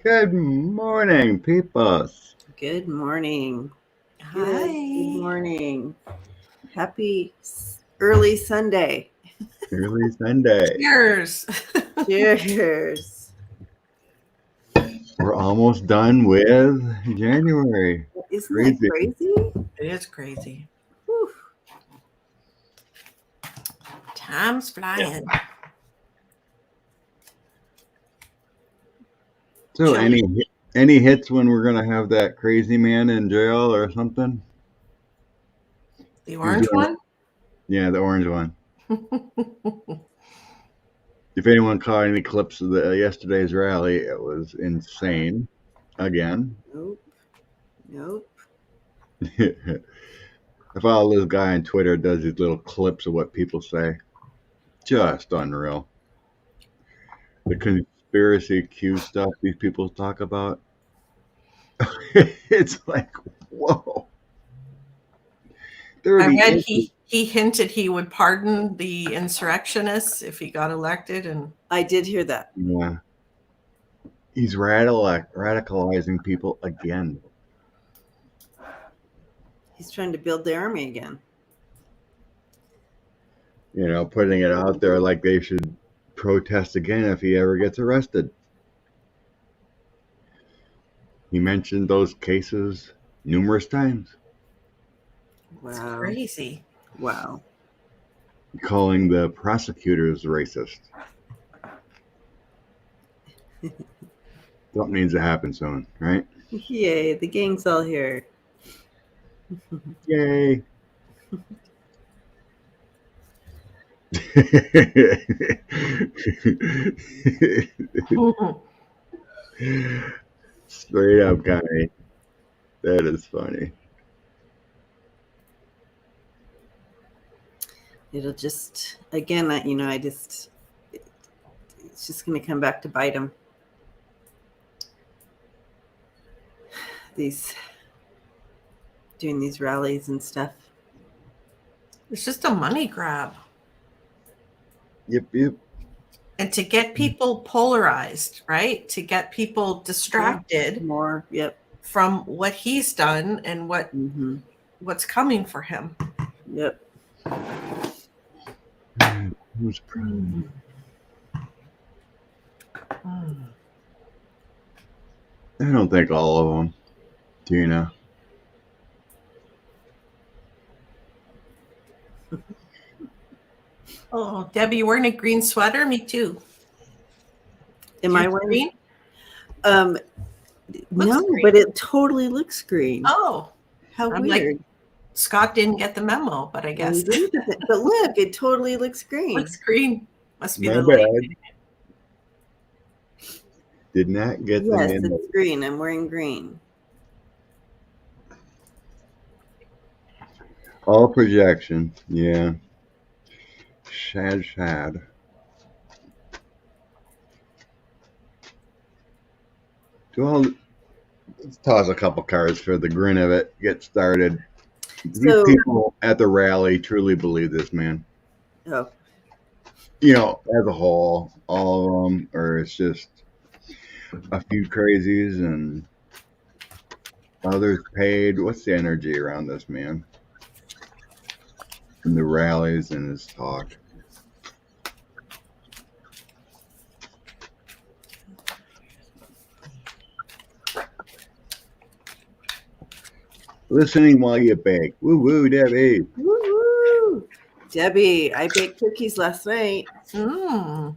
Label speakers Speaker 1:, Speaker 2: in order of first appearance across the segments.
Speaker 1: Good morning, peoples.
Speaker 2: Good morning.
Speaker 3: Hi.
Speaker 2: Good morning. Happy early Sunday.
Speaker 1: Early Sunday.
Speaker 3: Cheers.
Speaker 2: Cheers.
Speaker 1: We're almost done with January.
Speaker 2: Isn't
Speaker 1: Crazy.
Speaker 2: that crazy?
Speaker 3: It is crazy.
Speaker 2: Whew.
Speaker 3: Time's flying.
Speaker 1: So,
Speaker 3: Shall
Speaker 1: any hits when we're gonna have that crazy man in jail or something?
Speaker 3: The orange one?
Speaker 1: Yeah, the orange one. If anyone caught any clips of yesterday's rally, it was insane. Again.
Speaker 2: Nope.
Speaker 1: I follow this guy on Twitter does these little clips of what people say. Just unreal. The conspiracy Q stuff these people talk about. It's like, whoa.
Speaker 3: I read he hinted he would pardon the insurrectionists if he got elected, and
Speaker 2: I did hear that.
Speaker 1: Yeah. He's radicalizing people again.
Speaker 2: He's trying to build the army again.
Speaker 1: You know, putting it out there like they should protest again if he ever gets arrested. He mentioned those cases numerous times.
Speaker 3: it's
Speaker 2: Wow.
Speaker 3: crazy.
Speaker 2: Wow.
Speaker 1: Calling the prosecutors racist. Something needs to happen soon, right?
Speaker 2: Yay, the gang's all here.
Speaker 1: Yay. Straight up, guy. That is funny.
Speaker 2: It'll just, again, it's just going to come back to bite him. Doing these rallies and stuff.
Speaker 3: It's just a money grab.
Speaker 1: Yep.
Speaker 3: And to get people polarized, right? To get people distracted
Speaker 2: more,
Speaker 3: from what he's done and what's coming for him.
Speaker 2: Yep.
Speaker 1: Who's proud? I don't think all of them. Do you know?
Speaker 3: Oh, Debbie, you wearing a green sweater? Me too.
Speaker 2: Am I wearing
Speaker 3: green?
Speaker 2: No, green. But it totally looks green.
Speaker 3: Oh,
Speaker 2: how
Speaker 3: I'm
Speaker 2: weird!
Speaker 3: Like, Scott didn't get the memo, but I guess.
Speaker 2: But look, it totally looks green.
Speaker 3: Looks green. Must be
Speaker 1: My
Speaker 3: the
Speaker 1: bad.
Speaker 3: light.
Speaker 1: Did not get the
Speaker 2: Yes,
Speaker 1: memo.
Speaker 2: it's green. I'm wearing green.
Speaker 1: All projection, yeah. Shad. Well, let's toss a couple cards for the grin of it. Get started. These people at the rally truly believe this, man.
Speaker 2: Oh.
Speaker 1: You know, as a whole, all of them, or it's just a few crazies and others paid. What's the energy around this man? And the rallies and his talk. Listening while you bake. Woo, Debbie.
Speaker 2: Woo. Debbie, I baked cookies last night.
Speaker 3: Mm.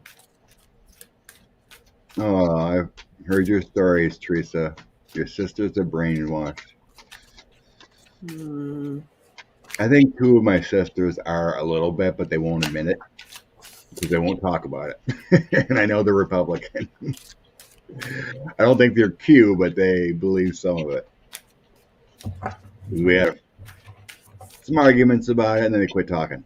Speaker 1: Oh, I've heard your stories, Teresa. Your sisters are brainwashed. I think two of my sisters are a little bit, but they won't admit it because they won't talk about it. And I know they're Republican. I don't think they're Q, but they believe some of it. We had some arguments about it, and then they quit talking.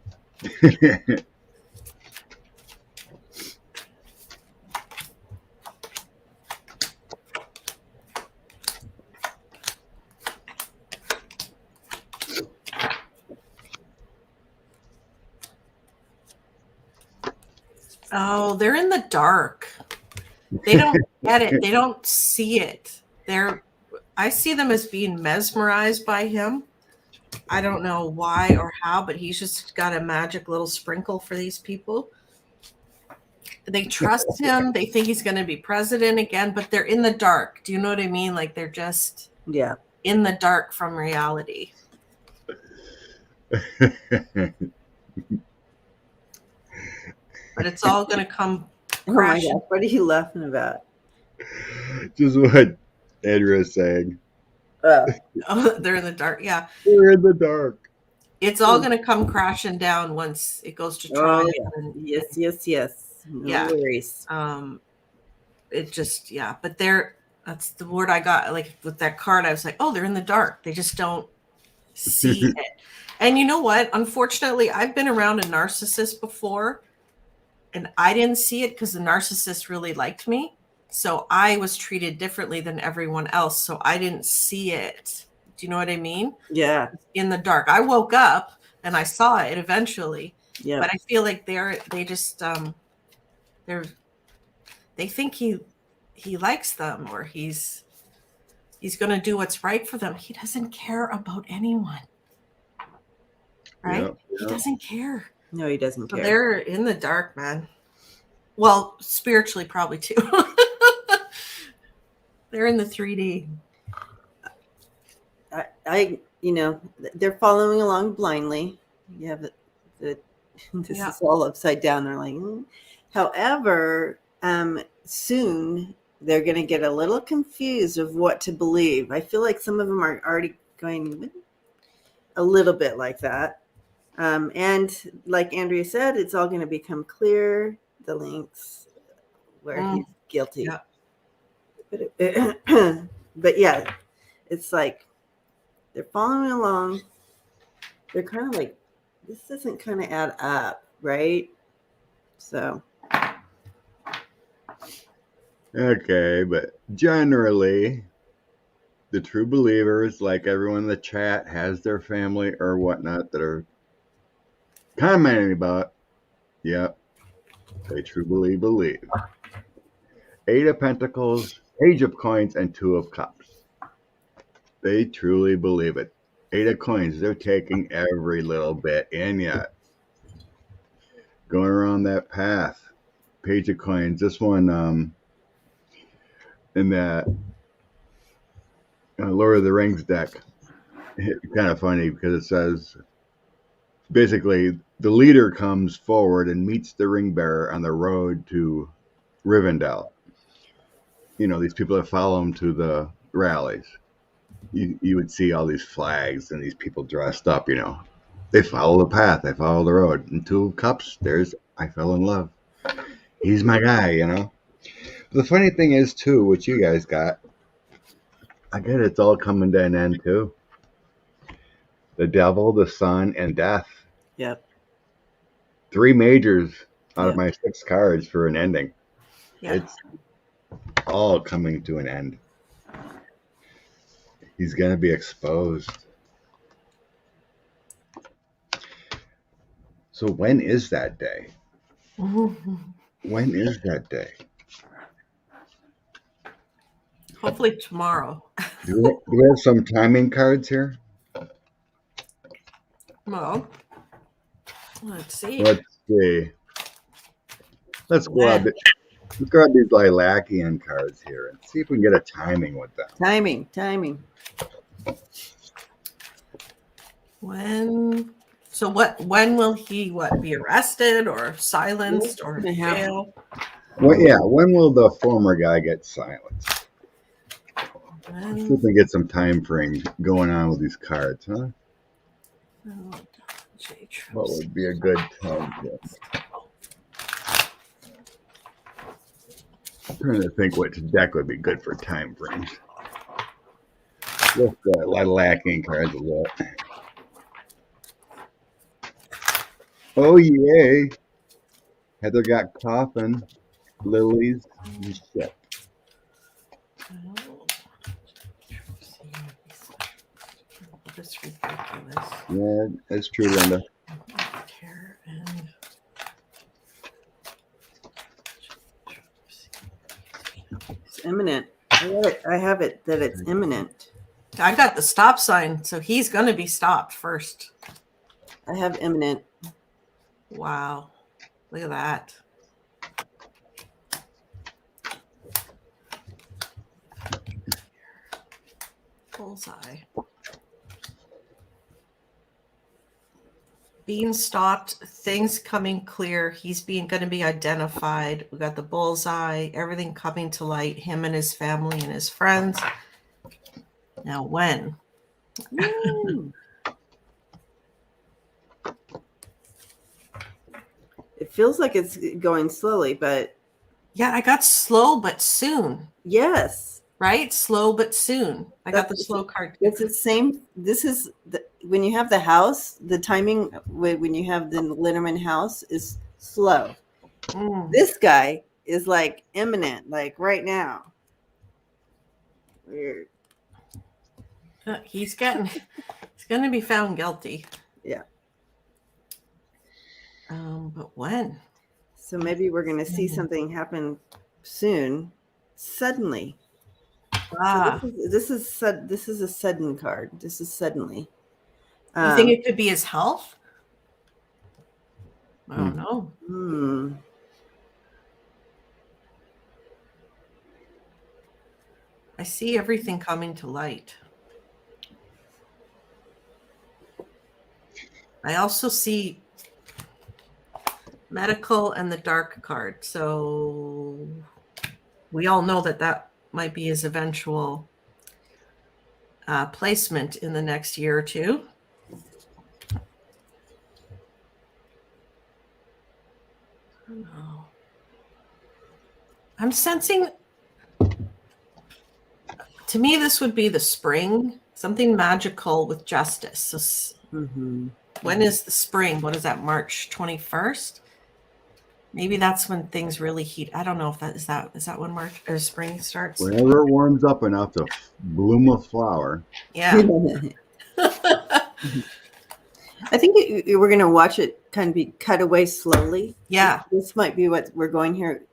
Speaker 3: Oh, they're in the dark. They don't get it. They don't see it. I see them as being mesmerized by him. I don't know why or how, but he's just got a magic little sprinkle for these people. They trust him. They think he's going to be president again, but they're in the dark. Do you know what I mean? Like they're just in the dark from reality. But it's all going to come crashing.
Speaker 2: Oh my gosh, what are you laughing about?
Speaker 1: Just what Andrea is saying.
Speaker 3: Oh, they're in the dark. Yeah.
Speaker 1: They're in the dark.
Speaker 3: It's all going to come crashing down once it goes to trial.
Speaker 2: Oh, yeah. Yes. No worries.
Speaker 3: It just, but that's the word I got. Like with that card, I was like, oh, they're in the dark. They just don't see it. And you know what? Unfortunately, I've been around a narcissist before and I didn't see it because the narcissist really liked me. So I was treated differently than everyone else. So I didn't see it. Do you know what I mean? Yeah. In the dark. I woke up and I saw it eventually. Yeah. But I feel like they think he likes them or he's going to do what's right for them. He doesn't care about anyone. Right? Yeah. He doesn't care.
Speaker 2: No, he doesn't care.
Speaker 3: They're in the dark, man. Well, spiritually probably too. They're in the 3D.
Speaker 2: They're following along blindly. Yeah, this is all upside down. They're like, However, soon they're going to get a little confused of what to believe. I feel like some of them are already going a little bit like that. And like Andrea said, it's all going to become clear, the links where he's guilty. Yeah. But yeah, it's like they're following along. They're kind of like, this doesn't kind of add up, right? So.
Speaker 1: Okay, but generally, the true believers, like everyone in the chat, has their family or whatnot that are commenting about. Yep, they truly believe. 8 of Pentacles, Page of Coins, and 2 of Cups. They truly believe it. 8 of Coins, they're taking every little bit in yet. Going around that path. Page of Coins, this one, in that Lord of the Rings deck, kind of funny because it says, basically, the leader comes forward and meets the ring bearer on the road to Rivendell. These people that follow him to the rallies. You would see all these flags and these people dressed up, They follow the path. They follow the road. And 2 of Cups, there's, I fell in love. He's my guy, The funny thing is, too, what you guys got, I get it's all coming to an end, too. The Devil, the Sun, and Death.
Speaker 2: Yep.
Speaker 1: 3 majors out of my 6 cards for an ending.
Speaker 3: Yeah.
Speaker 1: It's all coming to an end. He's going to be exposed. So when is that day? When is that day?
Speaker 3: Hopefully tomorrow.
Speaker 1: Do we have some timing cards here?
Speaker 3: Well, let's see.
Speaker 1: Let's grab these Lilacian cards here and see if we can get a timing with them.
Speaker 2: Timing.
Speaker 3: When will he be arrested or silenced or jail?
Speaker 1: When will the former guy get silenced? Let's see if we can get some time frame going on with these cards, huh? What would be a good time frame? I'm trying to think which deck would be good for time frames. Just Lilacian cards a lot. Oh, yay. Heather got coffin, lilies, and shit. Yeah, that's true, Linda.
Speaker 2: It's imminent. I have it that it's imminent.
Speaker 3: I got the stop sign, so he's going to be stopped first.
Speaker 2: I have imminent.
Speaker 3: Wow. Look at that. Bullseye. Being stopped, things coming clear. He's going to be identified. We got the bullseye, everything coming to light, him and his family and his friends. Now when?
Speaker 2: It feels like it's going slowly, but
Speaker 3: yeah, I got slow but soon.
Speaker 2: Yes.
Speaker 3: Right? Slow but soon. I got the slow card.
Speaker 2: It's the same. This is when you have the house, the timing when you have the Litterman house is slow. This guy is like imminent, like right now. Weird.
Speaker 3: He's going to be found guilty.
Speaker 2: Yeah.
Speaker 3: But when?
Speaker 2: So maybe we're going to see something happen soon, suddenly. So this is a sudden card. This is suddenly.
Speaker 3: You think it could be his health? I don't know. I see everything coming to light. I also see medical and the dark card. So we all know that might be his eventual placement in the next year or two. I'm sensing, to me, this would be the spring, something magical with justice. So when is the spring? What is that, March 21st? Maybe that's when things really heat. I don't know if is that when March or spring starts.
Speaker 1: Whenever it warms up enough to bloom a flower.
Speaker 3: Yeah.
Speaker 2: I think we're going to watch it kind of be cut away slowly.
Speaker 3: Yeah.
Speaker 2: This might be what we're going here.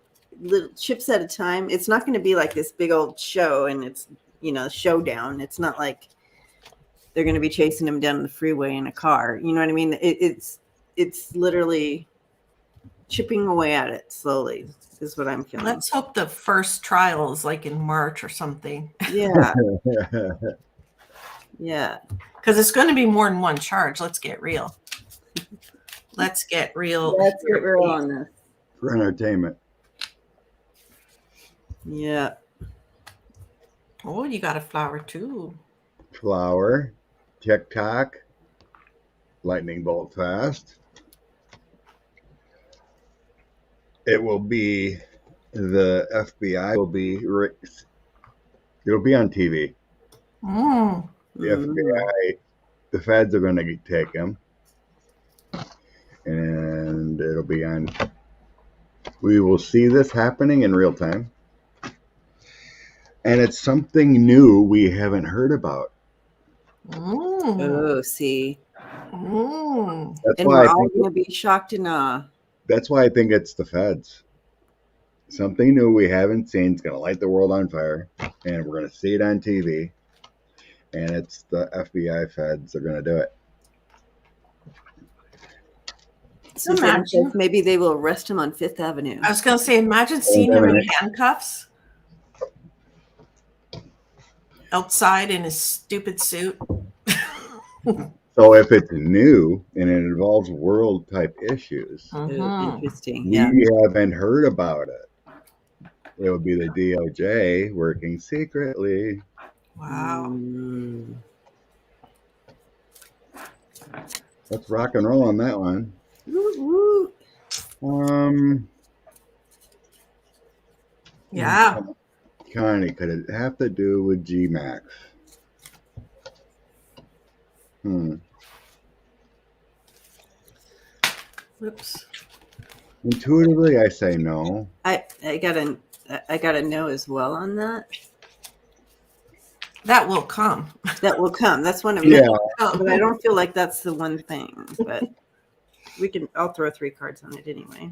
Speaker 2: Little chips at a time. It's not going to be like this big old show and it's, showdown. It's not like they're going to be chasing him down the freeway in a car. You know what I mean? It's literally chipping away at it slowly is what I'm feeling.
Speaker 3: Let's hope the first trial is like in March or something.
Speaker 2: Yeah. Yeah.
Speaker 3: Because it's going to be more than one charge. Let's get real. Let's get real.
Speaker 2: Let's get real on this.
Speaker 1: For entertainment.
Speaker 2: Yeah.
Speaker 3: Oh, you got a flower too.
Speaker 1: Flower. TikTok. Lightning bolt fast. It will be the FBI will be it'll be on TV. The FBI, the feds are going to take him, and it'll be on. We will see this happening in real time, and it's something new we haven't heard about.
Speaker 2: Oh, see.
Speaker 1: That's
Speaker 2: And
Speaker 1: why
Speaker 2: we're all going to be shocked and awe.
Speaker 1: That's why I think it's the feds. Something new we haven't seen. It's going to light the world on fire, and we're going to see it on TV. And it's the FBI feds that are going to do it.
Speaker 2: So maybe they will arrest him on Fifth Avenue.
Speaker 3: I was going to say, imagine seeing him in handcuffs outside in his stupid suit.
Speaker 1: So if it's new and it involves world type issues,
Speaker 2: interesting.
Speaker 1: We haven't heard about it. It would be the DOJ working secretly.
Speaker 3: Wow.
Speaker 1: Let's rock and roll on that one.
Speaker 3: Yeah.
Speaker 1: Connie, could it have to do with GMAX?
Speaker 3: Oops.
Speaker 1: Intuitively, I say no.
Speaker 2: I got a no as well on that.
Speaker 3: That will come.
Speaker 2: That will come. That's one of but I don't feel like that's the one thing. But I'll throw 3 cards on it anyway.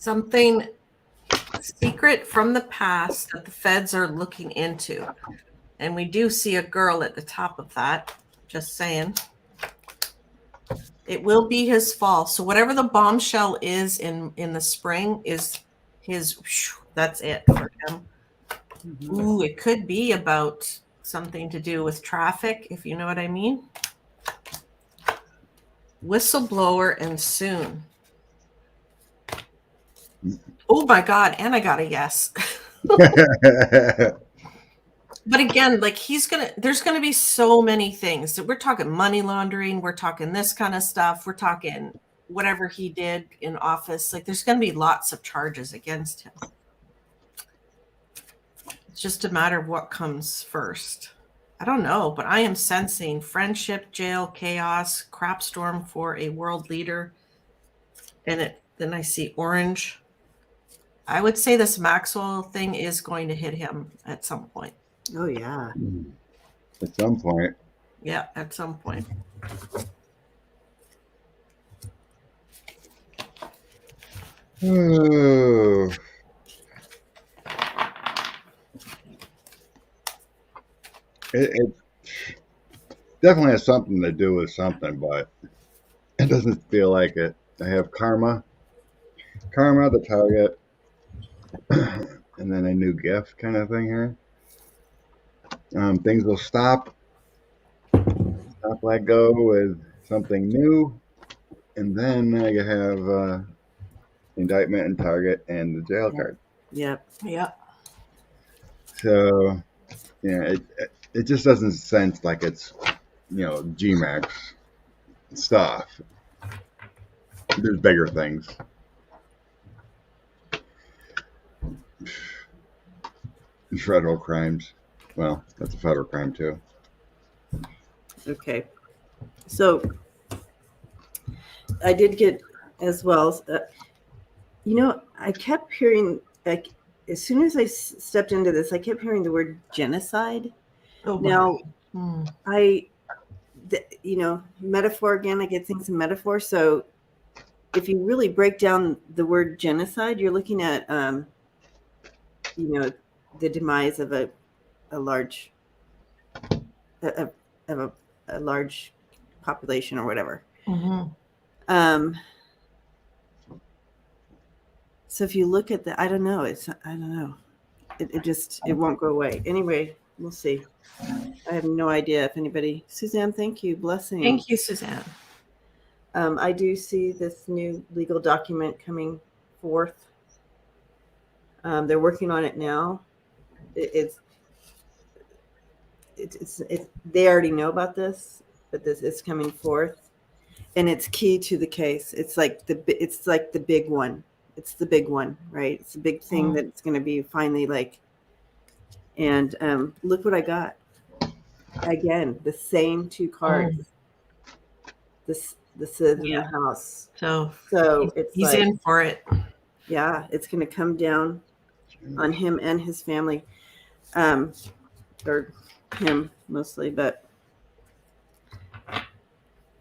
Speaker 3: Something secret from the past that the feds are looking into. And we do see a girl at the top of that. Just saying. It will be his fall. So whatever the bombshell is in the spring is his, that's it for him. Ooh, it could be about something to do with traffic, if you know what I mean. Whistleblower and soon. Oh my God. And I got a yes. But again, like there's gonna be so many things. We're talking money laundering, we're talking this kind of stuff, we're talking whatever he did in office. Like there's gonna be lots of charges against him. It's just a matter of what comes first. I don't know, but I am sensing friendship, jail, chaos, crap storm for a world leader. And then I see orange. I would say this Maxwell thing is going to hit him at some point.
Speaker 2: Oh yeah.
Speaker 1: At some point.
Speaker 3: Yeah, at some point.
Speaker 1: Oh. It definitely has something to do with something, but it doesn't feel like it. I have karma, the target, and then a new gift kind of thing here. Things will stop, let go with something new, and then you have indictment and target and the jail card.
Speaker 2: Yep.
Speaker 3: Yep.
Speaker 1: So, yeah, it just doesn't sense like it's, GMAX stuff. There's bigger things. Federal crimes. Well, that's a federal crime too.
Speaker 2: Okay. So I did get as well. I kept hearing, like, as soon as I stepped into this, I kept hearing the word genocide.
Speaker 3: Oh,
Speaker 2: now, metaphor again, I get things in metaphor. So if you really break down the word genocide, you're looking at, the demise of a large a large population or whatever.
Speaker 3: Mm-hmm.
Speaker 2: So if you look at I don't know. It won't go away. Anyway, we'll see. I have no idea if anybody. Suzanne, thank you. Blessing.
Speaker 3: Thank you, Suzanne.
Speaker 2: I do see this new legal document coming forth. They're working on it now. They already know about this, but this is coming forth, and it's key to the case. It's like the big one. It's the big one, right? It's a big thing that it's going to be finally like. And look what I got. Again, the same two cards. The Sid in the house.
Speaker 3: So
Speaker 2: he's
Speaker 3: in for it.
Speaker 2: Yeah, it's going to come down on him and his family, or him mostly, but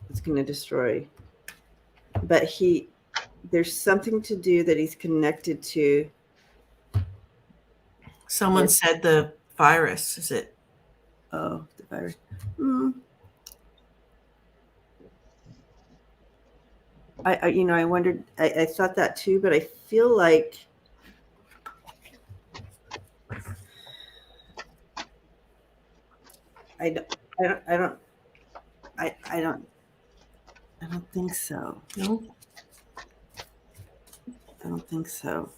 Speaker 2: it's going to destroy. But there's something to do that he's connected to.
Speaker 3: Someone said the virus. Is it?
Speaker 2: Oh, the virus. I wondered. I thought that too, but I feel like I don't think so.
Speaker 3: No.
Speaker 2: I don't think so.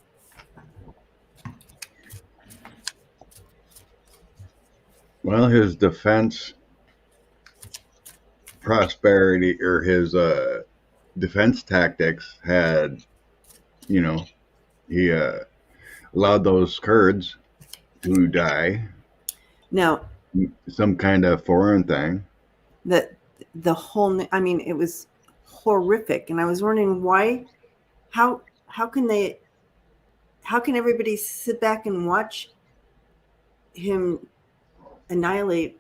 Speaker 1: Well, his defense prosperity, or his defense tactics had, he allowed those Kurds to die
Speaker 2: Now,
Speaker 1: some kind of foreign thing.
Speaker 2: the whole, I mean, it was horrific. And I was wondering why, how can everybody sit back and watch him annihilate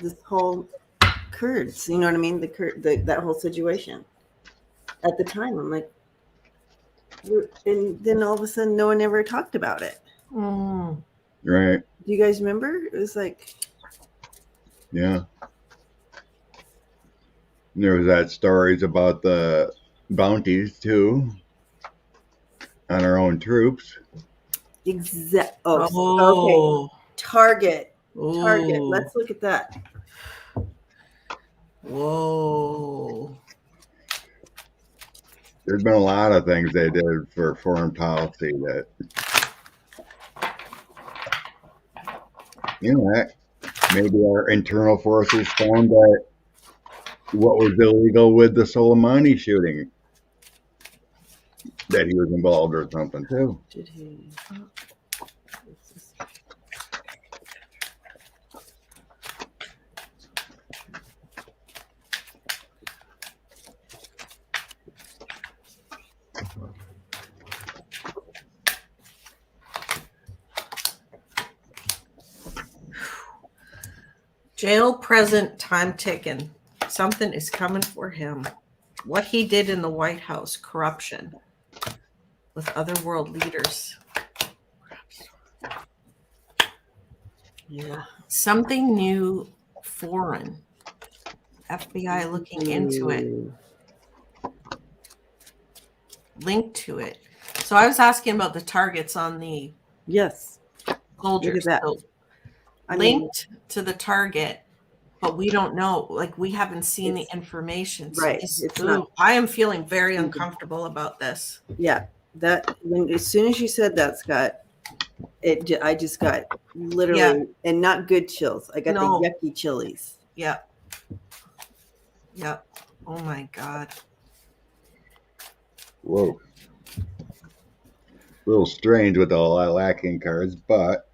Speaker 2: this whole Kurds? You know what I mean? That whole situation. At the time, I'm like, and then all of a sudden, no one ever talked about it.
Speaker 3: Mm.
Speaker 1: Right.
Speaker 2: Do you guys remember? It was like,
Speaker 1: yeah. And there was that stories about the bounties too on our own troops.
Speaker 3: Oh.
Speaker 2: Okay. Target.
Speaker 3: Ooh.
Speaker 2: Let's look at that.
Speaker 3: Whoa.
Speaker 1: There's been a lot of things they did for foreign policy that, that maybe our internal forces found that what was illegal with the Soleimani shooting, that he was involved or something too.
Speaker 2: Did he?
Speaker 3: Jail present, time ticking. Something is coming for him. What he did in the White House, corruption with other world leaders.
Speaker 2: Yeah.
Speaker 3: Something new, foreign. FBI looking into it. Linked to it. So I was asking about the targets on the
Speaker 2: Yes.
Speaker 3: soldiers.
Speaker 2: Look at that.
Speaker 3: So linked to the target, but we don't know. Like, we haven't seen the information. So
Speaker 2: right.
Speaker 3: I am feeling very uncomfortable about this.
Speaker 2: Yeah. As soon as you said that, Scott, I just got literally, and not good chills. I got the yucky chilies.
Speaker 3: Yeah. Yeah. Oh my God.
Speaker 1: Whoa. A little strange with the lacking cards, but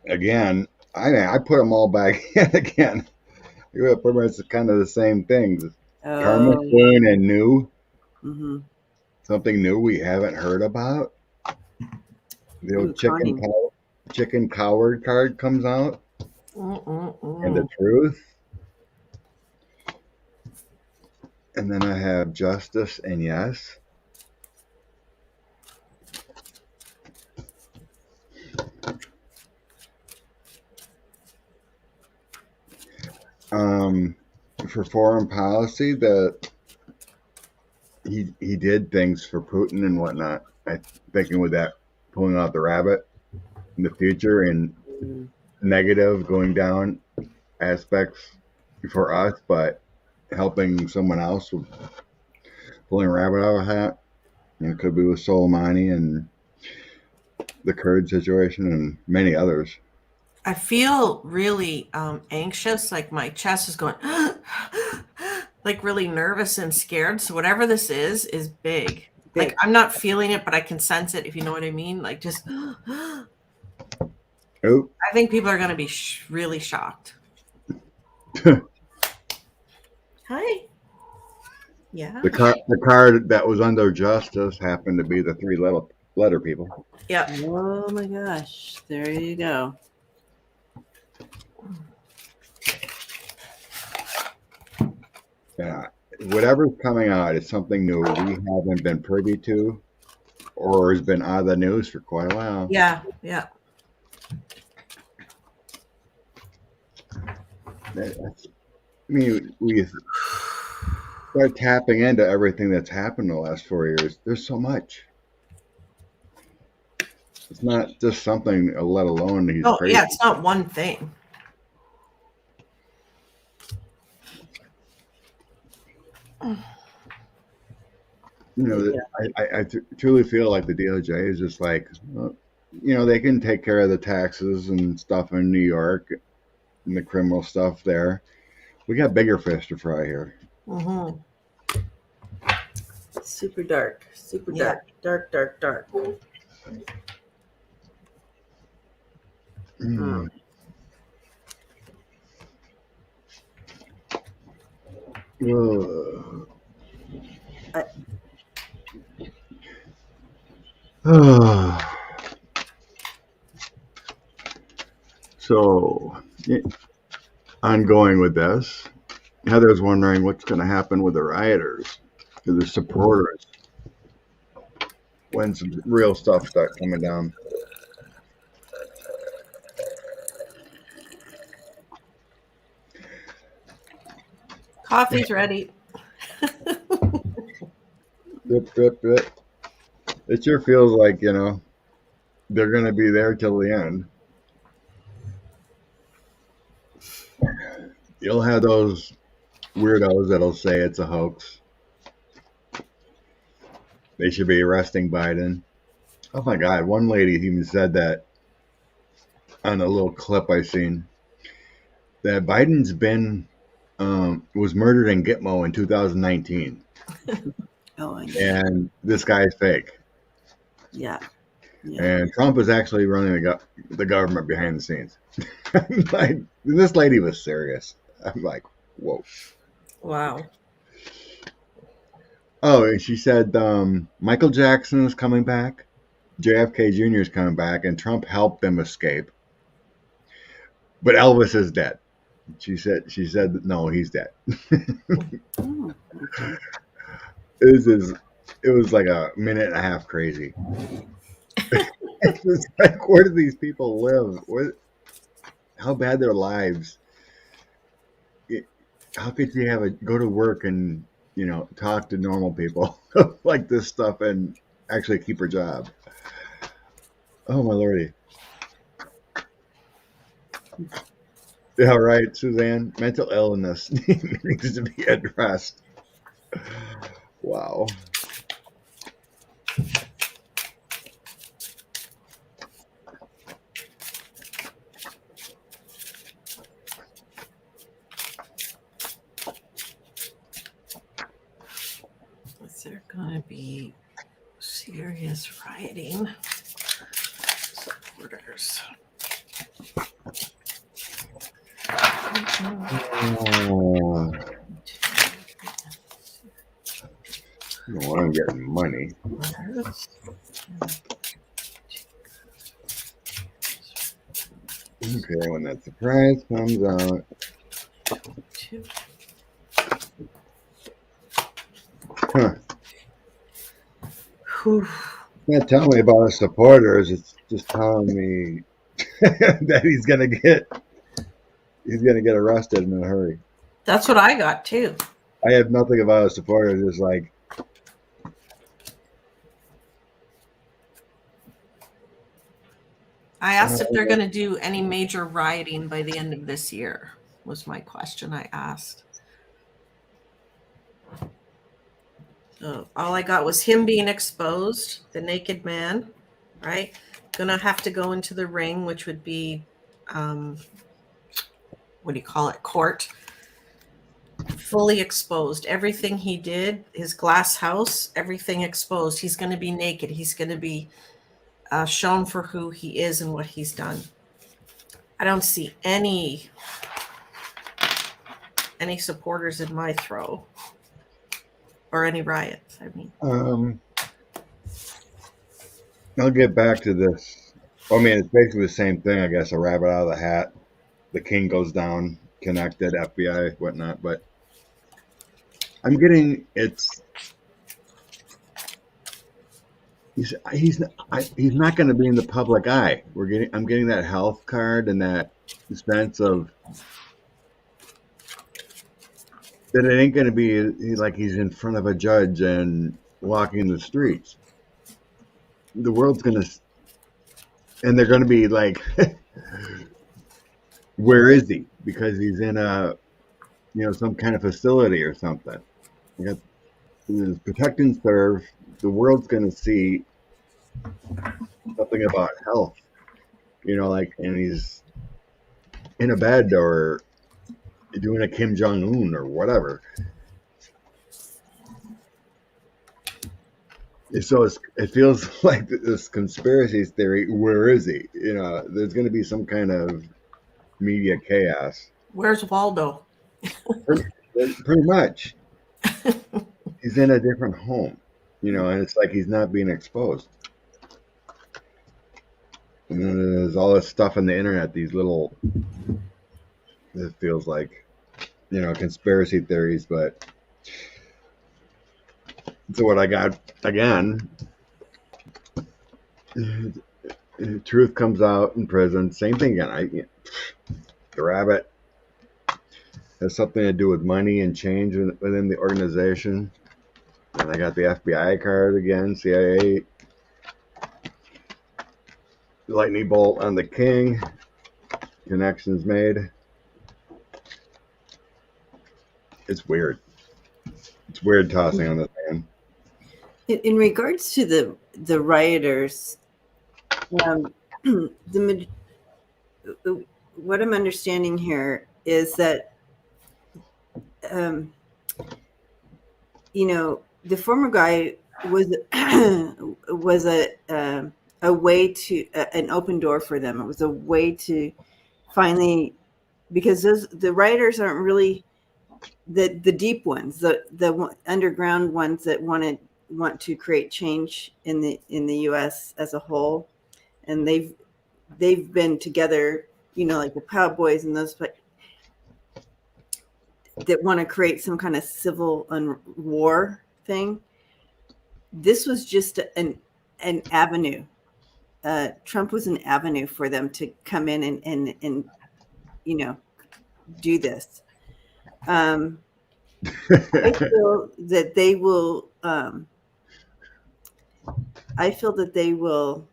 Speaker 1: again, I put them all back in again. Pretty much kind of the same things. Karma, spoon, and new.
Speaker 2: Mm-hmm.
Speaker 1: Something new we haven't heard about. The old chicken coward card comes out. And the truth. And then I have justice and yes. For foreign policy, that he did things for Putin and whatnot. I'm thinking with that pulling out the rabbit in the future and negative going down aspects for us, but helping someone else with pulling a rabbit out of a hat. It could be with Soleimani and the Kurd situation and many others.
Speaker 3: I feel really anxious, like my chest is going like really nervous and scared. So whatever this is big. Like, I'm not feeling it, but I can sense it, if you know what I mean. Like, just I think people are going to be really shocked. Hi. Yeah.
Speaker 1: The card that was under justice happened to be the three letter people.
Speaker 3: Yeah.
Speaker 2: Oh my gosh. There you go.
Speaker 1: Yeah. Whatever's coming out is something new we haven't been privy to or has been out of the news for quite a while.
Speaker 3: Yeah. Yeah.
Speaker 1: I mean, we start tapping into everything that's happened in the last 4 years. There's so much. It's not just something, let alone he's crazy.
Speaker 3: Yeah, it's not one thing.
Speaker 1: I truly feel like the DOJ is just like, they can take care of the taxes and stuff in New York and the criminal stuff there. We got bigger fish to fry here.
Speaker 3: Mm-hmm.
Speaker 2: Super dark. Super dark. Dark.
Speaker 1: Mm. Ugh. So, ongoing with this, Heather's wondering what's going to happen with the rioters, to the supporters, when some real stuff starts coming down.
Speaker 3: Coffee's ready.
Speaker 1: Drip, drip, drip. It sure feels like, they're going to be there till the end. You'll have those weirdos that'll say it's a hoax. They should be arresting Biden. Oh my God, one lady even said that on a little clip I seen, that Biden's was murdered in Gitmo in 2019.
Speaker 2: Oh,
Speaker 1: And this guy's fake.
Speaker 2: yeah.
Speaker 1: And Trump is actually running the government behind the scenes. Like, this lady was serious. I'm like, whoa.
Speaker 3: Wow.
Speaker 1: Oh, and she said Michael Jackson is coming back, JFK Jr. is coming back, and Trump helped them escape. But Elvis is dead. She said no, he's dead.
Speaker 2: Oh, okay.
Speaker 1: It was like a minute and a half crazy. It's like, where do these people live? How bad their lives? How could you go to work and talk to normal people like this stuff and actually keep her job? Oh my lordy! Yeah, right, Suzanne. Mental illness needs to be addressed. Wow.
Speaker 3: Is there going to be serious rioting? Supporters.
Speaker 1: Well, I'm getting money. Okay, when that surprise comes out. Huh. Not telling me about his supporters. It's just telling me that he's gonna get arrested in a hurry.
Speaker 3: That's what I got too.
Speaker 1: I have nothing about his supporters. It's like,
Speaker 3: I asked if they're going to do any major rioting by the end of this year, was my question I asked. So all I got was him being exposed, the naked man, right? Gonna have to go into the ring, which would be, what do you call it? Court. Fully exposed. Everything he did, his glass house, everything exposed. He's going to be naked. He's going to be shown for who he is and what he's done. I don't see any supporters in my throw or any riots. I mean,
Speaker 1: I'll get back to this. I mean, it's basically the same thing, I guess. A rabbit out of the hat. The king goes down, connected, FBI, whatnot. But I'm getting he's not going to be in the public eye. I'm getting that health card and that sense of that it ain't going to be like he's in front of a judge and walking the streets. The world's going to, and they're going to be like, where is he? Because he's in some kind of facility or something. You got protect and serve. The world's going to see something about health, and he's in a bed or doing a Kim Jong-un or whatever. So it feels like this conspiracy theory. Where is he? There's going to be some kind of media chaos.
Speaker 3: Where's Waldo?
Speaker 1: Pretty much. He's in a different home, and it's like he's not being exposed. And then there's all this stuff on the internet, these little, it feels like, conspiracy theories, but so what I got again, truth comes out in prison, same thing again. The rabbit has something to do with money and change within the organization. And I got the FBI card again, CIA, lightning bolt on the king, connections made. It's weird. It's weird tossing on the fan.
Speaker 2: In regards to the rioters, what I'm understanding here is that the former guy was a way to an open door for them. It was a way to finally, because the rioters aren't really the deep ones, the underground ones that want to create change in the U.S. as a whole, and they've been together, like the Proud Boys and those that want to create some kind of civil war thing. This was just an avenue. Trump was an avenue for them to come in and do this. I feel that they will. I feel that they will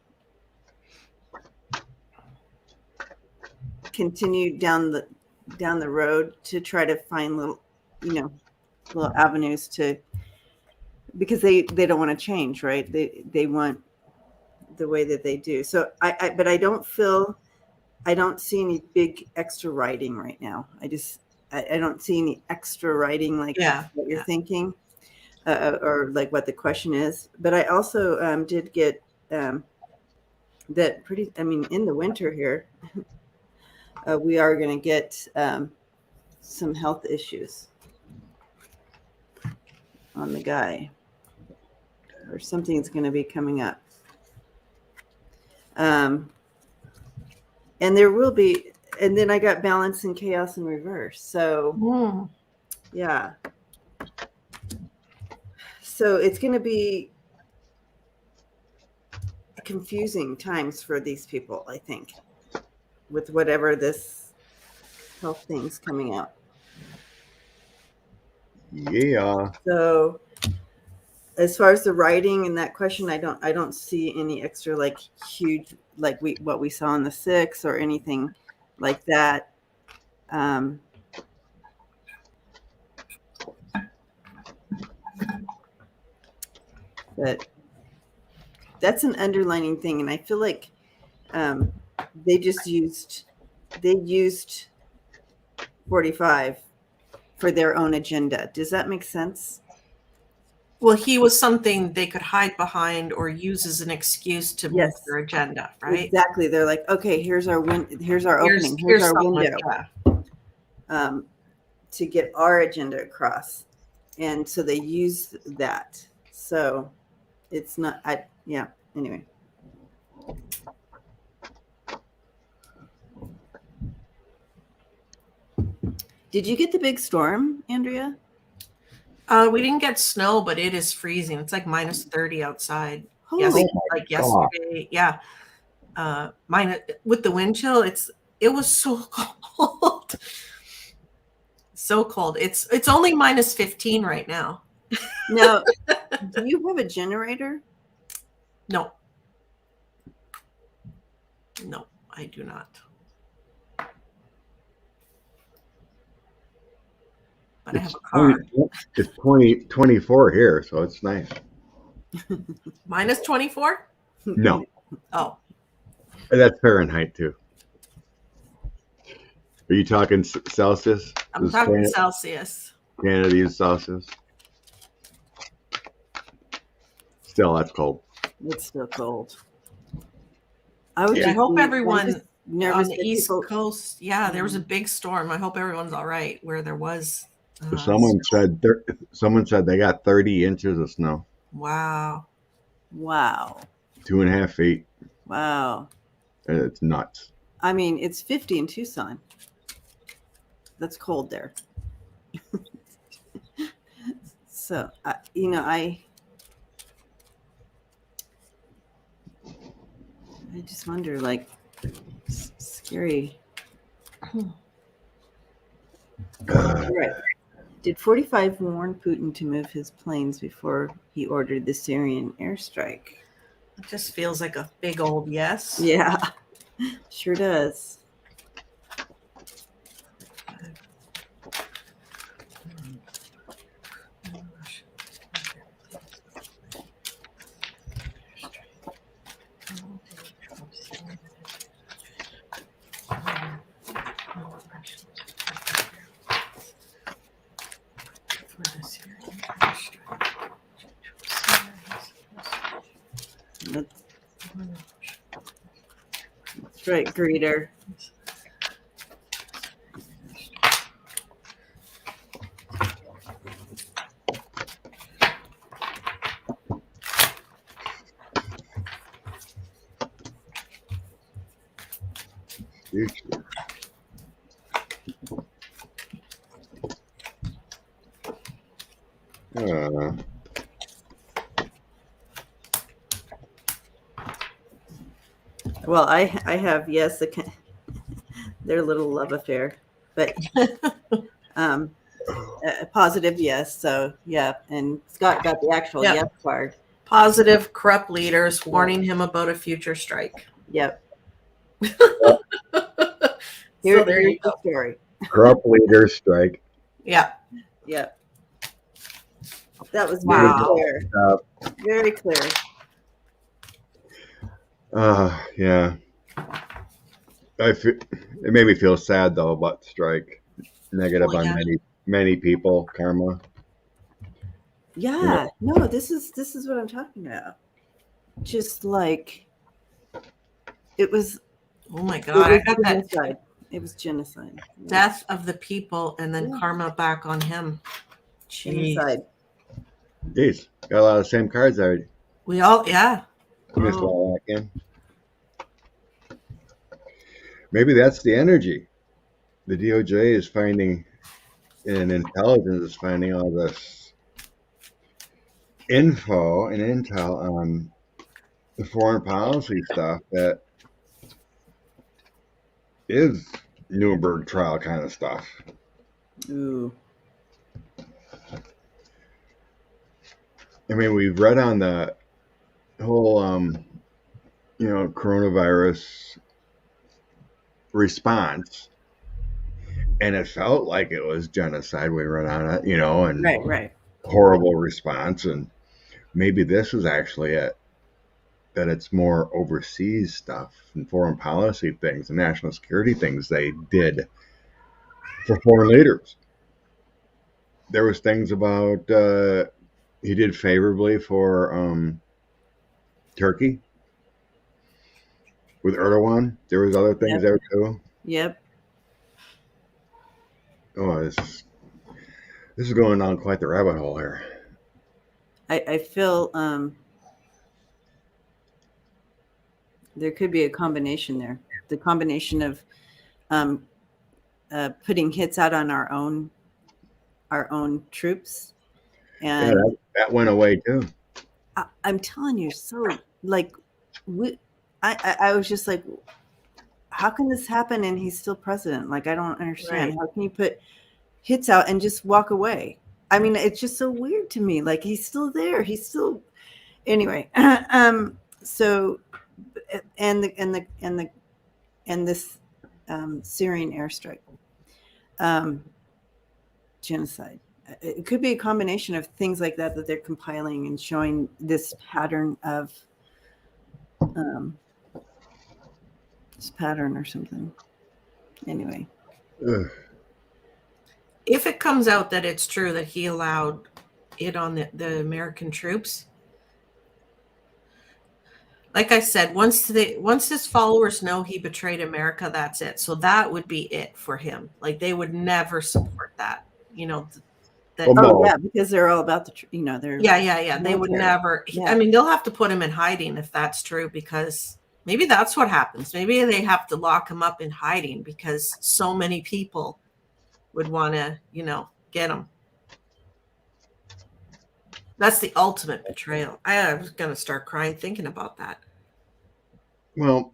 Speaker 2: continue down the road to try to find little avenues to, because they don't want to change, right? They want the way that they do. So but I don't see any big extra writing right now. I don't see any extra writing like what you're thinking, or like what the question is. But I also did get that in the winter here, we are going to get some health issues on the guy, or something's going to be coming up. And there will be, and then I got balance and chaos in reverse. So, yeah. So it's going to be confusing times for these people, I think, with whatever this health thing's coming out.
Speaker 1: Yeah.
Speaker 2: So as far as the writing and that question, I don't see any extra like huge, like what we saw in the 6 or anything like that. But that's an underlining thing, and I feel like they used 45 for their own agenda. Does that make sense?
Speaker 3: Well, he was something they could hide behind or use as an excuse to move their agenda, right?
Speaker 2: Exactly. They're like, okay, here's our opening, here's our window, to get our agenda across, and so they use that. So it's not. Anyway. Did you get the big storm, Andrea?
Speaker 3: We didn't get snow, but it is freezing. It's like minus 30 outside.
Speaker 2: Holy
Speaker 3: yesterday. Yeah. With the wind chill, it was so cold. So cold. It's only minus 15 right now.
Speaker 2: Now, do you have a generator?
Speaker 3: No, I do not. But I have a car.
Speaker 1: It's 24 here, so it's nice.
Speaker 3: Minus 24?
Speaker 1: No.
Speaker 3: Oh.
Speaker 1: That's Fahrenheit too. Are you talking Celsius?
Speaker 3: I'm talking Celsius.
Speaker 1: Canada use Celsius. Still, that's cold.
Speaker 2: It's still cold. I would
Speaker 3: I
Speaker 2: just
Speaker 3: hope
Speaker 2: be
Speaker 3: everyone
Speaker 2: nervous
Speaker 3: on the
Speaker 2: that
Speaker 3: East
Speaker 2: people.
Speaker 3: Coast. Yeah, there was a big storm. I hope everyone's all right where there was.
Speaker 1: Someone said they got 30 inches of snow,
Speaker 3: Wow.
Speaker 2: Wow.
Speaker 1: 2.5 feet.
Speaker 2: Wow.
Speaker 1: It's nuts.
Speaker 2: I mean, it's 50 in Tucson. That's cold there. So, I just wonder, like, scary. Right. Did 45 warn Putin to move his planes before he ordered the Syrian airstrike?
Speaker 3: It just feels like a big old yes.
Speaker 2: Yeah, sure does. That's right, greeter. Well, I have, yes, their little love affair, but a positive yes. So yeah, and Scott got the actual yes card.
Speaker 3: Positive corrupt leaders warning him about a future strike.
Speaker 2: Yep.
Speaker 3: So
Speaker 2: Here's
Speaker 3: you
Speaker 2: the
Speaker 3: go.
Speaker 2: story.
Speaker 1: Corrupt leaders strike.
Speaker 2: Yeah. Yep. That was very clear. Very clear.
Speaker 1: Yeah. It made me feel sad though about the strike. Negative on many people. Karma.
Speaker 2: Yeah. No, this is what I'm talking about. Just like it was.
Speaker 3: Oh my God! I got
Speaker 2: genocide. It was genocide.
Speaker 3: Death of the people, and then karma back on him.
Speaker 2: Genocide.
Speaker 1: Jeez, got a lot of the same cards already.
Speaker 3: We all, yeah.
Speaker 1: Missed all that again. Maybe that's the energy. The DOJ is finding, and intelligence is finding all this info and intel on the foreign policy stuff that is Nuremberg trial kind of stuff.
Speaker 2: Ooh.
Speaker 1: I mean, we've read on the whole, coronavirus response, and it felt like it was genocide. We read on it, and
Speaker 2: right.
Speaker 1: Horrible response. And maybe this is actually it, that it's more overseas stuff and foreign policy things and national security things they did for foreign leaders. There was things about he did favorably for Turkey with Erdogan. There was other things there too.
Speaker 2: Yep.
Speaker 1: Oh, this is going on quite the rabbit hole here.
Speaker 2: I feel there could be a combination there. The combination of putting hits out on our own troops, and
Speaker 1: that went away too.
Speaker 2: I'm telling you, so like I was just like, how can this happen and he's still president? Like, I don't understand. Right. How can you put hits out and just walk away? I mean, it's just so weird to me. Like, he's still there. He's still anyway. So, and this Syrian airstrike, genocide. It could be a combination of things like that they're compiling and showing this pattern of this pattern or something. Anyway.
Speaker 1: Ugh.
Speaker 3: If it comes out that it's true that he allowed it on the American troops, like I said, once his followers know he betrayed America, that's it. So that would be it for him. Like they would never support that. You know, that
Speaker 1: Well,
Speaker 2: Oh
Speaker 1: no.
Speaker 2: yeah, because they're all about they're
Speaker 3: yeah. They would
Speaker 2: military.
Speaker 3: never.
Speaker 2: Yeah.
Speaker 3: I mean, they'll have to put him in hiding if that's true, because maybe that's what happens. Maybe they have to lock him up in hiding because so many people would want to, get him. That's the ultimate betrayal. I was gonna start crying thinking about that.
Speaker 1: Well,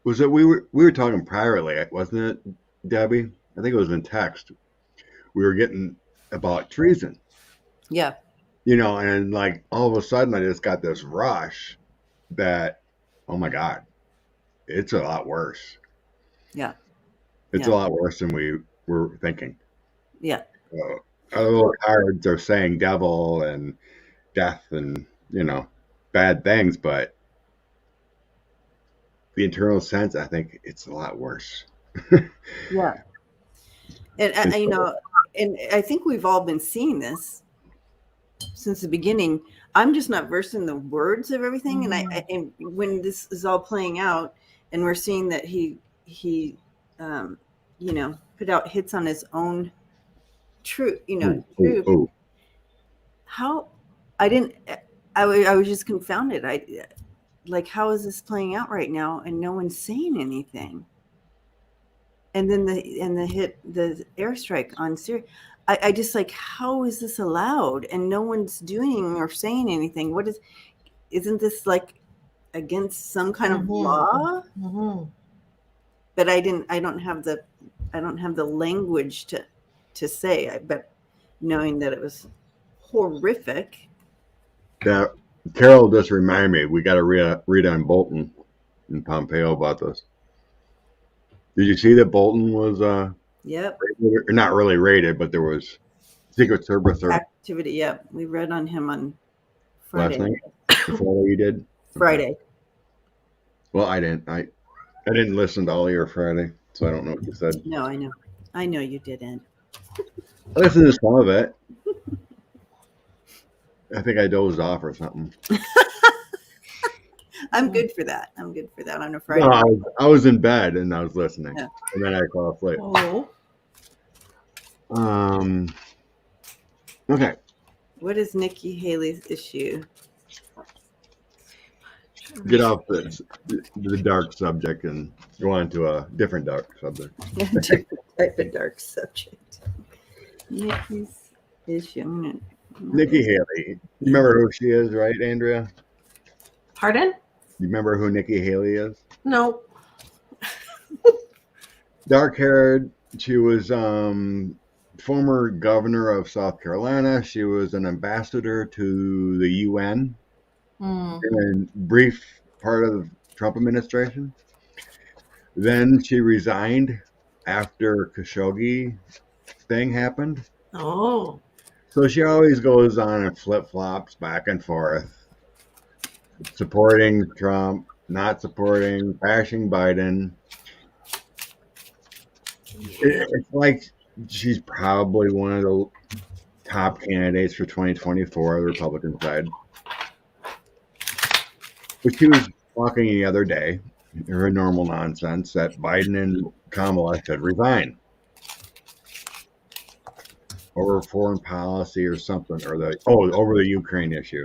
Speaker 1: was it we were talking privately, wasn't it, Debbie? I think it was in text. We were getting about treason.
Speaker 2: Yeah.
Speaker 1: And like all of a sudden I just got this rush that, oh my God, it's a lot worse.
Speaker 2: Yeah.
Speaker 1: It's
Speaker 2: Yeah.
Speaker 1: a lot worse than we were thinking.
Speaker 2: Yeah.
Speaker 1: Our little cards are saying devil and death and, bad things, but the internal sense, I think it's a lot worse.
Speaker 2: Yeah. And and I think we've all been seeing this since the beginning. I'm just not versed in the words of everything, and when this is all playing out, and we're seeing that he put out hits on his own truth.
Speaker 1: Oh.
Speaker 2: How I didn't. I was just confounded. How is this playing out right now, and no one's saying anything? And then the airstrike on Syria. I just how is this allowed? And no one's doing or saying anything. Isn't this against some kind of law?
Speaker 3: Mm-hmm.
Speaker 2: But I don't have the language to say. But knowing that it was horrific.
Speaker 1: Yeah, Carol just reminded me, we got to read on Bolton and Pompeo about this. Did you see that Bolton was
Speaker 2: Yep.
Speaker 1: not really raided, but there was Secret Service
Speaker 2: activity? Yep, we read on him on Friday.
Speaker 1: Last night. Friday you did?
Speaker 2: Friday.
Speaker 1: Okay. Well, I didn't. I didn't listen to all your Friday, so I don't know what you said.
Speaker 2: No, I know you didn't.
Speaker 1: I listened to some of it. I think I dozed off or something.
Speaker 2: I'm good for that. On a Friday.
Speaker 1: No, I was in bed and I was listening,
Speaker 2: Yeah.
Speaker 1: and then I fell asleep.
Speaker 3: Oh.
Speaker 1: Okay.
Speaker 2: What is Nikki Haley's issue?
Speaker 1: Get off the dark subject and go on to a different dark subject.
Speaker 2: Different type of dark subject. Nikki's issue.
Speaker 1: Nikki Haley. You remember who she is, right, Andrea?
Speaker 3: Pardon?
Speaker 1: You remember who Nikki Haley is?
Speaker 3: No.
Speaker 1: Dark-haired. She was former governor of South Carolina. She was an ambassador to the UN in a brief part of the Trump administration. Then she resigned after Khashoggi thing happened.
Speaker 3: Oh.
Speaker 1: So she always goes on and flip-flops back and forth, supporting Trump, not supporting, bashing Biden. It's like she's probably one of the top candidates for 2024, the Republican side. But she was talking the other day, her normal nonsense, that Biden and Kamala should resign over foreign policy or something, or over the Ukraine issue.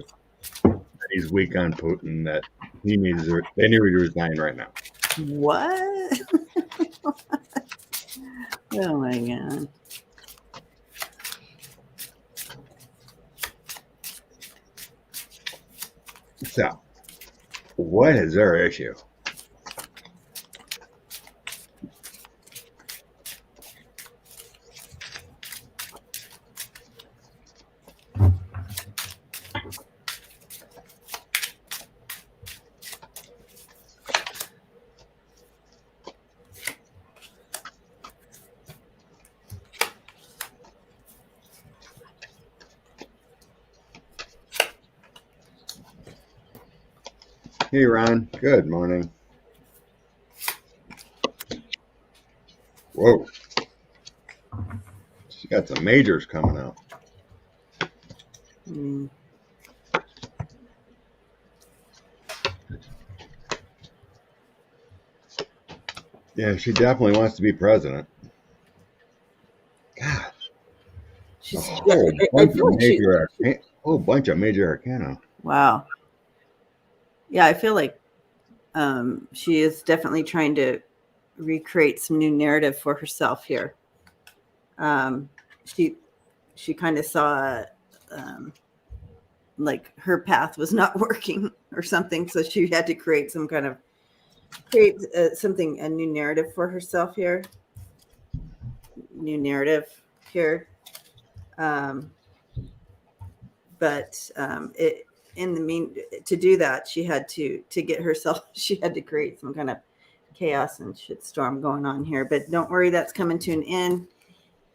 Speaker 1: That he's weak on Putin, that they need to resign right now.
Speaker 2: What? Oh my God.
Speaker 1: So, what is their issue? Hey, Ron. Good morning. Whoa. She got some majors coming out. Yeah, she definitely wants to be president. God, a
Speaker 2: She's.
Speaker 1: whole
Speaker 2: I
Speaker 1: bunch
Speaker 2: feel
Speaker 1: of
Speaker 2: like she.
Speaker 1: major arcana.
Speaker 2: Wow. Yeah, I feel like she is definitely trying to recreate some new narrative for herself here. Um, she she kind of saw like her path was not working or something, so she had to create something, a new narrative for herself here. New narrative here. Um, but it in the mean to do that she had to get herself she had to create some kind of chaos and shitstorm going on here, but don't worry, that's coming to an end,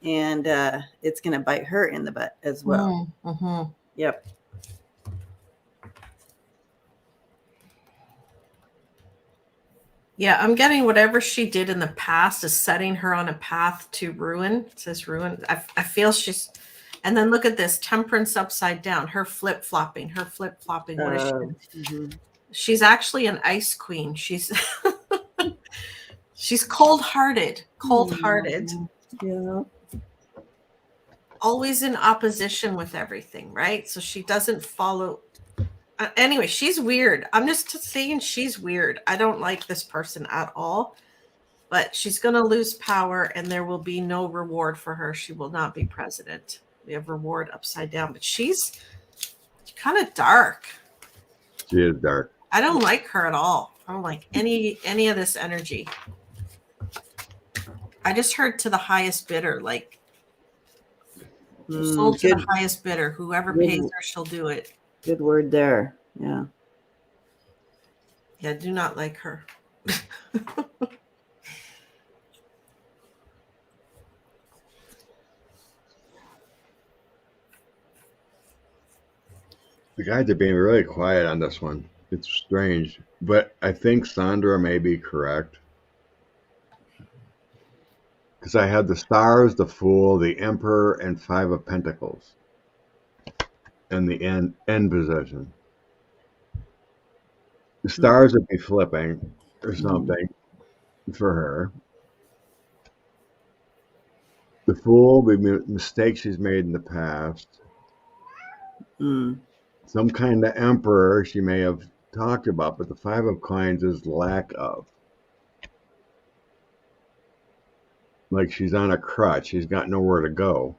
Speaker 2: and it's going to bite her in the butt as well.
Speaker 3: Mm-hmm.
Speaker 2: Yep.
Speaker 3: Yeah, I'm getting whatever she did in the past is setting her on a path to ruin. It says ruin. I feel she's, and then look at this temperance upside down. Her flip flopping. What is she?
Speaker 2: Mm-hmm.
Speaker 3: She's actually an ice queen. She's she's cold hearted.
Speaker 2: Yeah.
Speaker 3: Always in opposition with everything, right? So she doesn't follow. Anyway, she's weird. I'm just saying she's weird. I don't like this person at all. But she's going to lose power, and there will be no reward for her. She will not be president. We have reward upside down, but she's kind of dark.
Speaker 1: She is dark.
Speaker 3: I don't like her at all. I don't like any of this energy. I just heard to the highest bidder, like sold to the highest bidder. Whoever pays her, she'll do it.
Speaker 2: Good word there. Yeah.
Speaker 3: Yeah, I do not like her.
Speaker 1: The guys are being really quiet on this one. It's strange, but I think Sandra may be correct. Because I had the stars, the fool, the emperor, and 5 of pentacles in the end position. The stars would be flipping or something for her. The fool would be mistakes she's made in the past. Some kind of emperor she may have talked about, but the 5 of coins is lack of. Like she's on a crutch. She's got nowhere to go.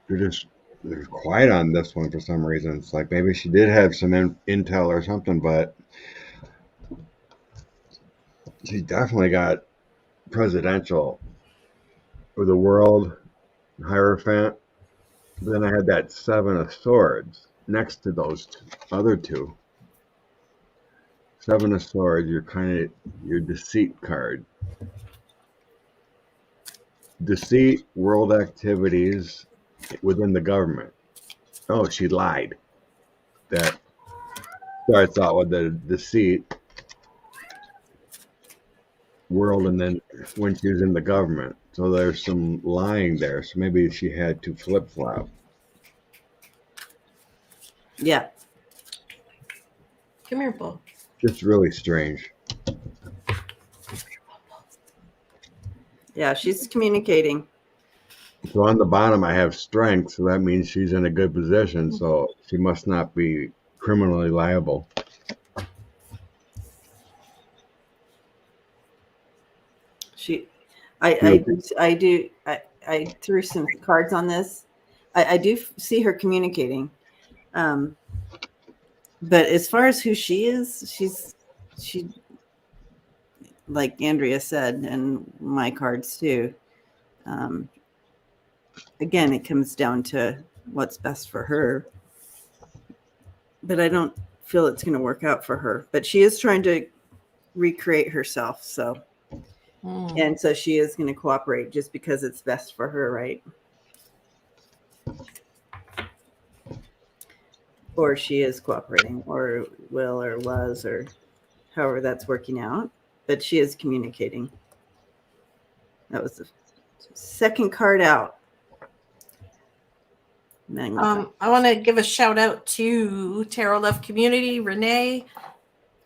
Speaker 1: They're quiet on this one for some reason. It's like maybe she did have some intel or something, but she definitely got presidential or the world Hierophant. Then I had that 7 of swords next to those other two. 7 of swords, your deceit card. Deceit, world activities within the government. Oh, she lied. That starts out with the deceit, world, and then when she was in the government. So there's some lying there. So maybe she had to flip flop.
Speaker 3: Yeah. Come here, Bo.
Speaker 1: Just really strange.
Speaker 2: Yeah, she's communicating.
Speaker 1: So on the bottom, I have strength. So that means she's in a good position. So she must not be criminally liable.
Speaker 2: I threw some cards on this. I do see her communicating. But as far as who she is, she like Andrea said, and my cards too. Again, it comes down to what's best for her. But I don't feel it's going to work out for her. But she is trying to recreate herself. So, and so she is going to cooperate just because it's best for her, right? Or she is cooperating, or will, or was, or however that's working out. But she is communicating. That was the second card out.
Speaker 3: I want to give a shout out to Tarot Love Community, Renee.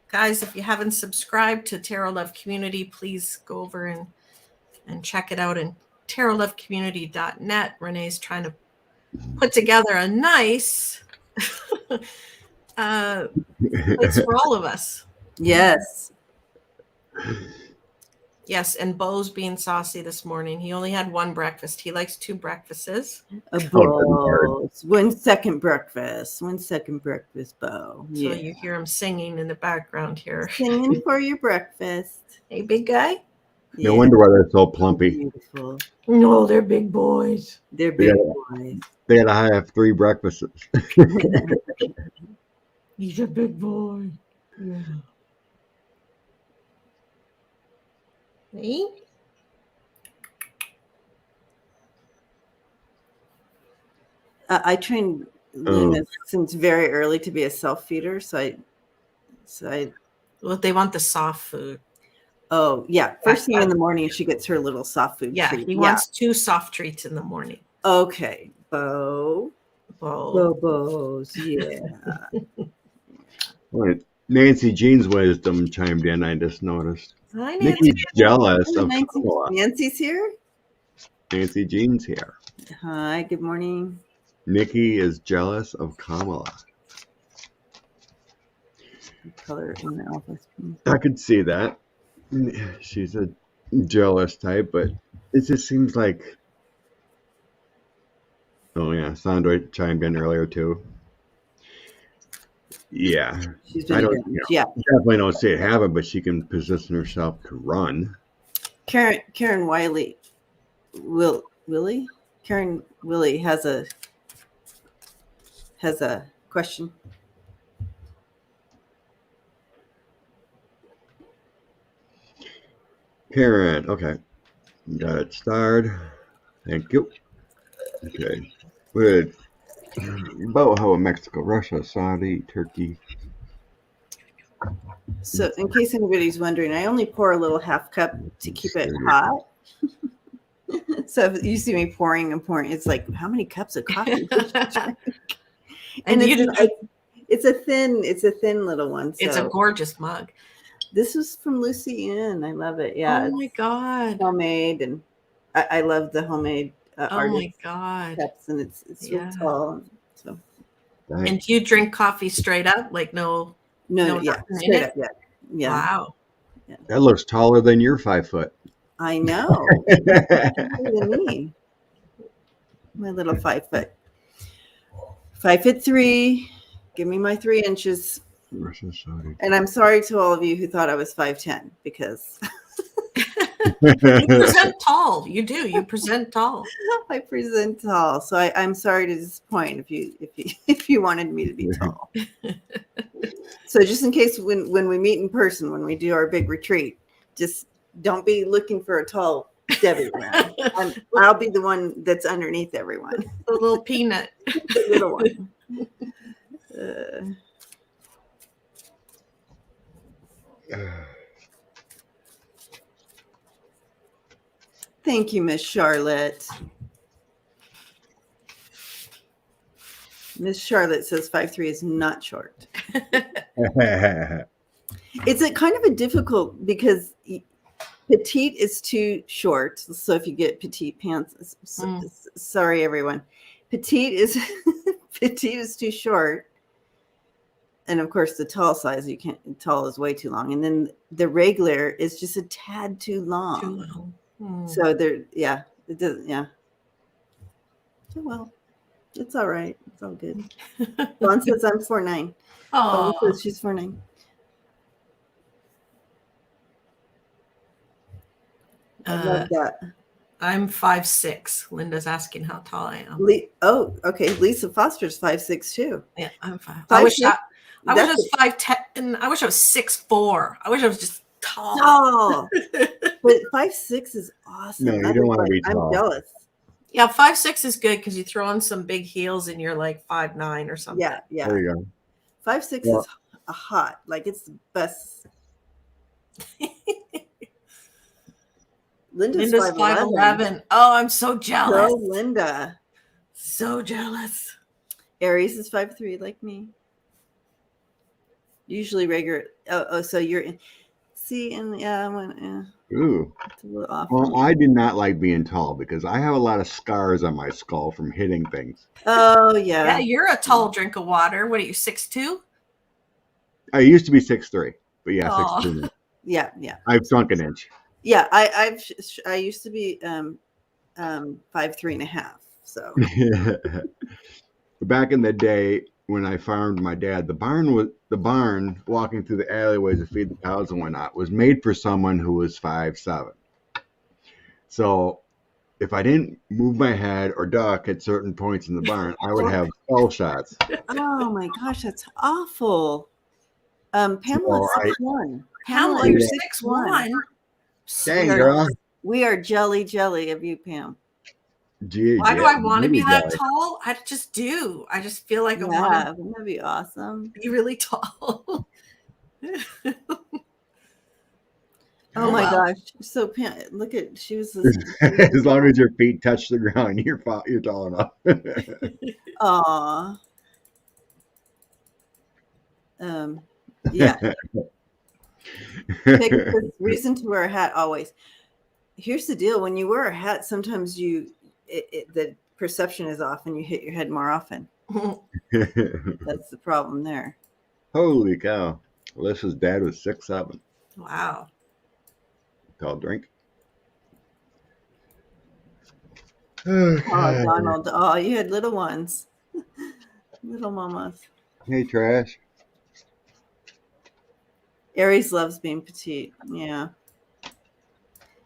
Speaker 3: Guys, if you haven't subscribed to Tarot Love Community, please go over and check it out in tarotlovecommunity.net. Renee's trying to put together a nice place for all of us.
Speaker 2: Yes.
Speaker 3: Yes, and Bo's being saucy this morning. He only had one breakfast. He likes 2 breakfasts.
Speaker 2: Bo. 1 second breakfast. 1 second breakfast, Bo.
Speaker 3: So you hear him singing in the background here.
Speaker 2: Singing for your breakfast.
Speaker 3: Hey, big guy.
Speaker 1: No wonder why they're so plumpy.
Speaker 2: Beautiful.
Speaker 3: No, they're big boys.
Speaker 2: They're big boys.
Speaker 1: They had to have 3 breakfasts.
Speaker 3: He's a big boy. Yeah. Me?
Speaker 2: I trained Luna since very early to be a self-feeder, so I
Speaker 3: Well, they want the soft food.
Speaker 2: Oh, yeah. First thing in the morning, she gets her little soft food
Speaker 3: Yeah,
Speaker 2: treat.
Speaker 3: he wants 2 soft treats in the morning.
Speaker 2: Okay. Bo. Bo's, yeah.
Speaker 1: Right. Nancy Jean's wisdom chimed in, I just noticed.
Speaker 3: Hi,
Speaker 1: Nikki's jealous of
Speaker 2: Nancy,
Speaker 1: Kamala.
Speaker 2: Nancy's here?
Speaker 1: Nancy Jean's here.
Speaker 2: Hi, good morning.
Speaker 1: Nikki is jealous of Kamala.
Speaker 2: Color in the office.
Speaker 1: I could see that. She's a jealous type, but it just seems like... Oh, yeah. Sandra chimed in earlier, too. Yeah.
Speaker 2: She's been
Speaker 1: I don't,
Speaker 2: good. Yeah.
Speaker 1: definitely don't see it happen, but she can position herself to run.
Speaker 2: Karen Wiley Karen Willie has a question.
Speaker 1: Karen, okay. Got it started. Thank you. Okay. With about how Mexico, Russia, Saudi, Turkey.
Speaker 2: So in case anybody's wondering, I only pour a little half cup to keep it hot. So if you see me pouring and pouring, it's like, how many cups of coffee did you drink? And it's a thin little one. So.
Speaker 3: It's a gorgeous mug.
Speaker 2: This was from Lucy Ann. I love it. Yeah.
Speaker 3: Oh my God.
Speaker 2: Homemade, and I love the homemade
Speaker 3: oh my God.
Speaker 2: cups, and it's real tall. So.
Speaker 3: And do you drink coffee straight up? Like no,
Speaker 2: yeah, straight up, yeah.
Speaker 3: Wow.
Speaker 2: Yeah.
Speaker 1: That looks taller than your 5 foot.
Speaker 2: I know. Taller than me. My little 5 foot. 5'3". Give me my 3 inches. And I'm sorry to all of you who thought I was 5'10", because
Speaker 3: you present tall. You do. You present tall.
Speaker 2: I present tall. So I'm sorry to disappoint if you wanted me to be tall. So just in case when we meet in person, when we do our big retreat, just don't be looking for a tall Debbie around. I'll be the one that's underneath everyone.
Speaker 3: The little peanut.
Speaker 2: The little one. Thank you, Miss Charlotte. Miss Charlotte says 5'3" is not short. It's a kind of a difficult, because petite is too short. So if you get petite pants, sorry everyone, petite is too short. And of course the tall size, you can't, tall is way too long. And then the regular is just a tad too long. So it doesn't, yeah. So, well, it's all right. It's all good. Dawn says I'm 4'9".
Speaker 3: Oh,
Speaker 2: says she's 4'9". I love that.
Speaker 3: I'm 5'6". Linda's asking how tall I am.
Speaker 2: Okay. Lisa Foster's 5'6" too.
Speaker 3: Yeah, I'm 5. I wish I was 5'10". I wish I was 6'4". I wish I was just tall.
Speaker 2: But 5'6" is awesome.
Speaker 1: No, you don't want to be tall.
Speaker 2: I'm jealous.
Speaker 3: Yeah, 5'6" is good because you throw on some big heels and you're like 5'9" or something.
Speaker 2: Yeah.
Speaker 1: There you go.
Speaker 2: 5'6" is a hot. Like, it's the best. Linda's 5'11".
Speaker 3: Oh, I'm so jealous.
Speaker 2: Go, Linda.
Speaker 3: So jealous.
Speaker 2: Aries is 5'3", like me. Usually regular. So you're in. See, and yeah,
Speaker 1: Ooh.
Speaker 2: it's a little off.
Speaker 1: Well, I do not like being tall because I have a lot of scars on my skull from hitting things.
Speaker 2: Oh
Speaker 3: Yeah,
Speaker 2: yeah.
Speaker 3: you're a tall drink of water. What are you, 6'2"?
Speaker 1: I used to be 6'3", but yeah,
Speaker 3: Aw.
Speaker 1: 6'2" now.
Speaker 2: Yeah.
Speaker 1: I've shrunk an inch.
Speaker 2: Yeah, I used to be 5'3.5". So
Speaker 1: Back in the day when I farmed my dad, the barn walking through the alleyways to feed the cows and whatnot was made for someone who was 5'7". So if I didn't move my head or duck at certain points in the barn, I would have skull shots.
Speaker 2: oh my gosh, that's awful. Pamela's
Speaker 1: So
Speaker 2: 6'1".
Speaker 3: Pamela, you're
Speaker 1: Yeah.
Speaker 3: 6'1".
Speaker 1: Dang, girl.
Speaker 2: We are jelly of you, Pam.
Speaker 3: Why do I want to be that
Speaker 1: Jelly.
Speaker 3: tall? I just do. I just feel like I want
Speaker 2: Yeah, wouldn't that be awesome?
Speaker 3: to be really tall.
Speaker 2: Oh my
Speaker 3: well.
Speaker 2: gosh. So Pam, look at she was
Speaker 1: As long as your feet touch the ground, you're tall enough.
Speaker 2: aw. Yeah. Pick a reason to wear a hat always. Here's the deal: when you wear a hat, sometimes the perception is off, and you hit your head more often. That's the problem there.
Speaker 1: Holy cow! Alyssa's dad was 6'7".
Speaker 3: Wow.
Speaker 1: Tall drink.
Speaker 2: Oh, Donald. Oh, you had little ones, little mamas.
Speaker 1: Hey, trash.
Speaker 2: Aries loves being petite. Yeah,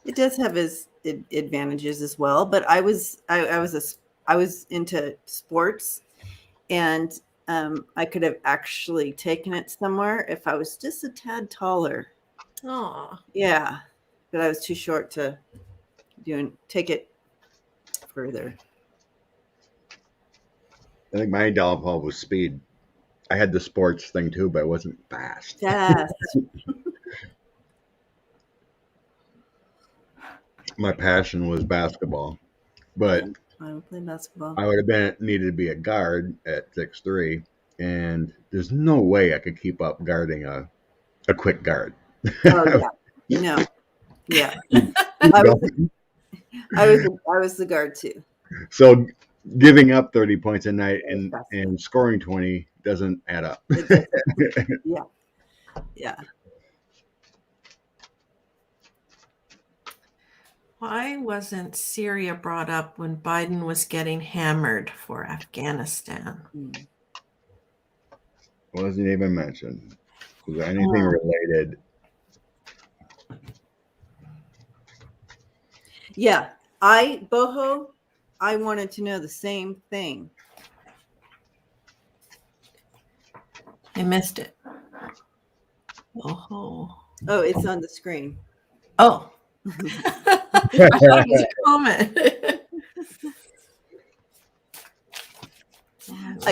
Speaker 2: it does have its advantages as well. But I was into sports, and I could have actually taken it somewhere if I was just a tad taller.
Speaker 3: Oh.
Speaker 2: Yeah, but I was too short to take it further.
Speaker 1: I think my downfall was speed. I had the sports thing too, but I wasn't fast.
Speaker 2: Fast.
Speaker 1: My passion was basketball, but
Speaker 2: I would play basketball.
Speaker 1: I would have needed to be a guard at 6'3", and there's no way I could keep up guarding a quick guard.
Speaker 2: Oh yeah, no, yeah. I was the guard too.
Speaker 1: So giving up 30 points a night and scoring 20 doesn't add up.
Speaker 2: Yeah.
Speaker 3: Why wasn't Syria brought up when Biden was getting hammered for Afghanistan?
Speaker 1: Wasn't even mentioned. Was there anything related?
Speaker 2: Yeah, Boho, I wanted to know the same thing.
Speaker 3: I missed it. Oh,
Speaker 2: it's on the screen.
Speaker 3: Oh. I thought it was a comment.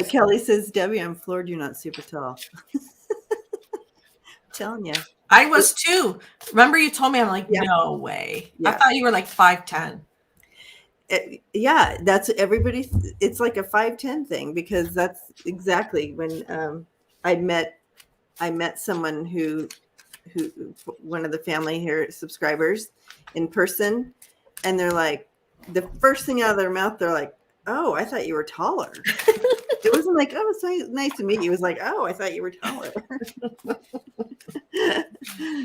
Speaker 2: Kelly says, Debbie, I'm floored you're not super tall. I'm telling you.
Speaker 3: I was too. Remember you told me, I'm like, no way.
Speaker 2: Yeah.
Speaker 3: I thought you were like 5'10".
Speaker 2: Yeah, that's everybody. It's like a 5'10" thing, because that's exactly when I met someone who one of the family here subscribers in person, and they're like, the first thing out of their mouth, they're like, oh, I thought you were taller. It wasn't like, oh, it's nice to meet you. It was like, oh, I thought you were taller.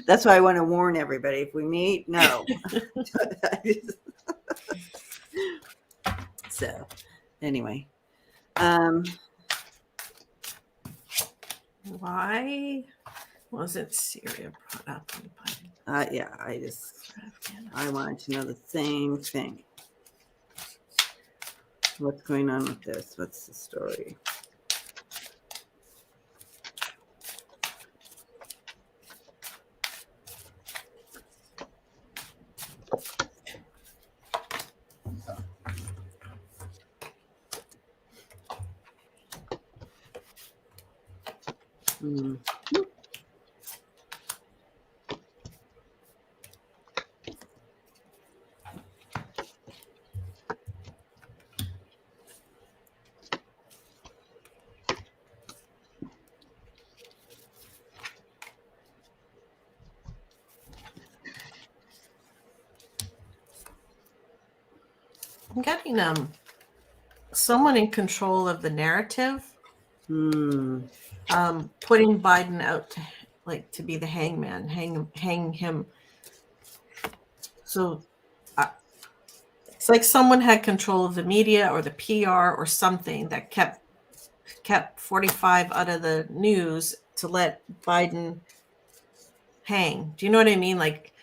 Speaker 2: That's why I want to warn everybody. If we meet, no. So anyway,
Speaker 3: why wasn't Syria brought up?
Speaker 2: yeah, I wanted to know the same thing. What's going on with this? What's the story?
Speaker 3: I'm getting someone in control of the narrative,
Speaker 2: Hmm.
Speaker 3: putting Biden out to be the hangman, hang him. So it's like someone had control of the media or the PR or something that kept 45 out of the news to let Biden hang. Do you know what I mean? Like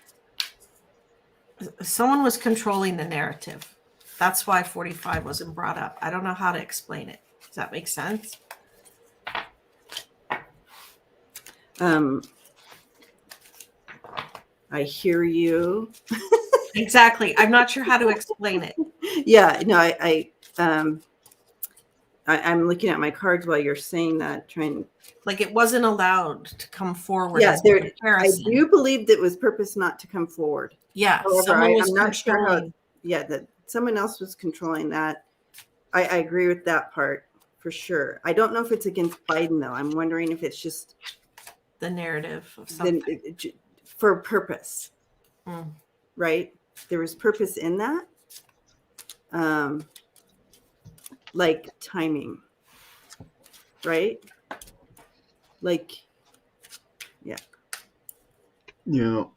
Speaker 3: someone was controlling the narrative. That's why 45 wasn't brought up. I don't know how to explain it. Does that make sense?
Speaker 2: I hear you.
Speaker 3: Exactly. I'm not sure how to explain it.
Speaker 2: Yeah, no, I'm looking at my cards while you're saying that, trying.
Speaker 3: Like it wasn't allowed to come forward
Speaker 2: Yeah,
Speaker 3: as a
Speaker 2: I
Speaker 3: comparison.
Speaker 2: do believe that it was purpose not to come forward.
Speaker 3: Yeah,
Speaker 2: However,
Speaker 3: someone was
Speaker 2: I'm not sure how.
Speaker 3: controlling.
Speaker 2: Yeah, that someone else was controlling that. I agree with that part for sure. I don't know if it's against Biden though. I'm wondering if it's just
Speaker 3: The narrative of something.
Speaker 2: for purpose,
Speaker 3: Mm.
Speaker 2: right? There was purpose in that, like timing, right? Like, yeah.
Speaker 1: You know,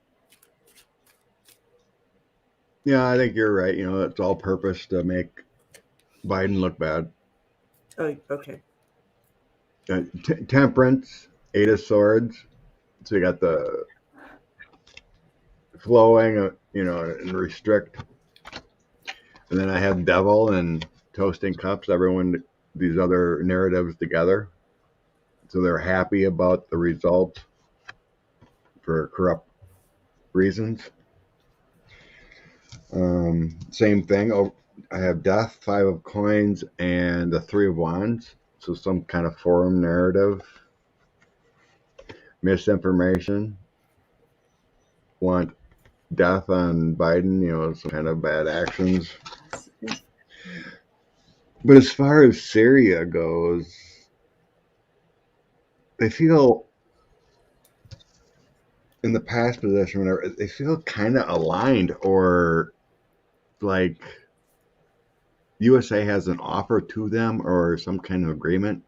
Speaker 1: yeah, I think you're right. You know, it's all purpose to make Biden look bad.
Speaker 2: Oh, okay.
Speaker 1: Temperance, Eight of Swords. So you got the flowing, and restrict. And then I have Devil and Toasting Cups. Everyone, these other narratives together. So they're happy about the result for corrupt reasons. Same thing. Oh, I have Death, Five of Coins, and the Three of Wands. So some kind of forum narrative. Misinformation. Want death on Biden, some kind of bad actions. But as far as Syria goes, they feel in the past position, whatever, they feel kind of aligned, or like USA has an offer to them or some kind of agreement.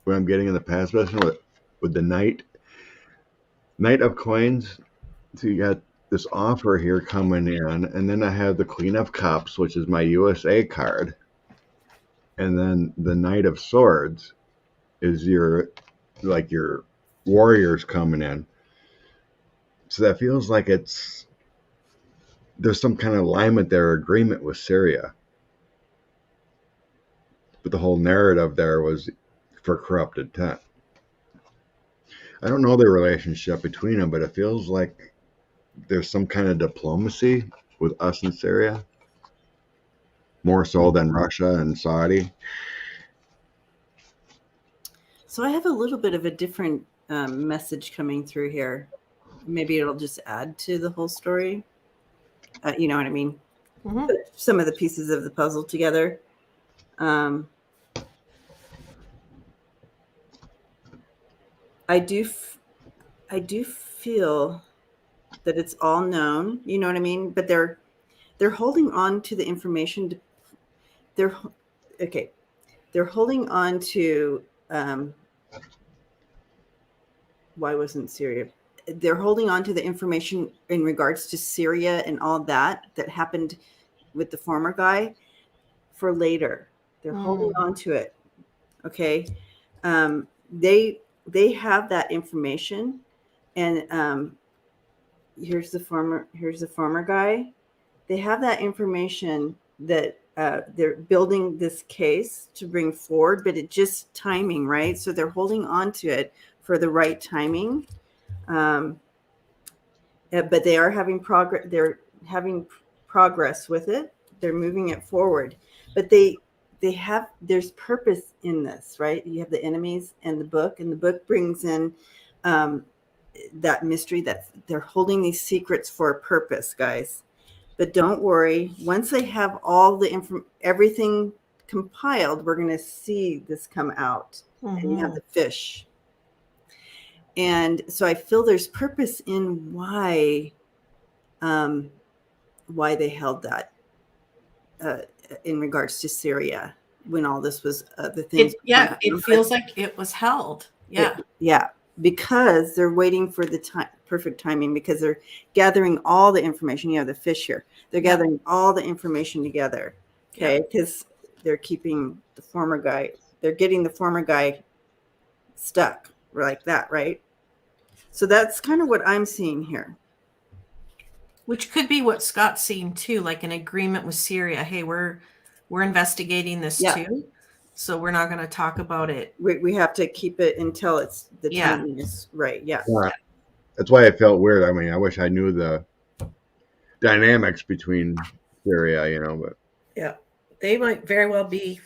Speaker 1: What I'm getting in the past position with the Knight of Coins. So you got this offer here coming in, and then I have the Queen of Cups, which is my USA card, and then the Knight of Swords is your warriors coming in. So that feels like there's some kind of alignment there, agreement with Syria. But the whole narrative there was for corrupt intent. I don't know the relationship between them, but it feels like there's some kind of diplomacy with us in Syria, more so than Russia and Saudi.
Speaker 2: So I have a little bit of a different message coming through here. Maybe it'll just add to the whole story. You know what I mean?
Speaker 3: Mm-hmm.
Speaker 2: Put some of the pieces of the puzzle together. I do feel that it's all known. You know what I mean? But they're holding on to the information. They're holding on to. Why wasn't Syria? They're holding on to the information in regards to Syria and all that happened with the former guy for later. They're holding on to it. Okay. They have that information, and here's the former guy. They have that information that they're building this case to bring forward, but it's just timing, right? So they're holding on to it for the right timing. But they are having progress. They're having progress with it. They're moving it forward, but there's purpose in this, right? You have the enemies and the book brings in that mystery, that they're holding these secrets for a purpose, guys. But don't worry, once they have all the everything compiled, we're going to see this come out. Mm-hmm. And you have the fish. And so I feel there's purpose in why they held that. in regards to Syria when all this was the things.
Speaker 3: It feels like it was held. Yeah.
Speaker 2: Yeah, because they're waiting for the perfect timing, because they're gathering all the information. You have the fish here. They're gathering all the information together. Okay, because they're keeping the former guy. They're getting the former guy stuck like that, right? So that's kind of what I'm seeing here.
Speaker 3: Which could be what Scott's seeing too, like an agreement with Syria. Hey, we're investigating this too, so we're not going to talk about it.
Speaker 2: We have to keep it until it's the timing is right. Yeah.
Speaker 1: That's why it felt weird. I mean, I wish I knew the dynamics between Syria, but
Speaker 3: they might very well be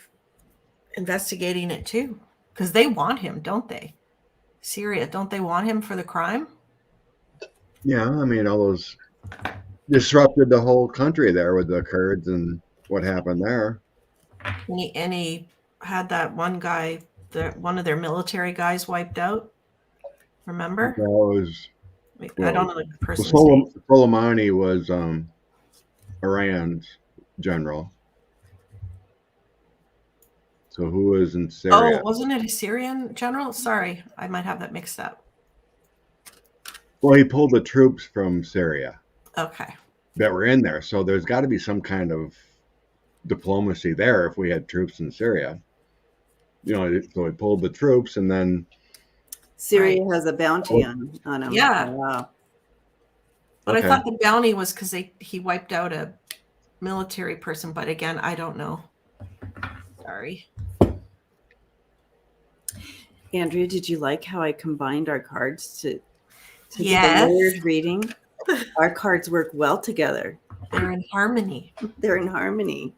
Speaker 3: investigating it too, because they want him, don't they? Syria, don't they want him for the crime?
Speaker 1: Yeah, I mean, all those disrupted the whole country there with the Kurds and what happened there.
Speaker 3: And he had that one guy, one of their military guys wiped out. Remember?
Speaker 1: That was,
Speaker 3: I don't know the person's
Speaker 1: name. Soleimani was Iran's general. So who was in Syria?
Speaker 3: Oh, wasn't it a Syrian general? Sorry, I might have that mixed up.
Speaker 1: Well, he pulled the troops from Syria.
Speaker 3: Okay.
Speaker 1: That were in there. So there's got to be some kind of diplomacy there if we had troops in Syria. So he pulled the troops, and then
Speaker 2: Syria has a bounty on him.
Speaker 3: Yeah.
Speaker 2: Wow.
Speaker 3: But I thought the bounty was because he wiped out a military person. But again, I don't know. Sorry.
Speaker 2: Andrea, did you like how I combined our cards to
Speaker 3: yes.
Speaker 2: the layered reading? Our cards work well together.
Speaker 3: They're in harmony.
Speaker 2: They're in harmony.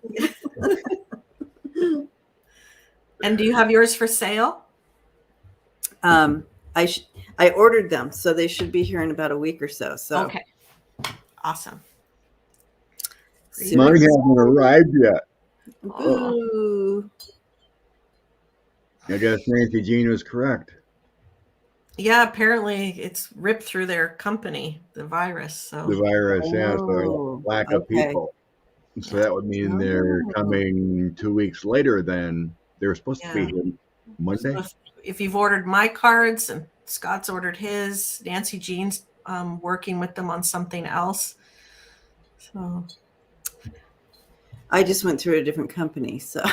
Speaker 3: And do you have yours for sale?
Speaker 2: I ordered them, so they should be here in about a week or so. So
Speaker 3: okay, awesome.
Speaker 1: Mine hasn't arrived yet.
Speaker 2: Ooh.
Speaker 1: I guess Nancy Jean was correct.
Speaker 3: Yeah, apparently it's ripped through their company, the virus. So
Speaker 1: the virus, so lack of people. So that would mean they're coming 2 weeks later than they were supposed to be here Monday.
Speaker 3: So if you've ordered my cards and Scott's ordered his, Nancy Jean's working with them on something else. So
Speaker 2: I just went through a different company, so.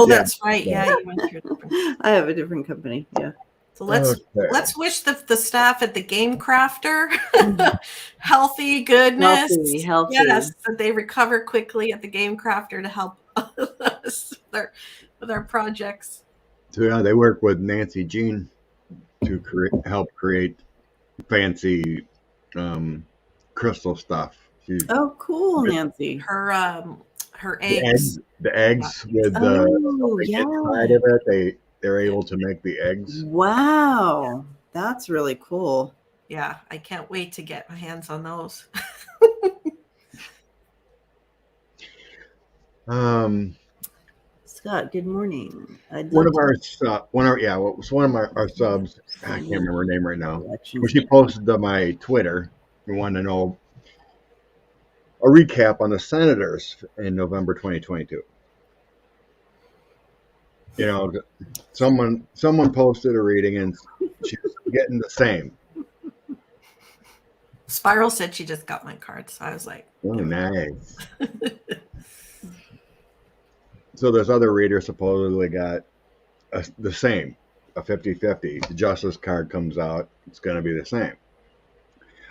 Speaker 3: That's right. Yeah, you went through a different.
Speaker 2: I have a different company. Yeah.
Speaker 3: So let's wish the staff at the Game Crafter healthy goodness.
Speaker 2: Healthy.
Speaker 3: Yes, that they recover quickly at the Game Crafter to help us with our projects.
Speaker 1: So they work with Nancy Jean to help create fancy crystal stuff.
Speaker 2: Cool, Nancy.
Speaker 3: Her eggs.
Speaker 1: The eggs with the inside of it. They're able to make the eggs.
Speaker 2: Wow, that's really cool.
Speaker 3: Yeah, I can't wait to get my hands on those.
Speaker 2: Scott, good morning.
Speaker 1: One of our subs. I can't remember her name right now. When she posted to my Twitter, we wanted to know a recap on the senators in November 2022. Someone posted a reading and she's getting the same.
Speaker 3: Spiral said she just got my card, so I was like,
Speaker 1: oh, nice. So this other reader supposedly got the same, a 50-50. The justice card comes out, it's going to be the same.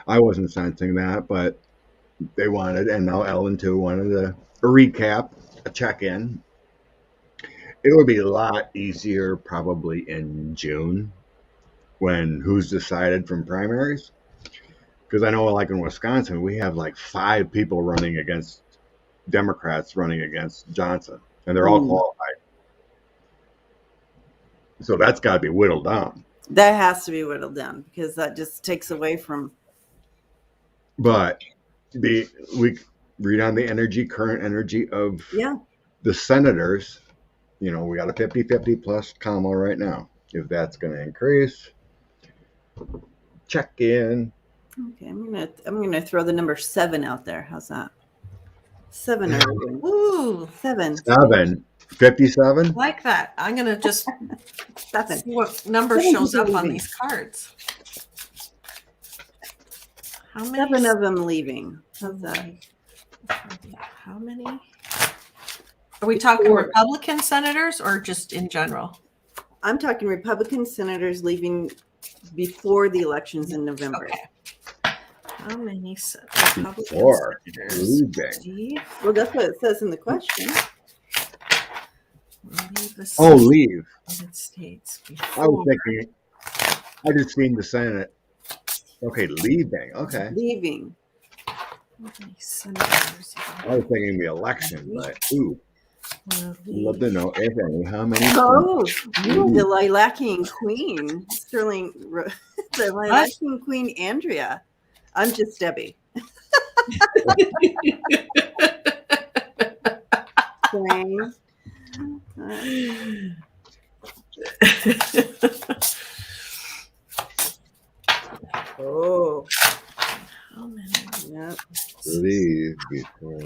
Speaker 1: I wasn't sensing that, but they wanted, and now Ellen too wanted a recap, a check-in. It would be a lot easier probably in June when who's decided from primaries. Because I know like in Wisconsin, we have like 5 people running against Democrats running against Johnson, and they're all qualified. So that's got to be whittled down.
Speaker 2: That has to be whittled down because that just takes away from.
Speaker 1: But we read on the current energy of the senators. We got a 50-50 plus Kamala right now. If that's going to increase, check in.
Speaker 2: Okay, I'm gonna throw the number 7 out there. How's that? Seven are leaving.
Speaker 3: Ooh,
Speaker 2: Seven.
Speaker 1: 57.
Speaker 3: like that. I'm gonna just
Speaker 2: Seven.
Speaker 3: see what number
Speaker 2: Seven
Speaker 3: shows
Speaker 2: people
Speaker 3: up on
Speaker 2: leaving.
Speaker 3: these cards. How many?
Speaker 2: 7 of them leaving. How's that?
Speaker 3: How many? Are we talking
Speaker 2: 4.
Speaker 3: Republican senators or just in general?
Speaker 2: I'm talking Republican senators leaving before the elections in November.
Speaker 3: Okay. How many Republican
Speaker 1: 4
Speaker 3: senators?
Speaker 1: leaving.
Speaker 3: Steve,
Speaker 2: Well, that's what it says in the question.
Speaker 3: leave the
Speaker 1: Oh, leave.
Speaker 3: United States
Speaker 1: I
Speaker 3: before.
Speaker 1: was thinking, I just seen the Senate. Okay, leaving. Okay.
Speaker 2: Leaving.
Speaker 3: How many senators
Speaker 1: I was thinking the election, but ooh,
Speaker 3: will
Speaker 1: I'd love
Speaker 3: leave?
Speaker 1: to know if any, how many.
Speaker 2: Oh, you, the Lilacian Queen, Sterling, the Lilacian Queen, Andrea. I'm just Debbie. Queen. Oh,
Speaker 3: How many?
Speaker 2: yep.
Speaker 1: Leave before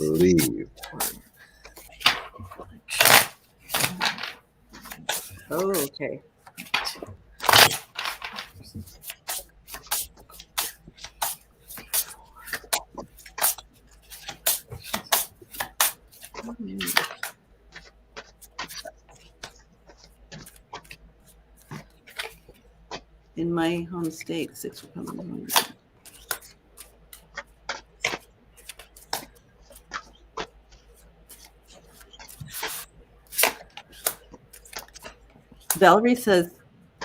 Speaker 1: leave.
Speaker 2: Oh, okay. In my home state, 6 Republicans.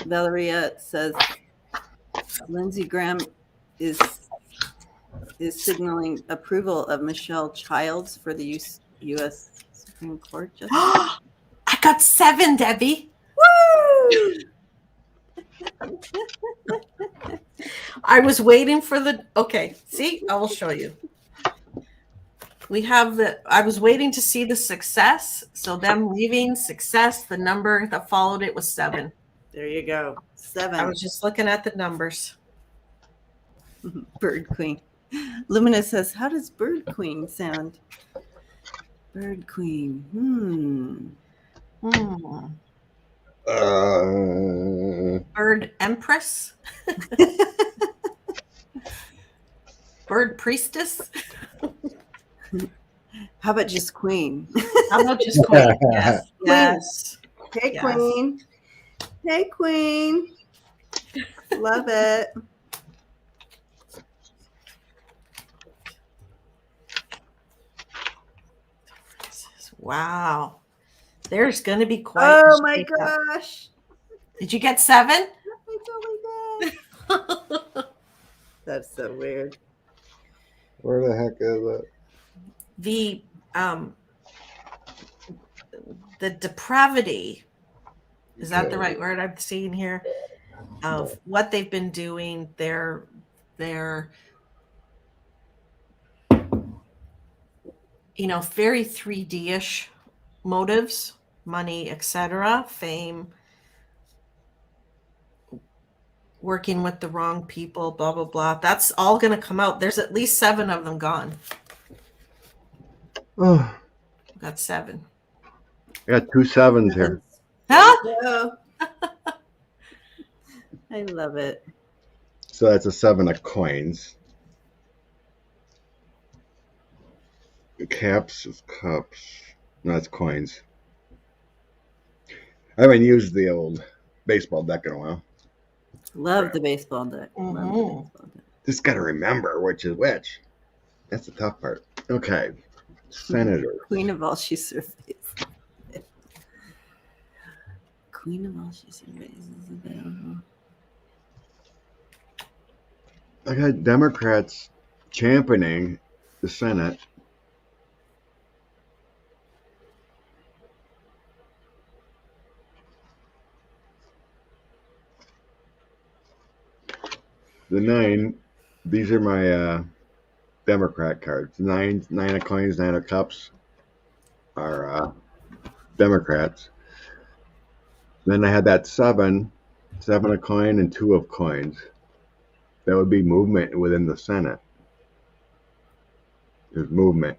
Speaker 2: Valeria says Lindsey Graham is signaling approval of Michelle Childs for the U.S. Supreme Court justice.
Speaker 3: I got 7, Debbie.
Speaker 2: Woo!
Speaker 3: I was waiting for the. Okay, see, I will show you. We have I was waiting to see the success. So them leaving success, the number that followed it was 7.
Speaker 2: There you go. 7.
Speaker 3: I was just looking at the numbers.
Speaker 2: Bird Queen. Lumina says, how does Bird Queen sound? Bird Queen.
Speaker 3: Bird Empress. Bird Priestess.
Speaker 2: How about just Queen?
Speaker 3: How about just Queen? Yes.
Speaker 2: Yes. Hey,
Speaker 3: Yes.
Speaker 2: Queen. Hey, Queen. Love it.
Speaker 3: Wow. There's going to be quite.
Speaker 2: Oh my gosh.
Speaker 3: Did you get 7?
Speaker 2: I totally did. That's so weird.
Speaker 1: Where the heck is it?
Speaker 3: The depravity, is that the right word I'm seeing here, of what they've been doing, their very 3D-ish motives, money, etc., fame, working with the wrong people, blah blah blah. That's all going to come out. There's at least 7 of them gone.
Speaker 1: Oh,
Speaker 3: Got 7.
Speaker 1: I got 2 7s here.
Speaker 3: Huh?
Speaker 2: I love it.
Speaker 1: So that's a 7 of coins. Caps is cups. No, that's coins. I haven't used the old baseball deck in a while.
Speaker 2: Love the baseball deck. Love the baseball deck.
Speaker 1: Just got to remember which is which. That's the tough part. Okay. Senator.
Speaker 2: Queen of all she surveys. Queen of all she surveys is available.
Speaker 1: I got Democrats championing the Senate. The 9, these are my Democrat cards. 9 of coins, 9 of cups are Democrats. Then I had that 7 of coin and 2 of coins. That would be movement within the Senate. there's movement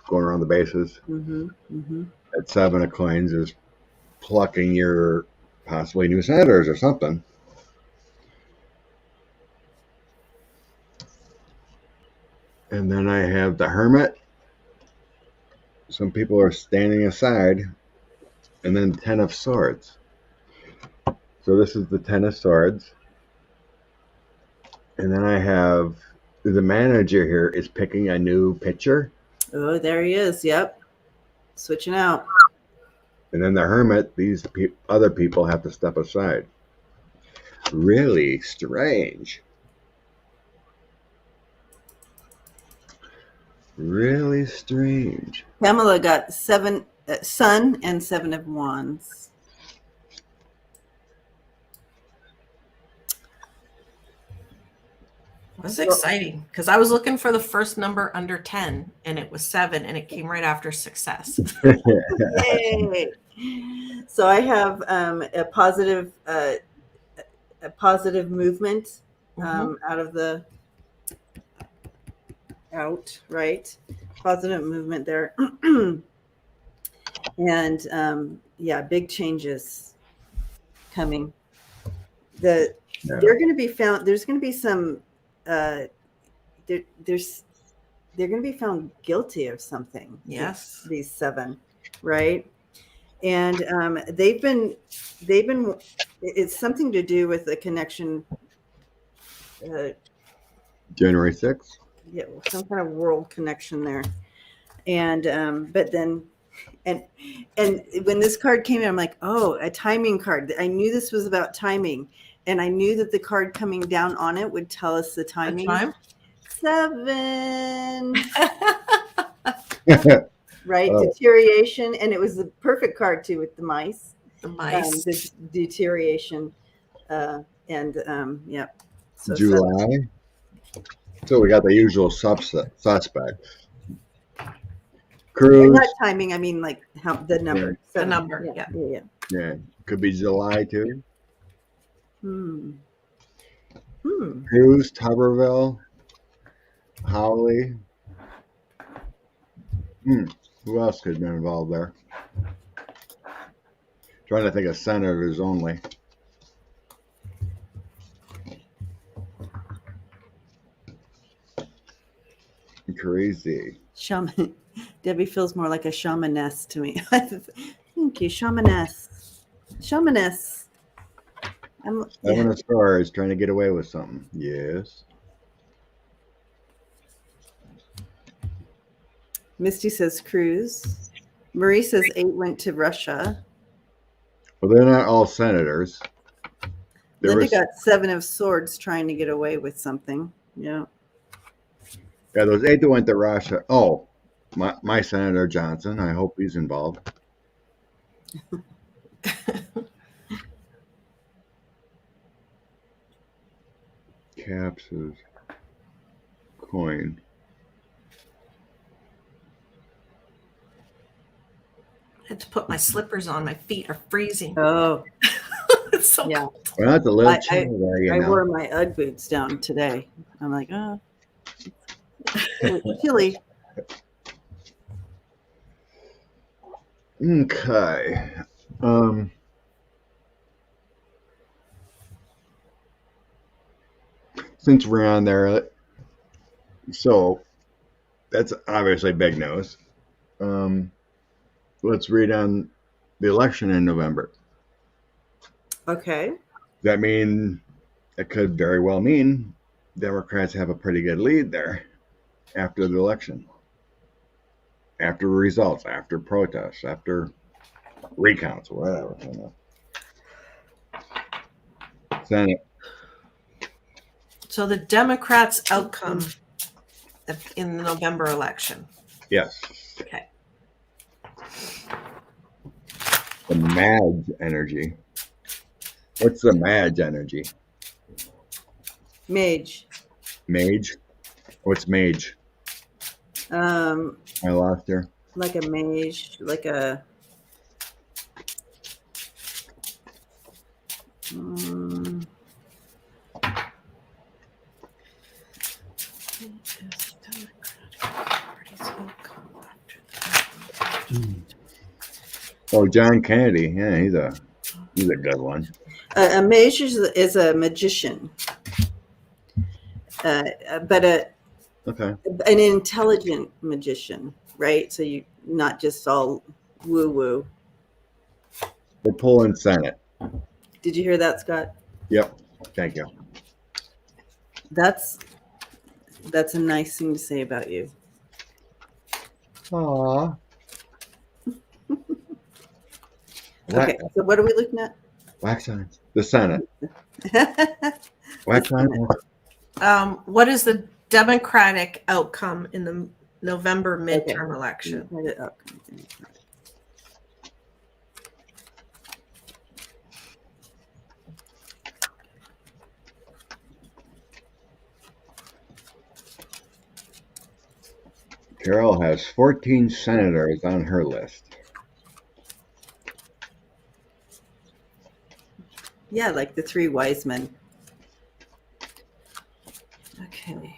Speaker 1: going around the bases.
Speaker 2: Mm-hmm. Mm-hmm.
Speaker 1: At 7 of coins is plucking your possibly new senators or something. And then I have the Hermit. Some people are standing aside. And then 10 of Swords. So this is the 10 of Swords. And then I have the manager here is picking a new pitcher.
Speaker 2: Oh, there he is. Yep. Switching out.
Speaker 1: And then the Hermit, these other people have to step aside. Really strange. Really strange.
Speaker 2: Pamela got 7 Sun and 7 of Wands.
Speaker 3: It was exciting because I was looking for the first number under 10 and it was 7 and it came right after success.
Speaker 2: Yay! So I have a positive movement out of the right, positive movement there. And yeah, big changes coming. They're going to be found. There's going to be some. They're going to be found guilty of something.
Speaker 3: Yes,
Speaker 2: these 7, right? And they've been. It's something to do with the connection.
Speaker 1: January 6th.
Speaker 2: Yeah, some kind of world connection there. And but then. And when this card came in, I'm like, oh, a timing card. I knew this was about timing. And I knew that the card coming down on it would tell us the timing.
Speaker 3: Time?
Speaker 2: 7. Right? Deterioration. And it was the perfect card, too, with the mice.
Speaker 3: The mice.
Speaker 2: The deterioration. Yeah. So
Speaker 1: July. 7. So we got the usual suspects. Cruise.
Speaker 2: Not timing. I mean, like how the number.
Speaker 3: Yeah. The number.
Speaker 2: Yeah.
Speaker 1: Could be July too.
Speaker 2: Cruise,
Speaker 1: Tuberville, Howley. Who else could have been involved there? Trying to think of senators only. Crazy.
Speaker 2: Shaman. Debbie feels more like a shamaness to me. Thank you, shamaness. Shamaness.
Speaker 1: 7 of Stars trying to get away with something. Yes.
Speaker 2: Misty says cruise. Marie says 8 went to Russia.
Speaker 1: Well, they're not all senators.
Speaker 2: Linda got 7 of Swords trying to get away with something. Yeah.
Speaker 1: Yeah, those 8 that went to Russia. Oh, my Senator Johnson. I hope he's involved. Capses. Coin.
Speaker 3: I had to put my slippers on. My feet are freezing.
Speaker 2: Oh.
Speaker 3: It's so cold.
Speaker 1: Well, that's a little chill there, you know.
Speaker 2: I wore my Ugg boots down today. I'm like, oh, chilly.
Speaker 1: Okay. Since we're on there, so that's obviously big news. Let's read on the election in November.
Speaker 2: Okay.
Speaker 1: Does that mean, it could very well mean Democrats have a pretty good lead there after the election, after results, after protests, after recounts, whatever. You know. Senate.
Speaker 3: So the Democrats' outcome in the November election.
Speaker 1: Yes.
Speaker 3: Okay.
Speaker 1: The Madge energy. What's the Madge energy?
Speaker 2: Mage.
Speaker 1: Mage? What's mage? I lost her.
Speaker 2: Like a mage, like a
Speaker 1: Oh, John Kennedy. Yeah, he's a good one.
Speaker 2: A mage is a magician, but
Speaker 1: Okay.
Speaker 2: an intelligent magician, right? So you not just all woo woo.
Speaker 1: We're pulling Senate.
Speaker 2: Did you hear that, Scott?
Speaker 1: Yep. Thank you.
Speaker 2: That's a nice thing to say about you.
Speaker 1: Aww.
Speaker 2: Okay, so what are we looking at?
Speaker 1: Wax signs. The Senate.
Speaker 2: The
Speaker 1: Wax signs.
Speaker 2: Senate.
Speaker 3: What is the Democratic outcome in the November midterm
Speaker 2: Okay.
Speaker 3: election?
Speaker 1: Carol has 14 senators on her list.
Speaker 2: Yeah, like the three wise men. Okay.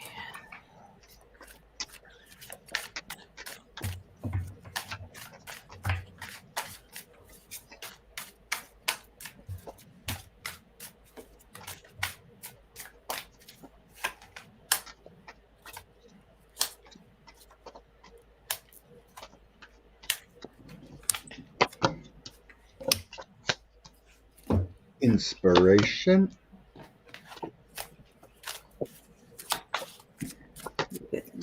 Speaker 1: Inspiration.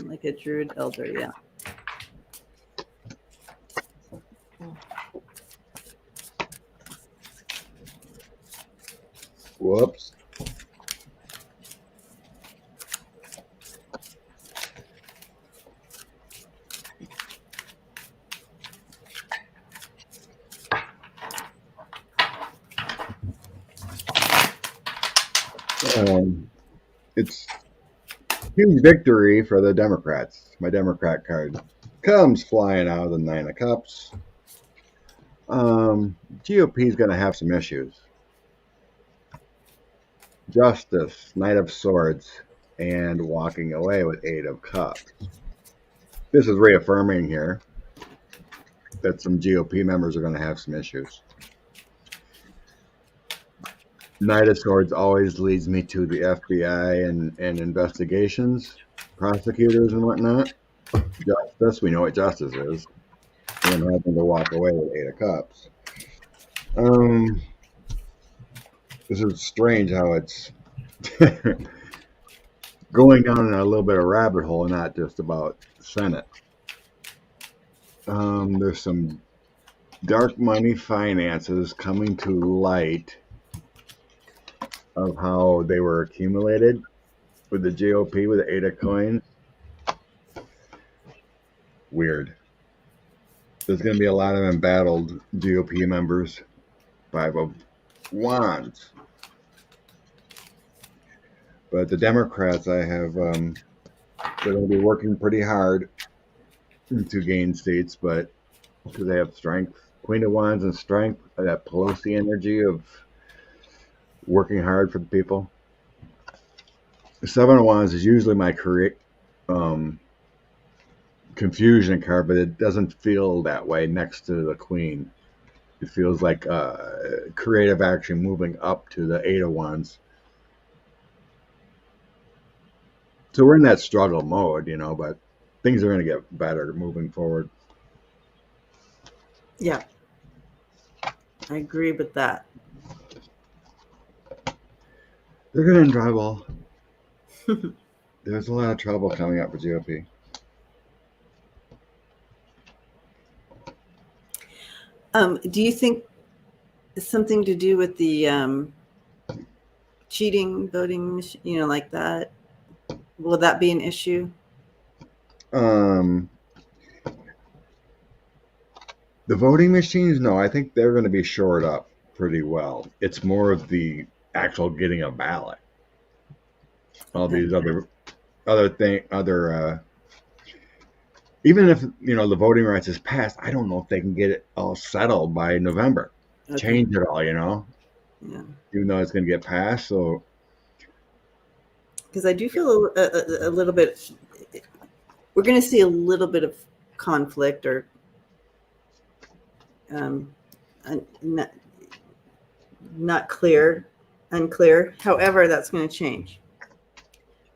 Speaker 2: Like a druid elder, yeah.
Speaker 1: Whoops. It's huge victory for the Democrats. My Democrat card comes flying out of the Nine of Cups. GOP is going to have some issues. Justice, Knight of Swords, and walking away with Eight of Cups. This is reaffirming here that some GOP members are going to have some issues. Knight of Swords always leads me to the FBI and investigations, prosecutors and whatnot. Justice, we know what justice is. And having to walk away with Eight of Cups. This is strange how it's going down in a little bit of rabbit hole, not just about Senate. There's some dark money finances coming to light of how they were accumulated with the GOP with the Eight of Coins. Weird. There's going to be a lot of embattled GOP members. Five of Wands. But the Democrats, I have, they're going to be working pretty hard to gain states, but because they have strength. Queen of Wands and strength, that Pelosi energy of working hard for the people. The Seven of Wands is usually my confusion card, but it doesn't feel that way next to the Queen. It feels like creative action moving up to the Eight of Wands. So we're in that struggle mode, but things are going to get better moving forward.
Speaker 2: Yeah. I agree with that.
Speaker 1: They're going to in trouble. There's a lot of trouble coming up for GOP.
Speaker 2: Do you think it's something to do with the cheating voting machine, like that? Will that be an issue?
Speaker 1: The voting machines, no, I think they're going to be shored up pretty well. It's more of the actual getting a ballot. All these even if the voting rights is passed, I don't know if they can get it all settled by November. Okay. Change it all, Yeah. Even though it's going to get passed, so.
Speaker 2: Because I do feel a little bit. We're going to see a little bit of conflict or not, not clear, unclear. However, that's going to change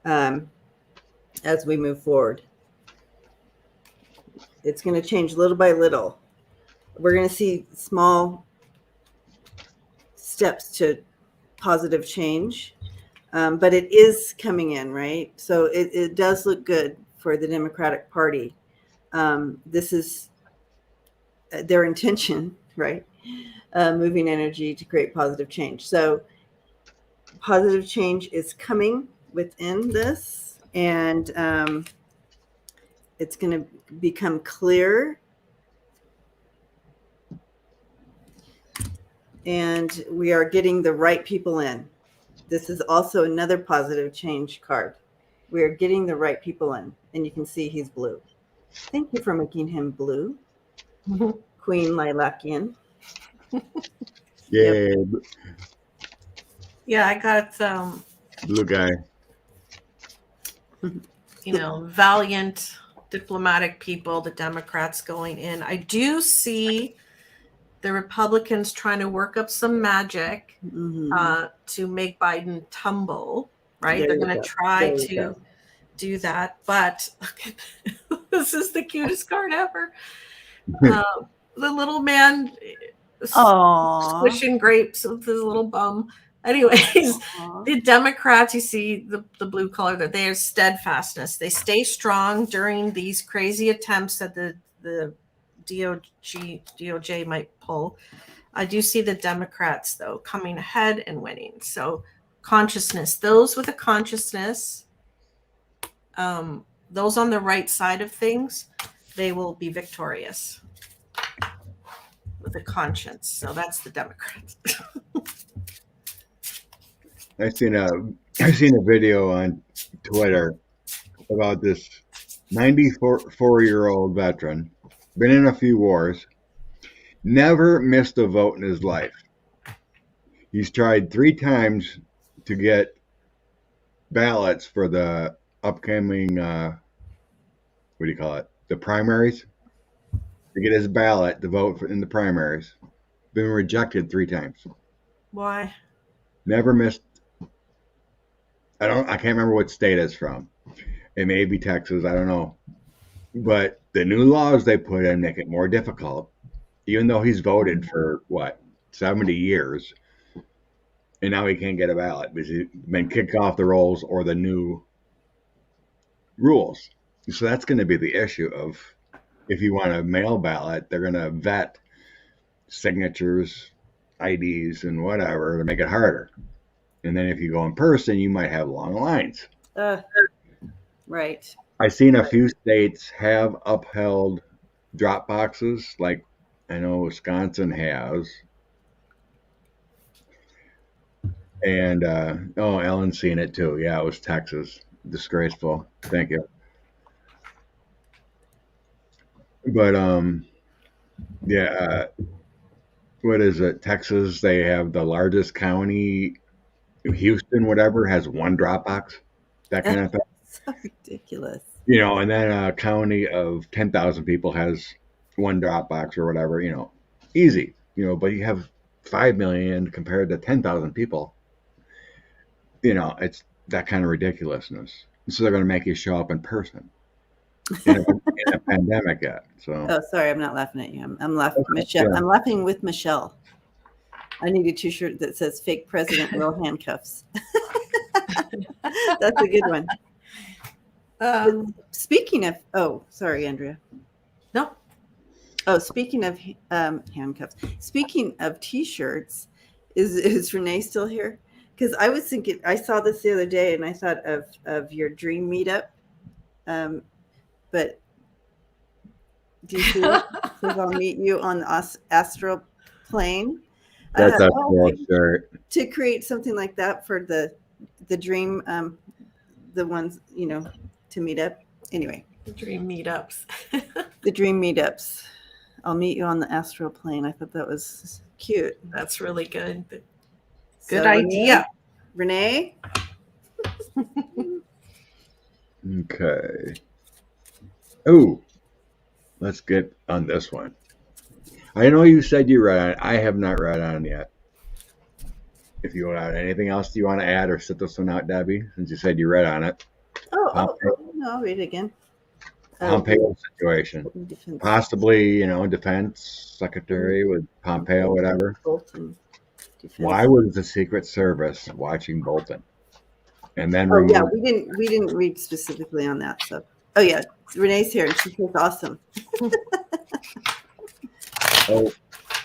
Speaker 2: as we move forward. It's going to change little by little. We're going to see small steps to positive change, but it is coming in, right? So it does look good for the Democratic Party. This is their intention, right? Moving energy to create positive change. So positive change is coming within this, and it's going to become clear. And we are getting the right people in. This is also another positive change card. We are getting the right people in, and you can see he's blue. Thank you for making him blue, Queen Lilacian.
Speaker 1: Yeah,
Speaker 3: Yeah, I got
Speaker 1: blue guy.
Speaker 3: Valiant diplomatic people, the Democrats going in. I do see the Republicans trying to work up some magic to make Biden tumble, right?
Speaker 2: There
Speaker 3: They're
Speaker 2: you
Speaker 3: going to
Speaker 2: go.
Speaker 3: try
Speaker 2: There you
Speaker 3: to
Speaker 2: go.
Speaker 3: do that. But this is the cutest card ever. The little man squishing grapes with his little bum. Anyways, the Democrats, you see the blue color, that they are steadfastness. They stay strong during these crazy attempts that the DOJ might pull. I do see the Democrats, though, coming ahead and winning. So consciousness, those with a consciousness, those on the right side of things, they will be victorious with a conscience. So that's the Democrats.
Speaker 1: I've seen a video on Twitter about this 94-year-old veteran, been in a few wars, never missed a vote in his life. He's tried 3 times to get ballots for the upcoming what do you call it? The primaries. To get his ballot to vote in the primaries. Been rejected 3 times.
Speaker 3: Why?
Speaker 1: Never missed. I can't remember what state it's from. It may be Texas, I don't know. But the new laws they put in make it more difficult, even though he's voted for 70 years, and now he can't get a ballot because he's been kicked off the rolls or the new rules. So that's going to be the issue of, if you want a mail ballot, they're going to vet signatures, IDs, and whatever to make it harder. And then if you go in person, you might have long lines.
Speaker 2: Right.
Speaker 1: I've seen a few states have upheld drop boxes, like I know Wisconsin has. And Ellen's seen it too. Yeah, it was Texas. Disgraceful. Thank you. But what is it? Texas, they have the largest county. Houston, whatever, has 1 drop box. That kind of thing.
Speaker 2: So ridiculous.
Speaker 1: And then a county of 10,000 people has 1 drop box or whatever. Easy. But you have 5 million compared to 10,000 people. It's that kind of ridiculousness. So they're going to make you show up in person in a pandemic yet. So.
Speaker 2: Oh, sorry, I'm not laughing at you. I'm laughing, Michelle.
Speaker 1: Yeah.
Speaker 2: I'm laughing with Michelle. I need a T-shirt that says "Fake President, Real Handcuffs." That's a good one. Speaking of, sorry, Andrea.
Speaker 3: No.
Speaker 2: Oh, speaking of handcuffs. Speaking of T-shirts, is Renee still here? Because I was thinking, I saw this the other day, and I thought of your dream meetup. But do you see it? It says, "I'll meet you on the astral plane."
Speaker 1: That's a cool shirt.
Speaker 2: To create something like that for the dream, the ones, to meet up. Anyway.
Speaker 3: The dream meetups.
Speaker 2: The dream meetups. I'll meet you on the astral plane. I thought that was cute.
Speaker 3: That's really good.
Speaker 2: Good
Speaker 3: idea.
Speaker 2: Renee?
Speaker 1: Okay. Oh, let's get on this one. I know you said you read on it. I have not read on it yet. If you want anything else you want to add or sit this one out, Debbie, since you said you read on it.
Speaker 2: Oh, no, I'll read it again.
Speaker 1: Pompeo situation.
Speaker 2: Defense.
Speaker 1: Possibly, defense secretary with Pompeo, whatever.
Speaker 2: Bolton. Defense.
Speaker 1: Why was the Secret Service watching Bolton? And then
Speaker 2: we didn't read specifically on that. So, oh yeah, Renee's here and she feels awesome.
Speaker 1: Oh,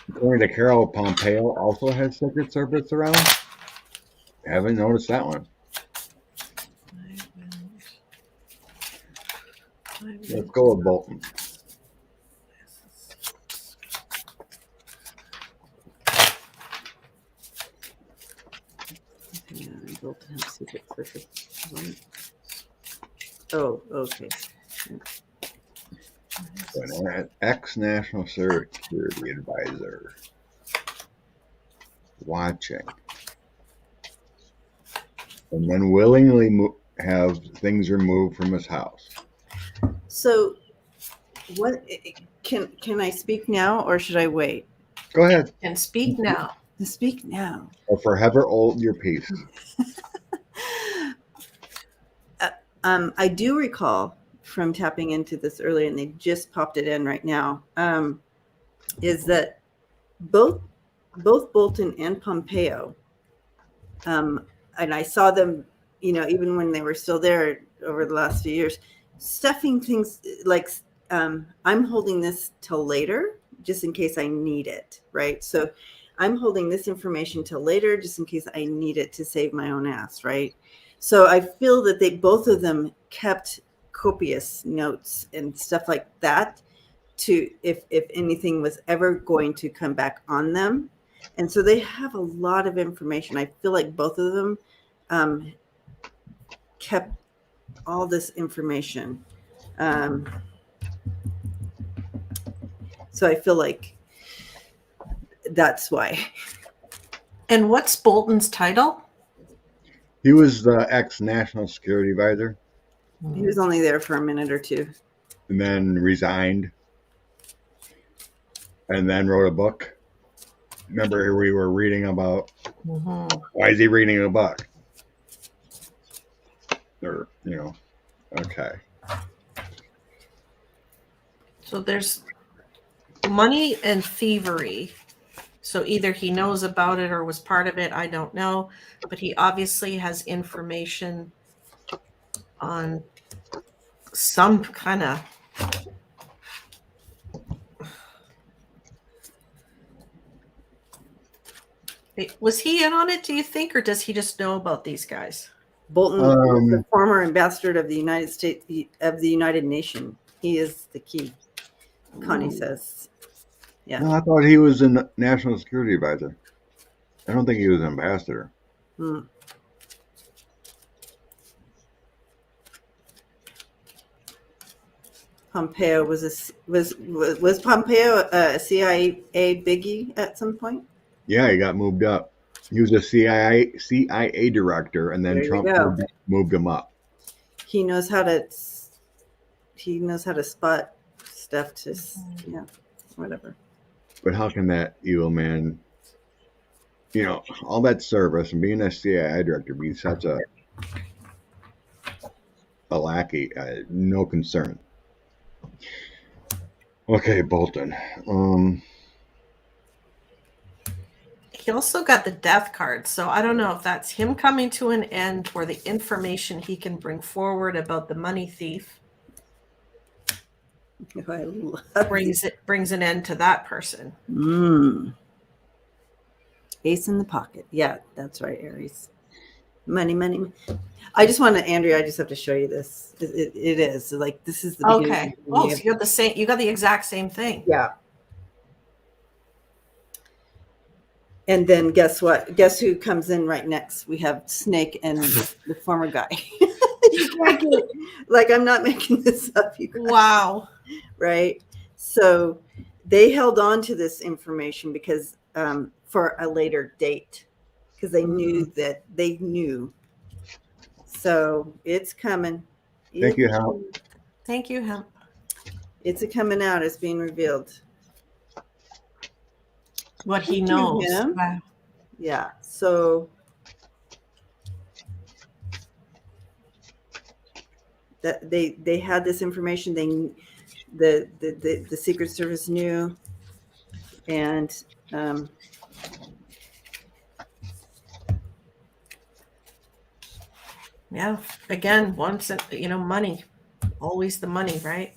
Speaker 1: according to Carol, Pompeo also has Secret Service around. I haven't noticed that one. Let's go with Bolton.
Speaker 2: Bolton has Secret Service. Oh, okay.
Speaker 1: An ex-national security advisor watching, and then willingly have things removed from his house.
Speaker 2: So, what can I speak now or should I wait?
Speaker 1: Go ahead.
Speaker 3: And speak now.
Speaker 2: Speak now.
Speaker 1: Or forever hold your peace.
Speaker 2: I do recall from tapping into this earlier, and they just popped it in right now, is that both Bolton and Pompeo, and I saw them, even when they were still there over the last few years, stuffing things like, I'm holding this till later, just in case I need it, right? So I'm holding this information till later, just in case I need it to save my own ass, right? So I feel that both of them kept copious notes and stuff like that to if anything was ever going to come back on them. And so they have a lot of information. I feel like both of them kept all this information. So I feel like that's why.
Speaker 3: And what's Bolton's title?
Speaker 1: He was the ex-national security advisor.
Speaker 2: He was only there for a minute or two.
Speaker 1: And then resigned. And then wrote a book. Remember we were reading about, why is he reading a book? Or, okay.
Speaker 3: So there's money and thievery. So either he knows about it or was part of it. I don't know. But he obviously has information on some kind of was he in on it, do you think, or does he just know about these guys?
Speaker 2: Bolton is the former ambassador of the United States of the United Nations. He is the key. Connie says. Yeah.
Speaker 1: No, I thought he was a national security advisor. I don't think he was an ambassador.
Speaker 2: Pompeo was Pompeo a CIA biggie at some point?
Speaker 1: Yeah, he got moved up. He was a CIA director, and then
Speaker 2: There you
Speaker 1: Trump
Speaker 2: go.
Speaker 1: moved him up.
Speaker 2: He knows how to spot stuff to whatever.
Speaker 1: But how can that evil man, all that service and being a CIA director be such a lackey? No concern. Okay, Bolton.
Speaker 3: He also got the death card. So I don't know if that's him coming to an end or the information he can bring forward about the money thief brings an end to that person.
Speaker 2: Ace in the pocket. Yeah, that's right, Aries. Money. I just want to, Andrea, I just have to show you this. It is like, this is the beginning.
Speaker 3: Okay. Oh, so you got the same, you got the exact same thing.
Speaker 2: Yeah. And then guess what? Guess who comes in right next? We have Snake and the former guy. You can't get it. Like, I'm not making this up. You guys. Wow. Right. So they held on to this information because for a later date, because they knew that they knew. So it's coming.
Speaker 1: Thank you, Hemp.
Speaker 3: Thank you, Hemp.
Speaker 2: It's coming out. It's being revealed.
Speaker 3: what he
Speaker 2: Thank you,
Speaker 3: knows.
Speaker 2: him.
Speaker 3: Wow.
Speaker 2: Yeah. So that they had this information. The Secret Service knew, and
Speaker 3: Yeah. Again, once money, always the money, right?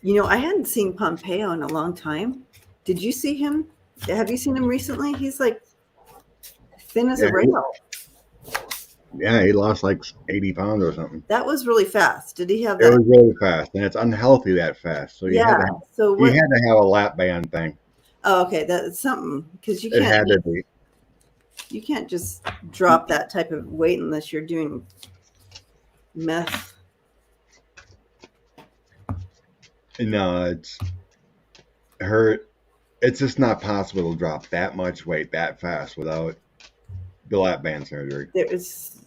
Speaker 2: I hadn't seen Pompeo in a long time. Did you see him? Have you seen him recently? He's like thin as a
Speaker 1: Yeah,
Speaker 2: rail.
Speaker 1: he lost like 80 pounds or something.
Speaker 2: That was really fast. Did he have
Speaker 1: It
Speaker 2: that?
Speaker 1: was really fast, and it's unhealthy that fast. So
Speaker 2: Yeah. So
Speaker 1: you
Speaker 2: what?
Speaker 1: had to have a lap band thing.
Speaker 2: Oh, okay. That's something because
Speaker 1: It had to be.
Speaker 2: you can't just drop that type of weight unless you're doing meth.
Speaker 1: No, it's just not possible to drop that much weight that fast without the lap band surgery.
Speaker 2: There is,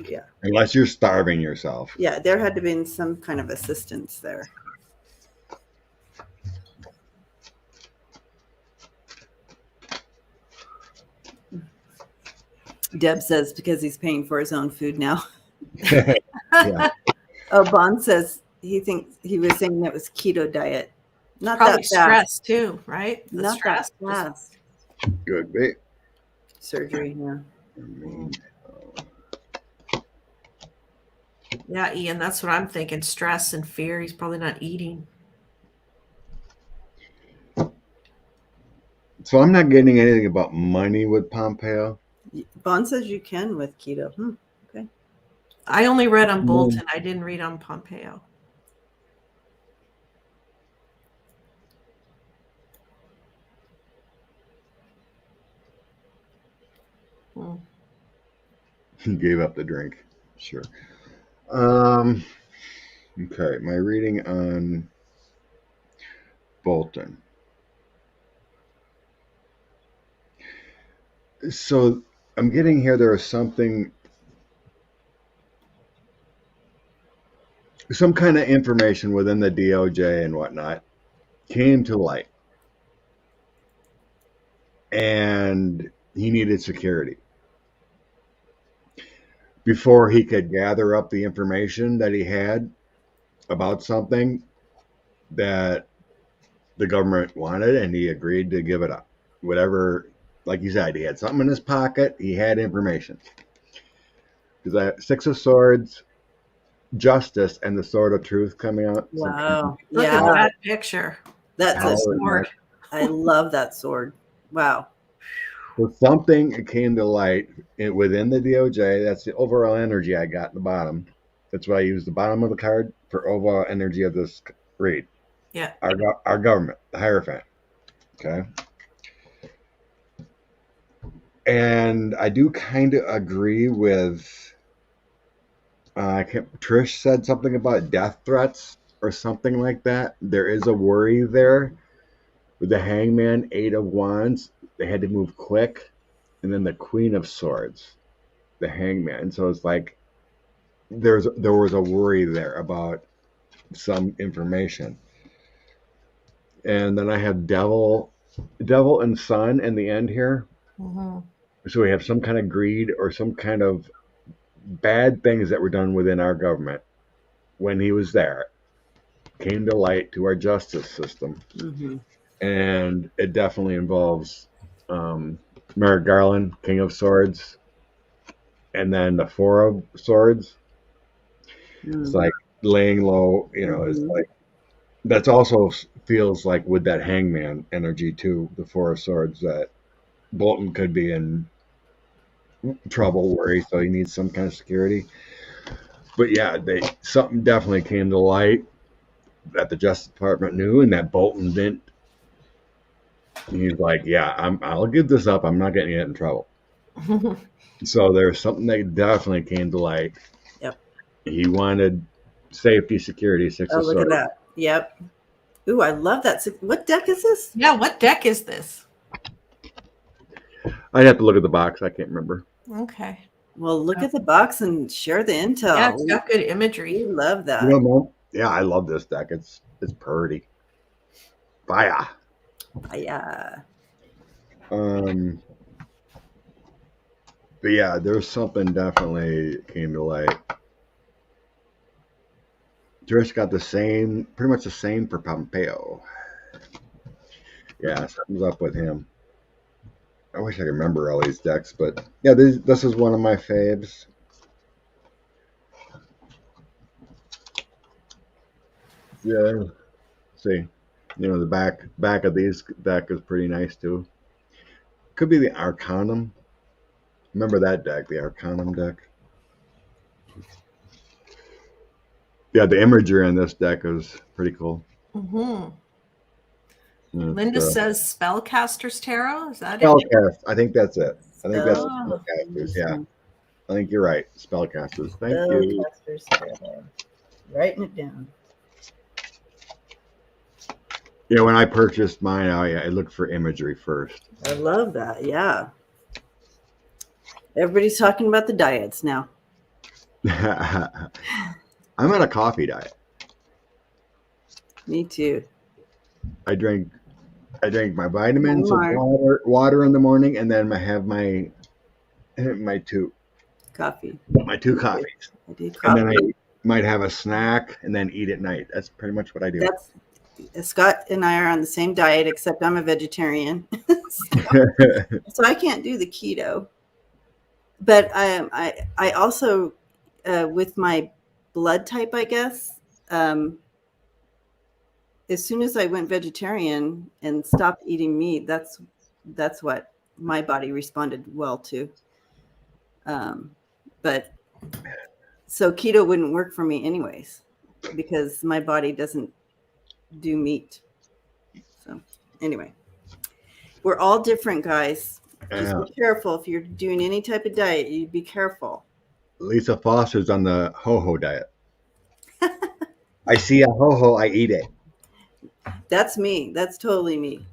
Speaker 2: yeah.
Speaker 1: Unless you're starving yourself.
Speaker 2: Yeah, there had to be some kind of assistance there. Deb says because he's paying for his own food now.
Speaker 1: Yeah.
Speaker 2: Oh, Bond says he thinks he was saying that was keto diet. Not
Speaker 3: Probably
Speaker 2: that
Speaker 3: stress
Speaker 2: fast.
Speaker 3: too, right? The
Speaker 2: Not
Speaker 3: stress.
Speaker 2: that fast.
Speaker 1: Good bit.
Speaker 2: Surgery, yeah.
Speaker 3: Yeah, Ian, that's what I'm thinking. Stress and fear. He's probably not eating.
Speaker 1: So I'm not getting anything about money with Pompeo.
Speaker 2: Bond says you can with keto. Okay.
Speaker 3: I only read on Bolton. I didn't read on Pompeo.
Speaker 1: He gave up the drink. Sure. Okay, my reading on Bolton. So I'm getting here there is some kind of information within the DOJ and whatnot came to light. And he needed security. Before he could gather up the information that he had about something that the government wanted, and he agreed to give it up. Whatever, like you said, he had something in his pocket, he had information. Because I have Six of Swords, Justice, and the Sword of Truth coming out.
Speaker 2: Wow.
Speaker 3: Look at that picture.
Speaker 2: That's a
Speaker 3: sword.
Speaker 2: I love that sword. Wow.
Speaker 1: So something came to light within the DOJ. That's the overall energy I got at the bottom. That's why I use the bottom of the card for overall energy of this read.
Speaker 3: Yeah.
Speaker 1: Our government, the Hierophant. Okay. And I do kind of agree with. Trish said something about death threats or something like that. There is a worry there with the Hangman, Eight of Wands. They had to move quick, and then the Queen of Swords, the Hangman. So it's like there was a worry there about some information. And then I have Devil and Sun in the end here.
Speaker 3: Mm-hmm.
Speaker 1: So we have some kind of greed or some kind of bad things that were done within our government when he was there came to light to our justice system.
Speaker 2: Mm-hmm.
Speaker 1: And it definitely involves Merrick Garland, King of Swords, and then the Four of Swords. Mm-hmm. It's like laying low, it's like that's also feels like with that Hangman energy too, the Four of Swords, that Bolton could be in trouble, worry, so he needs some kind of security. But yeah, something definitely came to light that the Justice Department knew and that Bolton didn't. He's like, yeah, I'll give this up. I'm not getting in trouble. So there's something that definitely came to light.
Speaker 2: Yep.
Speaker 1: He wanted safety, security, Six of Swords.
Speaker 2: Look at that. Yep. Ooh, I love that. What deck is this?
Speaker 3: Yeah, what deck is this?
Speaker 1: I'd have to look at the box. I can't remember.
Speaker 3: Okay.
Speaker 2: Well, look at the box and share the intel.
Speaker 3: Yeah, it's got good imagery.
Speaker 2: We love that.
Speaker 1: Mom? Yeah, I love this deck. It's pretty. Fire.
Speaker 2: Yeah.
Speaker 1: But yeah, there's something definitely came to light. Trish got pretty much the same for Pompeo. Yeah, something's up with him. I wish I could remember all these decks, but yeah, this is one of my faves. Yeah, see, the back of these deck is pretty nice too. Could be the Arcanum. Remember that deck, the Arcanum deck? Yeah, the imagery in this deck is pretty cool.
Speaker 3: Mm-hmm.
Speaker 1: It's,
Speaker 3: Linda says Spellcaster's Tarot. Is that it?
Speaker 1: Spellcast. I think that's it. I think that's
Speaker 3: Oh.
Speaker 1: Spellcasters. Yeah, I think you're right. Spellcasters. Thank you.
Speaker 2: Spellcaster's Tarot. Writing it down.
Speaker 1: Yeah, when I purchased mine, I looked for imagery first.
Speaker 2: I love that. Yeah. Everybody's talking about the diets now.
Speaker 1: I'm on a coffee diet.
Speaker 2: Me too.
Speaker 1: I drink my vitamins and water in the morning, and then I have my two
Speaker 2: Coffee.
Speaker 1: coffees.
Speaker 2: I do
Speaker 1: And then
Speaker 2: coffee.
Speaker 1: I might have a snack and then eat at night. That's pretty much what I do.
Speaker 2: Scott and I are on the same diet, except I'm a vegetarian, so I can't do the keto. But I also with my blood type, I guess. As soon as I went vegetarian and stopped eating meat, that's what my body responded well to. But so keto wouldn't work for me anyways, because my body doesn't do meat. So anyway, we're all different, guys. Just be careful if you're doing any type of diet. You be careful.
Speaker 1: Lisa Foster's on the ho-ho diet. I see a ho-ho, I eat it.
Speaker 2: That's me. That's totally me.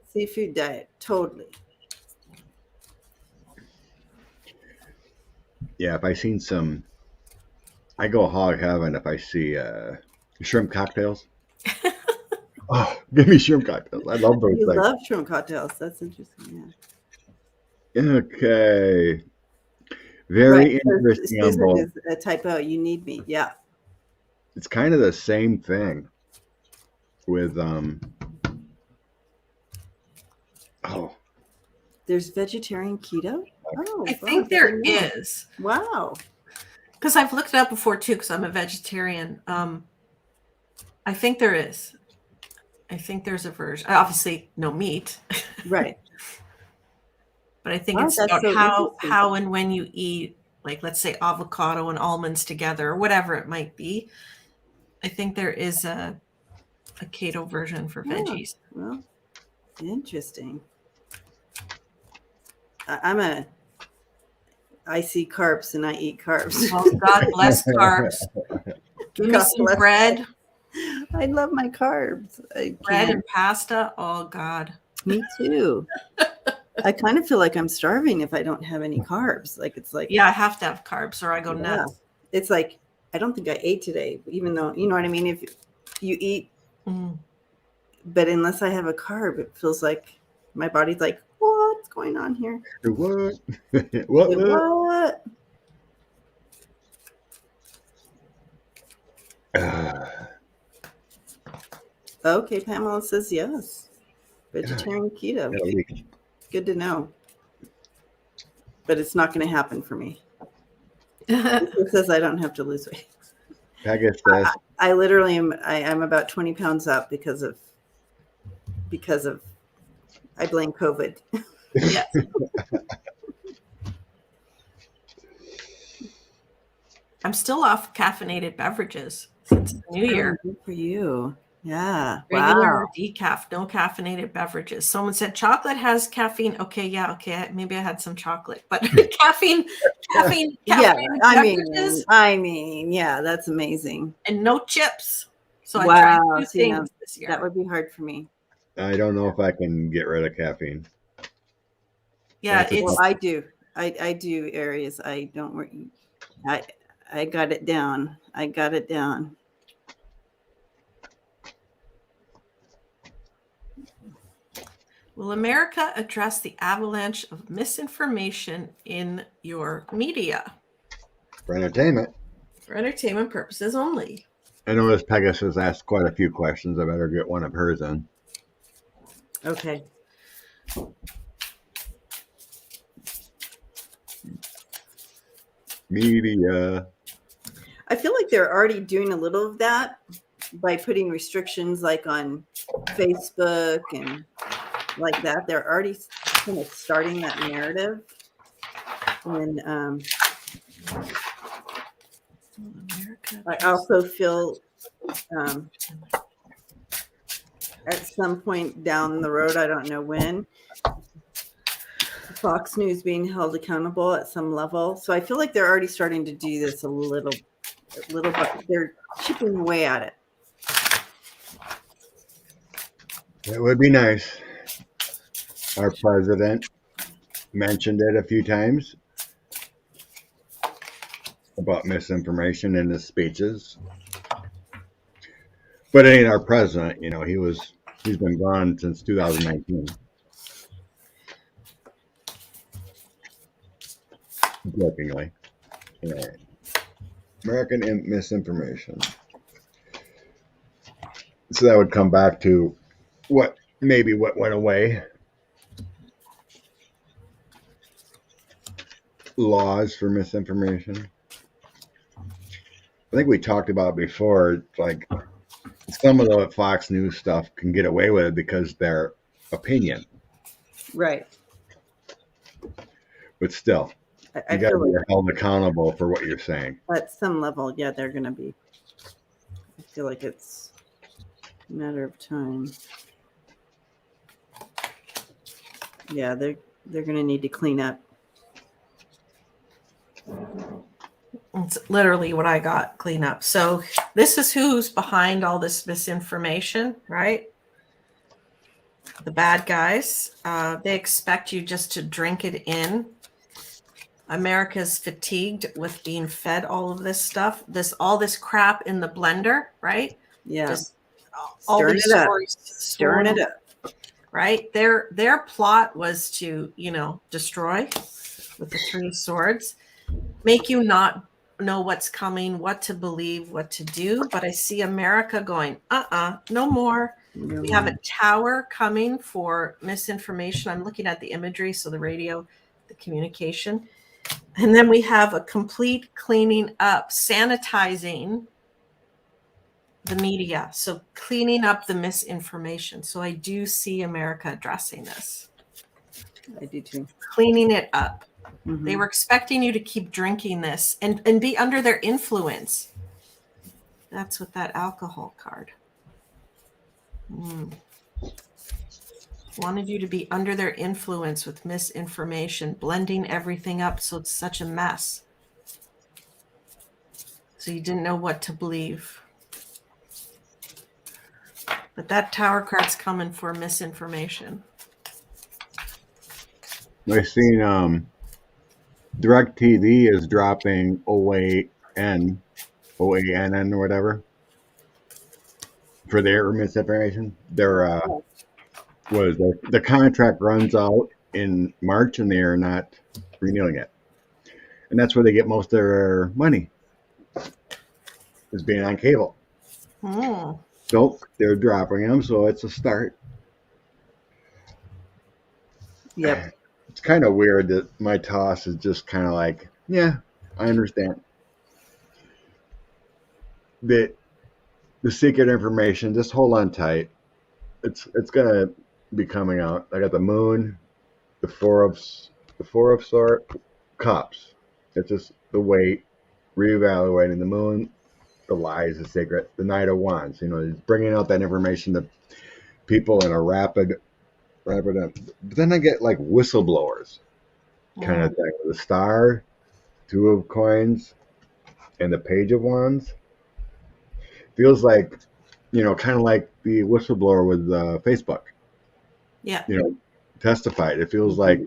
Speaker 2: Seafood diet, totally.
Speaker 1: Yeah, if I seen I go hog heaven if I see shrimp cocktails. Oh, give me shrimp cocktails. I love those
Speaker 2: You
Speaker 1: things.
Speaker 2: love shrimp cocktails. That's interesting. Yeah.
Speaker 1: Okay. Very interesting.
Speaker 2: Susan is a typo. You need me. Yeah.
Speaker 1: It's kind of the same thing with
Speaker 2: There's vegetarian keto? Oh,
Speaker 3: I think there is.
Speaker 2: Wow.
Speaker 3: Because I've looked it up before too, because I'm a vegetarian. I think there is. I think there's a version. Obviously, no meat.
Speaker 2: Right.
Speaker 3: But I think it's about how and when you eat, like let's say avocado and almonds together, or whatever it might be. I think there is a keto version for veggies.
Speaker 2: Well, interesting. I see carbs and I eat carbs.
Speaker 3: Oh, God bless carbs. Give me some bread.
Speaker 2: I love my carbs.
Speaker 3: Bread and pasta. Oh, God.
Speaker 2: Me too. I kind of feel like I'm starving if I don't have any carbs. It's like,
Speaker 3: yeah, I have to have carbs or I go nuts.
Speaker 2: It's like, I don't think I ate today, even though, you know what I mean? If you eat, but unless I have a carb, it feels like my body's like, what's going on here?
Speaker 1: What? What?
Speaker 2: Okay, Pamela says yes. Vegetarian keto. Good to know. But it's not going to happen for me. It says I don't have to lose weight. I literally am. I'm about 20 pounds up because of I blame COVID.
Speaker 3: Yeah. I'm still off caffeinated beverages since the new year.
Speaker 2: Good for you. Yeah.
Speaker 3: Regular decaf, no caffeinated beverages. Someone said chocolate has caffeine. Okay, yeah, okay. Maybe I had some chocolate, but caffeine.
Speaker 2: Yeah, I mean, yeah, that's amazing.
Speaker 3: And no chips. So I tried 2 things this year.
Speaker 2: That would be hard for me.
Speaker 1: I don't know if I can get rid of caffeine.
Speaker 3: Yeah,
Speaker 2: I do. I do areas I don't work. I got it down.
Speaker 3: Will America address the avalanche of misinformation in your media?
Speaker 1: For entertainment.
Speaker 3: For entertainment purposes only.
Speaker 1: I noticed Pegasus asked quite a few questions. I better get one of hers in.
Speaker 2: Okay.
Speaker 1: Media.
Speaker 2: I feel like they're already doing a little of that by putting restrictions like on Facebook and like that. They're already kind of starting that narrative. And I also feel at some point down the road, I don't know when, Fox News being held accountable at some level. So I feel like they're already starting to do this a little bit. They're chipping away at it.
Speaker 1: It would be nice. Our president mentioned it a few times about misinformation in his speeches. But it ain't our president, he's been gone since 2019. Jokingly. Yeah. American misinformation. So that would come back to what went away. Laws for misinformation. I think we talked about before, like some of the Fox News stuff can get away with it because their opinion.
Speaker 2: Right.
Speaker 1: But still,
Speaker 2: I
Speaker 1: you got to
Speaker 2: feel
Speaker 1: be
Speaker 2: like
Speaker 1: held accountable for what you're saying.
Speaker 2: at some level, yeah, they're going to be. I feel like it's a matter of time. Yeah, they're going to need to clean up.
Speaker 3: It's literally what I got, clean up. So this is who's behind all this misinformation, right? The bad guys. They expect you just to drink it in. America's fatigued with being fed all of this stuff, all this crap in the blender, right?
Speaker 2: Yeah.
Speaker 3: Just all these stories,
Speaker 2: stirring it up.
Speaker 3: Right? Their plot was to, destroy with the three swords, make you not know what's coming, what to believe, what to do. But I see America going, no more. We have a tower coming for misinformation. I'm looking at the imagery, so the radio, the communication. And then we have a complete cleaning up, sanitizing the media. So cleaning up the misinformation. So I do see America addressing this.
Speaker 2: I do too.
Speaker 3: Cleaning it up.
Speaker 2: Mm-hmm.
Speaker 3: They were expecting you to keep drinking this and be under their influence. That's with that alcohol card. Wanted you to be under their influence with misinformation, blending everything up so it's such a mess. So you didn't know what to believe. But that tower card's coming for misinformation.
Speaker 1: I've seen DirecTV is dropping OANN or whatever for their misinformation. The contract runs out in March and they are not renewing it, and that's where they get most of their money, is being on cable. So they're dropping them, so it's a start.
Speaker 2: Yep.
Speaker 1: It's kind of weird that my toss is just kind of like, yeah, I understand. The secret information, just hold on tight. It's gonna be coming out. I got the moon, the four of cups. It's just the weight, reevaluating the moon, the lies, the secret, the knight of wands. He's bringing out that information to people in a rapid up. But then I get like whistleblowers kind of thing. The star, two of coins, and the page of wands. Feels like, kind of like the whistleblower with Facebook.
Speaker 3: Yeah.
Speaker 1: Testified. It feels like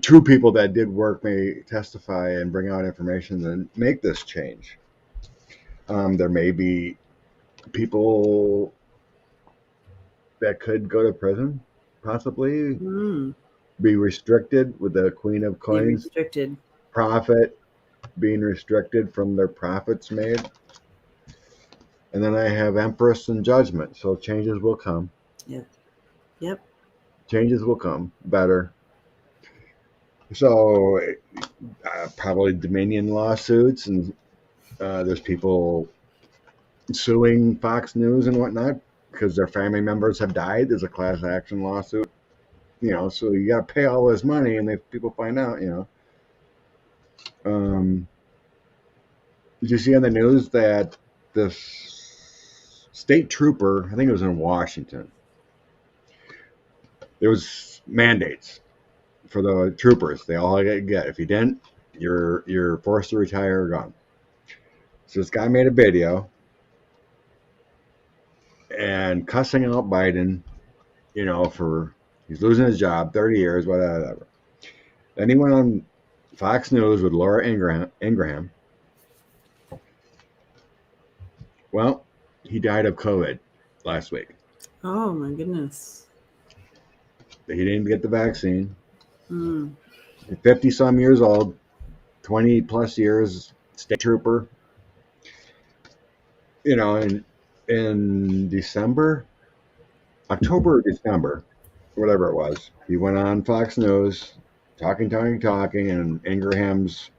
Speaker 1: true people that did work may testify and bring out information and make this change. There may be people that could go to prison, possibly
Speaker 2: Mm,
Speaker 1: be restricted with the Queen of
Speaker 2: be
Speaker 1: Coins
Speaker 2: restricted.
Speaker 1: profit being restricted from their profits made. And then I have Empress and Judgment. So changes will come.
Speaker 2: Yep. Yep.
Speaker 1: Changes will come. Better. So probably Dominion lawsuits, and there's people suing Fox News and whatnot because their family members have died. There's a class action lawsuit. So you got to pay all this money, and if people find out, did you see on the news that this state trooper, I think it was in Washington, there was mandates for the troopers. They all get. If you didn't, you're forced to retire or gone. So this guy made a video and cussing out Biden, for he's losing his job, 30 years, whatever. Then he went on Fox News with Laura Ingraham. Well, he died of COVID last week.
Speaker 2: Oh my goodness.
Speaker 1: He didn't get the vaccine.
Speaker 2: Mm.
Speaker 1: 50 some years old, 20 plus years, state trooper. In December, October or December, whatever it was, he went on Fox News talking, and Ingraham's,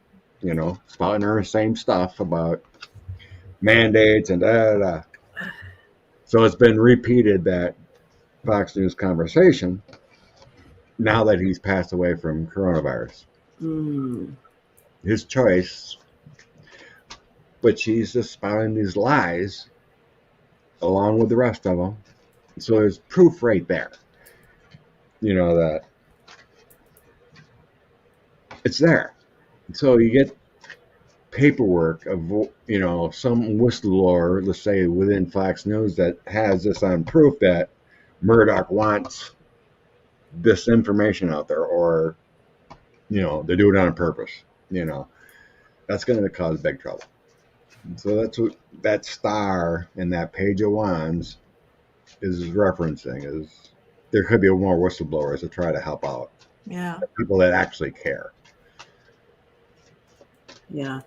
Speaker 1: spouting her same stuff about mandates and da da da. So it's been repeated, that Fox News conversation, now that he's passed away from coronavirus.
Speaker 2: Mm.
Speaker 1: His choice, but she's just spouting these lies along with the rest of them. So there's proof right there, that it's there. So you get paperwork of, some whistleblower, let's say within Fox News, that has this on proof that Murdoch wants this information out there, or, they do it on purpose, that's going to cause big trouble. So that's what that star in that page of wands is referencing, is there could be more whistleblowers to try to help out.
Speaker 3: Yeah.
Speaker 1: People that actually care.
Speaker 2: Yeah.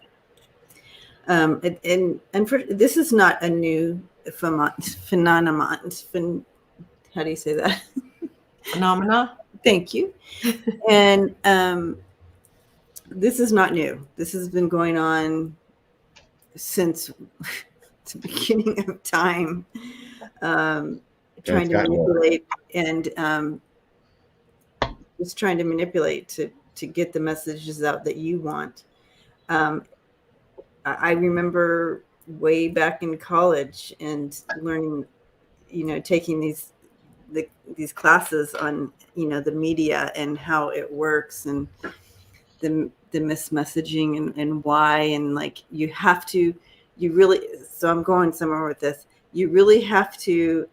Speaker 2: And for this is not a new phenomenon. How do you say that?
Speaker 3: Phenomena.
Speaker 2: Thank you. And this is not new. This has been going on since the beginning of time. Trying to manipulate and just trying to manipulate to get the messages out that you want. I remember way back in college and learning, taking these classes on, the media and how it works, and the mismessaging and why, and like so I'm going somewhere with this. You really have to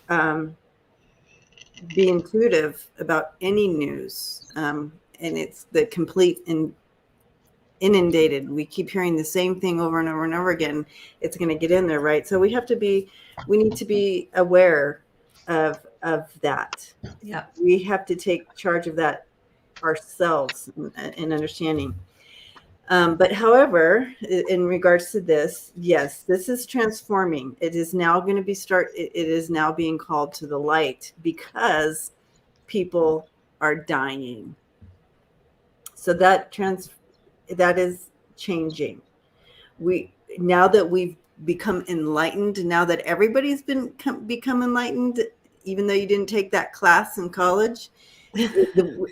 Speaker 2: be intuitive about any news, and it's the complete inundated. We keep hearing the same thing over and over and over again. It's going to get in there, right? So we need to be aware of that.
Speaker 3: Yeah.
Speaker 2: We have to take charge of that ourselves in understanding. But however, in regards to this, yes, this is transforming. It is now going to be it is now being called to the light because people are dying. So that is changing. Now that we've become enlightened, now that everybody's become enlightened, even though you didn't take that class in college,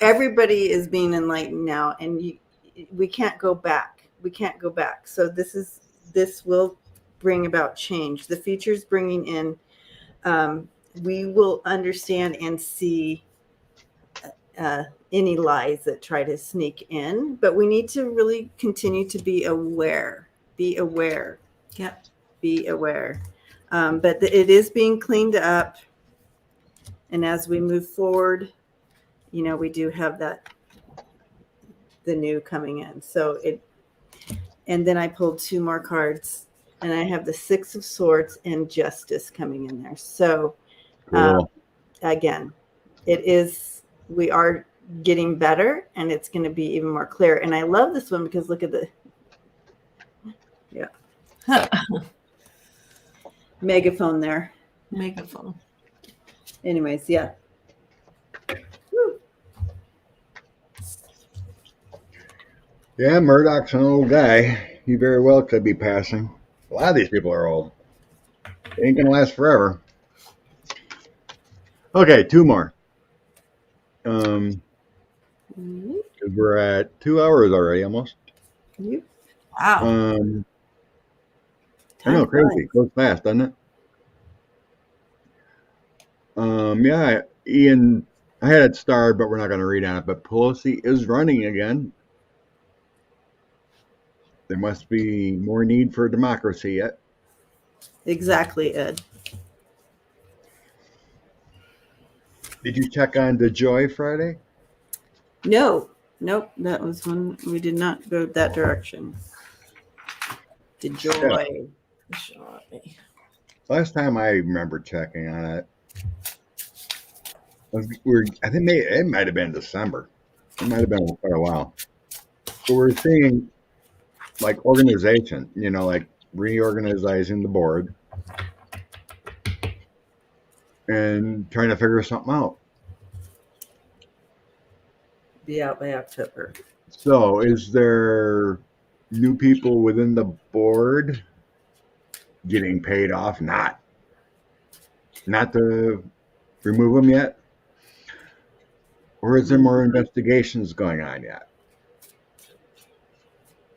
Speaker 2: everybody is being enlightened now, and we can't go back. So this will bring about change. The future's bringing in. We will understand and see any lies that try to sneak in, but we need to really continue to be aware.
Speaker 3: Yep.
Speaker 2: Be aware. But it is being cleaned up, and as we move forward, we do have the new coming in. So and then I pulled two more cards, and I have the Six of Swords and Justice coming in there. So
Speaker 1: Cool.
Speaker 2: again, we are getting better, and it's going to be even more clear. And I love this one because look at the megaphone there.
Speaker 3: Megaphone.
Speaker 2: Anyways, yeah. Woo.
Speaker 1: Yeah, Murdoch's an old guy. He very well could be passing. A lot of these people are old. They ain't gonna last forever. Okay, two more. We're at 2 hours already, almost.
Speaker 2: Yep.
Speaker 3: Wow.
Speaker 1: I know, crazy. Goes fast, doesn't it? Yeah, Ian, I had it starred, but we're not going to read on it. But Pelosi is running again. There must be more need for democracy yet.
Speaker 2: Exactly, Ed.
Speaker 1: Did you check on DeJoy Friday?
Speaker 2: No. Nope. That was one we did not go that direction. DeJoy.
Speaker 3: Yeah.
Speaker 1: Last time I remember checking on it, I think it might have been December. It might have been quite a while. So we're seeing like organization, like reorganizing the board and trying to figure something out.
Speaker 2: Be out by October.
Speaker 1: So is there new people within the board getting paid off? Not to remove them yet? Or is there more investigations going on yet?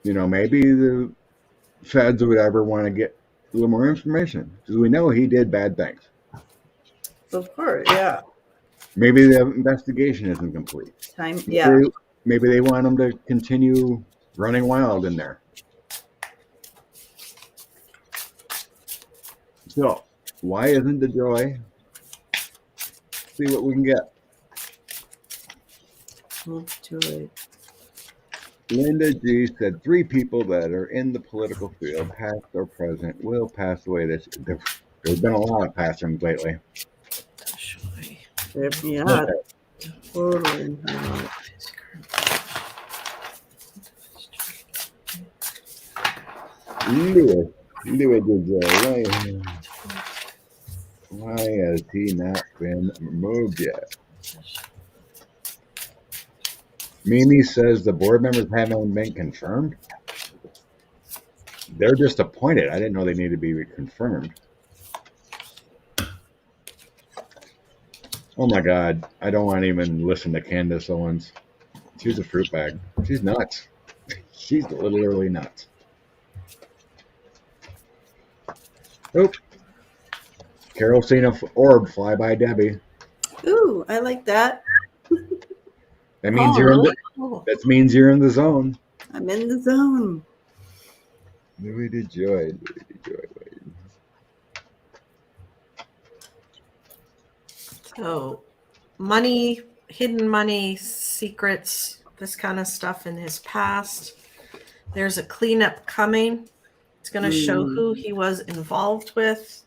Speaker 1: Maybe the feds or whatever want to get a little more information because we know he did bad things.
Speaker 2: Of course, yeah.
Speaker 1: Maybe the investigation isn't complete. Maybe they want him to continue running wild in there. So, why isn't DeJoy? See what we can get.
Speaker 2: Let's do it.
Speaker 1: Linda G said 3 people that are in the political field, past or present, will pass away this year. There's been a lot of passings lately.
Speaker 2: Yeah, totally.
Speaker 1: Lewis DeJoy, why has he not been removed yet? Mimi says the board members haven't been confirmed. They're just appointed. I didn't know they needed to be confirmed. Oh my God. I don't want to even listen to Candace Owens. She's a fruit bag. She's nuts. She's literally nuts. Oop. Carol seen an orb fly by Debbie.
Speaker 2: Ooh, I like that.
Speaker 1: That means that means you're in the zone.
Speaker 2: I'm in the zone.
Speaker 1: Louis DeJoy.
Speaker 3: So, money, hidden money, secrets, this kind of stuff in his past. There's a cleanup coming. It's going to show who he was involved with.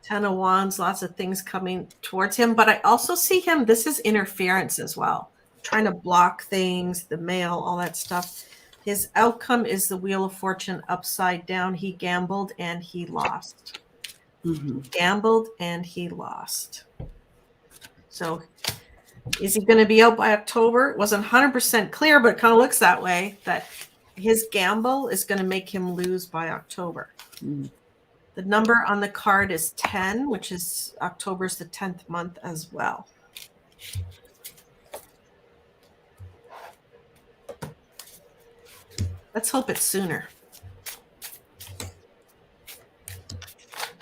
Speaker 3: 10 of Wands, lots of things coming towards him. But I also see him, this is interference as well. Trying to block things, the mail, all that stuff. His outcome is the Wheel of Fortune upside down. He gambled and he lost. Gambled and he lost. So is he going to be out by October? It wasn't 100% clear, but it kind of looks that way, that his gamble is going to make him lose by October. The number on the card is 10, which is October's the 10th month as well. Let's hope it's sooner.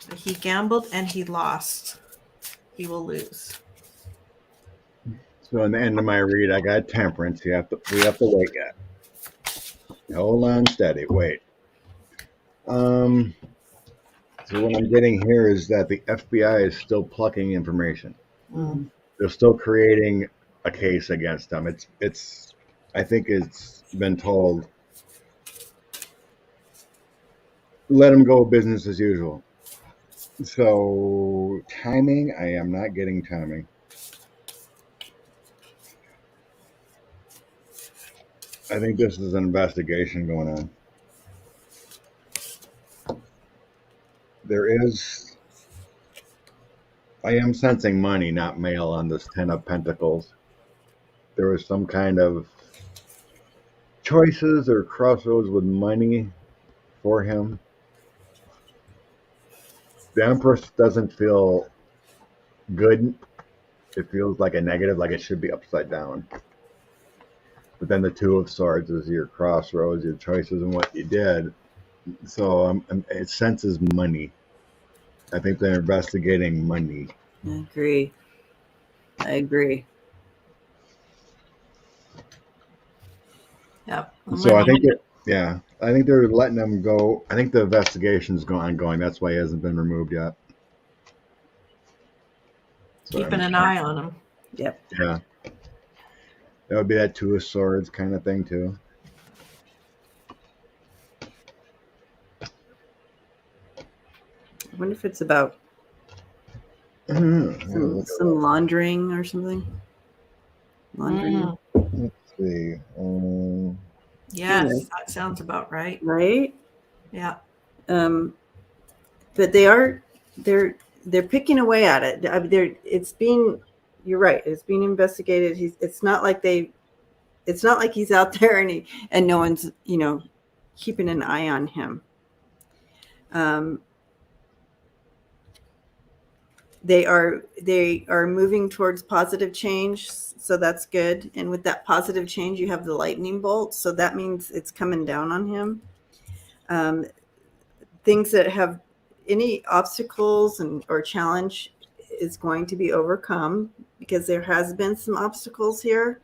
Speaker 3: But he gambled and he lost. He will lose.
Speaker 1: So in the end of my read, I got temperance. We have to wait yet. Hold on steady. Wait. So what I'm getting here is that the FBI is still plucking information. They're still creating a case against them. It's I think it's been told, let them go business as usual. So timing, I am not getting timing. I think this is an investigation going on. There is, I am sensing money, not male, on this Ten of Pentacles. There was some kind of choices or crossroads with money for him. The Empress doesn't feel good. It feels like a negative, like it should be upside down. But then the Two of Swords is your crossroads, your choices, and what you did. So it senses money. I think they're investigating money.
Speaker 2: I agree.
Speaker 3: Yep.
Speaker 1: So I think I think they're letting them go. I think the investigation's ongoing. That's why he hasn't been removed yet. So,
Speaker 3: keeping an eye on him.
Speaker 2: Yep.
Speaker 1: Yeah. That would be that Two of Swords kind of thing too.
Speaker 2: I wonder if it's about some laundering or something. Laundering.
Speaker 1: Let's see.
Speaker 3: Yes, that sounds about right.
Speaker 2: Right?
Speaker 3: Yeah.
Speaker 2: But they're picking away at it. I mean, you're right. It's being investigated. It's not like he's out there and no one's, keeping an eye on him. They are moving towards positive change, so that's good. And with that positive change, you have the lightning bolt, so that means it's coming down on him. Things that have any obstacles or challenge is going to be overcome, because there has been some obstacles here,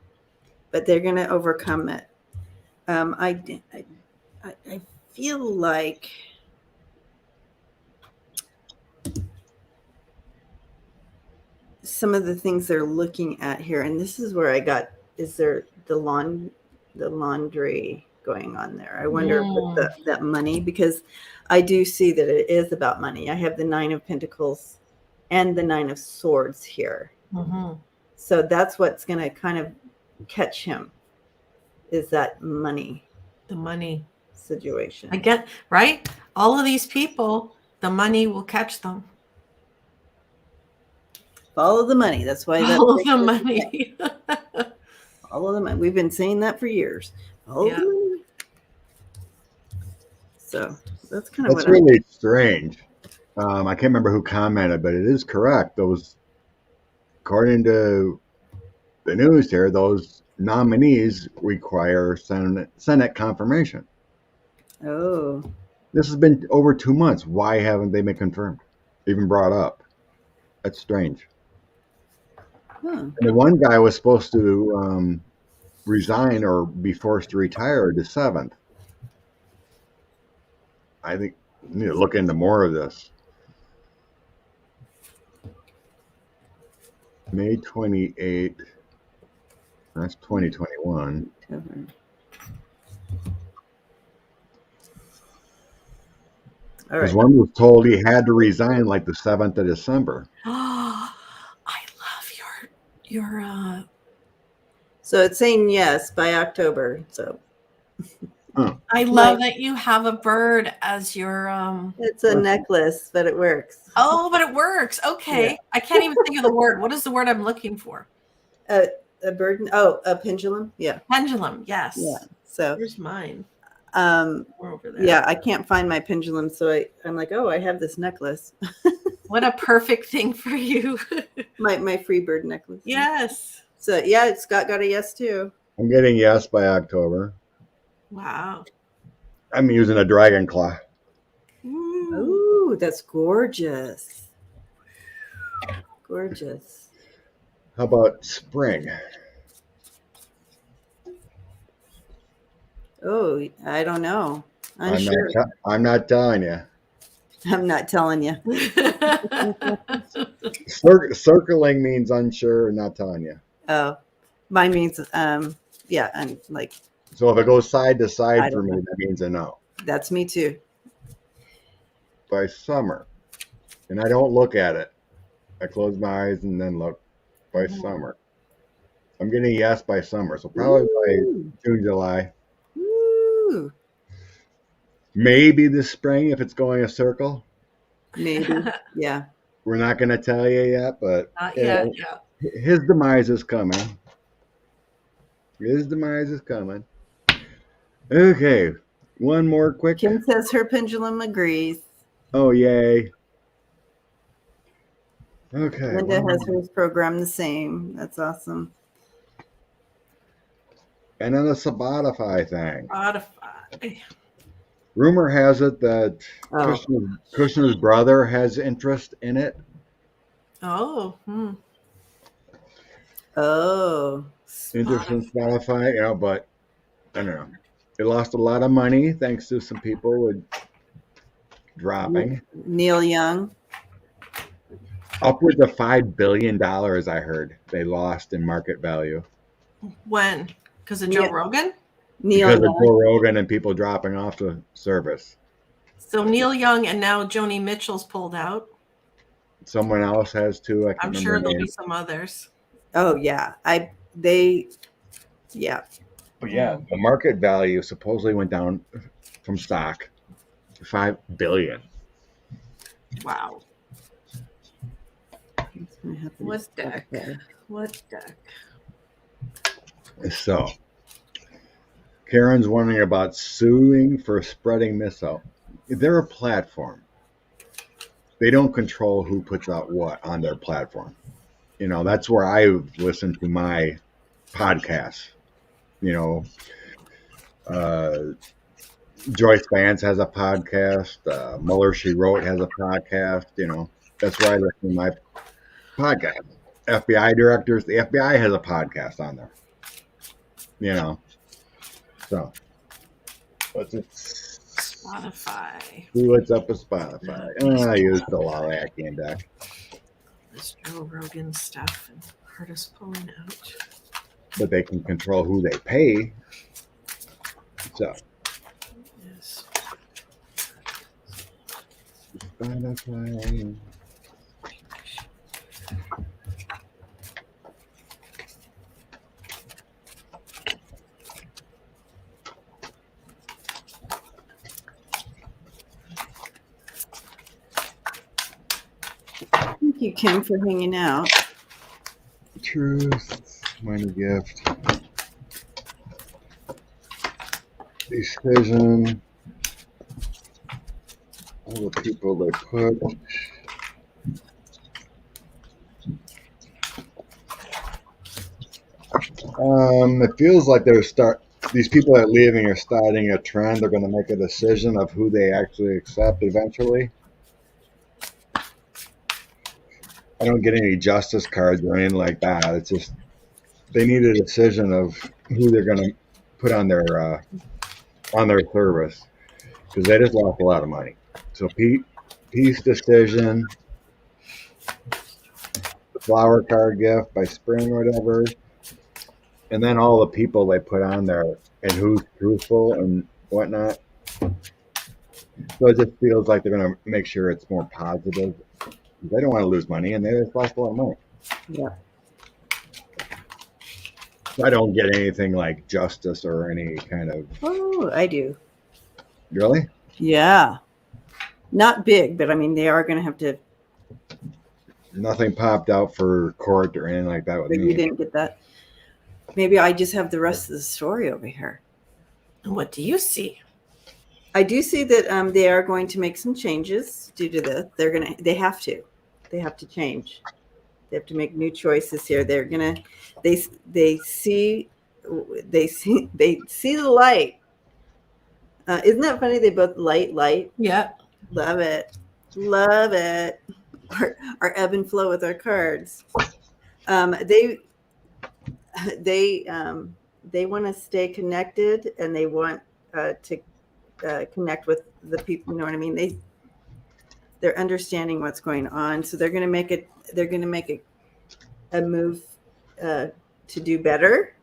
Speaker 2: but they're going to overcome it. I feel like some of the things they're looking at here, and this is where is there the laundry going on there? I wonder if that money, because I do see that it is about money. I have the Nine of Pentacles and the Nine of Swords here.
Speaker 3: Mm-hmm.
Speaker 2: So that's what's going to kind of catch him, is that money.
Speaker 3: The money
Speaker 2: situation.
Speaker 3: I get, right? All of these people, the money will catch them.
Speaker 2: Follow the money. That's why
Speaker 3: Follow the money.
Speaker 2: Follow the money. We've been saying that for years. Follow the money. So that's kind of
Speaker 1: That's really strange. I can't remember who commented, but it is correct. Those, according to the news here, those nominees require Senate confirmation.
Speaker 2: Oh.
Speaker 1: This has been over 2 months. Why haven't they been confirmed? Even brought up? That's strange. And the one guy was supposed to resign or be forced to retire the 7th. I think we need to look into more of this. May 28th. That's 2021. Because one was told he had to resign like the 7th of December.
Speaker 3: I love your
Speaker 2: So it's saying yes by October. So
Speaker 3: I love that you have a bird as your
Speaker 2: it's a necklace, but it works.
Speaker 3: Oh, but it works. Okay. Yeah. I can't even think of the word. What is the word I'm looking for?
Speaker 2: A bird. Oh, a pendulum. Yeah.
Speaker 3: Pendulum. Yes.
Speaker 2: Yeah. So
Speaker 3: here's mine.
Speaker 2: We're over there. Yeah, I can't find my pendulum, so I'm like, oh, I have this necklace.
Speaker 3: What a perfect thing for you.
Speaker 2: my free bird necklace.
Speaker 3: Yes.
Speaker 2: So yeah, Scott got a yes too.
Speaker 1: I'm getting yes by October.
Speaker 3: Wow.
Speaker 1: I'm using a dragon claw.
Speaker 2: Ooh, that's gorgeous. Gorgeous.
Speaker 1: How about spring?
Speaker 2: Oh, I don't know. I'm
Speaker 1: not telling you.
Speaker 2: I'm not telling you.
Speaker 1: Circling means unsure, not telling you.
Speaker 2: Oh, mine means yeah, and like.
Speaker 1: So if it goes side to side for me, that means a no.
Speaker 2: That's me too.
Speaker 1: By summer. and I don't look at it. I close my eyes and then look by
Speaker 3: Mhm.
Speaker 1: summer. I'm getting a yes by summer, so probably by
Speaker 2: Ooh.
Speaker 1: June, July.
Speaker 2: Ooh.
Speaker 1: Maybe this spring if it's going a circle.
Speaker 2: Maybe. Yeah.
Speaker 1: We're not going to tell you yet, but
Speaker 3: Not yet. Yeah.
Speaker 1: his demise is coming. His demise is coming. Okay, one more quick.
Speaker 2: Kim says her pendulum agrees.
Speaker 1: Oh, yay. Okay.
Speaker 2: Linda has hers programmed the same. That's awesome.
Speaker 1: And then the Spotify thing.
Speaker 3: Spotify.
Speaker 1: Rumor has it that
Speaker 2: Oh.
Speaker 1: Kushner's brother has interest in it.
Speaker 3: Oh.
Speaker 2: Oh.
Speaker 1: Interest in Spotify, but I don't know. It lost a lot of money thanks to some people with dropping.
Speaker 2: Neil Young.
Speaker 1: Upwards of $5 billion, I heard they lost in market value.
Speaker 3: When? Because of Joe
Speaker 2: Yeah.
Speaker 3: Rogan?
Speaker 2: Neil
Speaker 1: Because of
Speaker 2: Young.
Speaker 1: Joe Rogan and people dropping off the service.
Speaker 3: So Neil Young and now Joni Mitchell's pulled out.
Speaker 1: Someone else has too. I can't
Speaker 3: I'm
Speaker 1: remember
Speaker 3: sure
Speaker 1: her
Speaker 3: there'll
Speaker 1: name.
Speaker 3: be some others.
Speaker 2: Oh yeah. Yeah.
Speaker 1: But yeah, the market value supposedly went down from stock to $5 billion.
Speaker 3: Wow. What deck?
Speaker 2: Okay.
Speaker 3: What deck?
Speaker 1: So Karen's wondering about suing for spreading miso. They're a platform. They don't control who puts out what on their platform. That's where I listen to my podcasts. Joyce Vance has a podcast. Muller She Wrote has a podcast. That's where I listen to my podcast. FBI directors, the FBI has a podcast on there. So what's it?
Speaker 3: Spotify.
Speaker 1: See what's up with Spotify. I use the Lalac index.
Speaker 3: This Joe Rogan stuff and artists pulling out.
Speaker 1: But they can control who they pay. So
Speaker 3: Yes.
Speaker 1: Spotify.
Speaker 2: Thank you, Kim, for hanging out.
Speaker 1: Truth, money gift, decision, all the people they put. It feels like these people that are leaving are starting a trend. They're going to make a decision of who they actually accept eventually. I don't get any justice cards or anything like that. It's just they need a decision of who they're going to put on their service because they just lost a lot of money. So peace decision, the flower card gift by spring or whatever, and then all the people they put on there and who's truthful and whatnot. So it just feels like they're going to make sure it's more positive. They don't want to lose money, and they just lost a lot of money.
Speaker 2: Yeah.
Speaker 1: So I don't get anything like justice or any kind of.
Speaker 2: Oh, I do.
Speaker 1: Really?
Speaker 2: Yeah. Not big, but I mean, they are going to have to.
Speaker 1: Nothing popped out for court or anything like that with
Speaker 2: Maybe
Speaker 1: me.
Speaker 2: you didn't get that. Maybe I just have the rest of the story over here.
Speaker 3: What do you see?
Speaker 2: I do see that they are going to make some changes due to this. They have to change. They have to make new choices here. They're gonna, they see the light. Isn't that funny? They both light.
Speaker 3: Yeah.
Speaker 2: Love it. Our ebb and flow with our cards. They want to stay connected, and they want to connect with the people. You know what I mean? They're understanding what's going on, so they're going to make it. They're going to make a move to do better,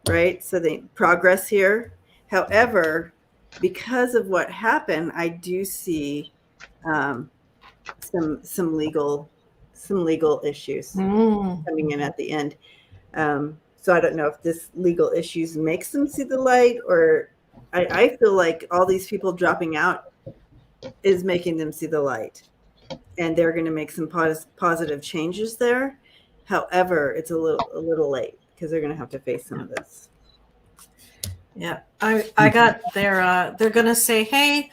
Speaker 2: right? So they progress here. However, because of what happened, I do see some legal issues coming in at the end. So I don't know if this legal issues makes them see the light, or I feel like all these people dropping out is making them see the light, and they're going to make some positive changes there. However, it's a little late because they're going to have to face some of this.
Speaker 3: Yeah, I got they're gonna say, hey,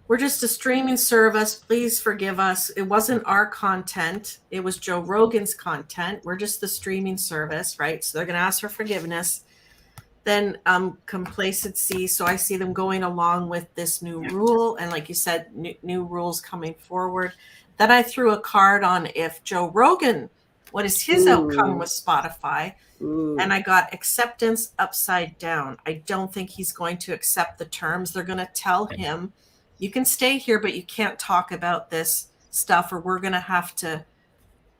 Speaker 3: we're just a streaming service, please forgive us, it wasn't our content, it was Joe Rogan's content, we're just the streaming service, right? So they're gonna ask for forgiveness. Then complacency, so I see them going along with this new rule, and like you said, new rules coming forward. Then I threw a card on if Joe Rogan, what is his outcome with Spotify? And I got acceptance upside down. I don't think he's going to accept the terms. They're going to tell him, you can stay here, but you can't talk about this stuff, or we're going to have to,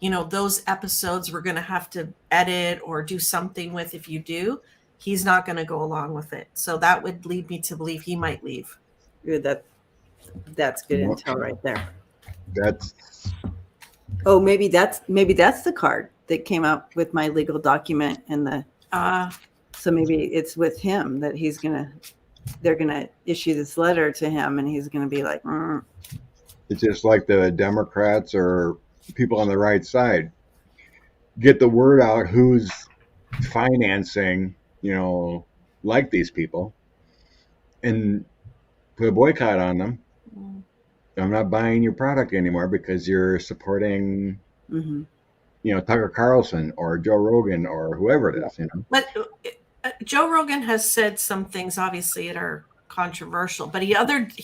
Speaker 3: those episodes we're going to have to edit or do something with if you do. He's not going to go along with it. So that would lead me to believe he might leave.
Speaker 2: Good. That's good intel right there.
Speaker 1: That's
Speaker 2: maybe that's the card that came out with my legal document and the so maybe it's with him that they're gonna issue this letter to him, and he's gonna be like,
Speaker 1: It's just like the Democrats or people on the right side get the word out who's financing, like these people, and put a boycott on them. I'm not buying your product anymore because you're supporting, Tucker Carlson or Joe Rogan or whoever it is.
Speaker 3: But Joe Rogan has said some things, obviously, that are controversial. But he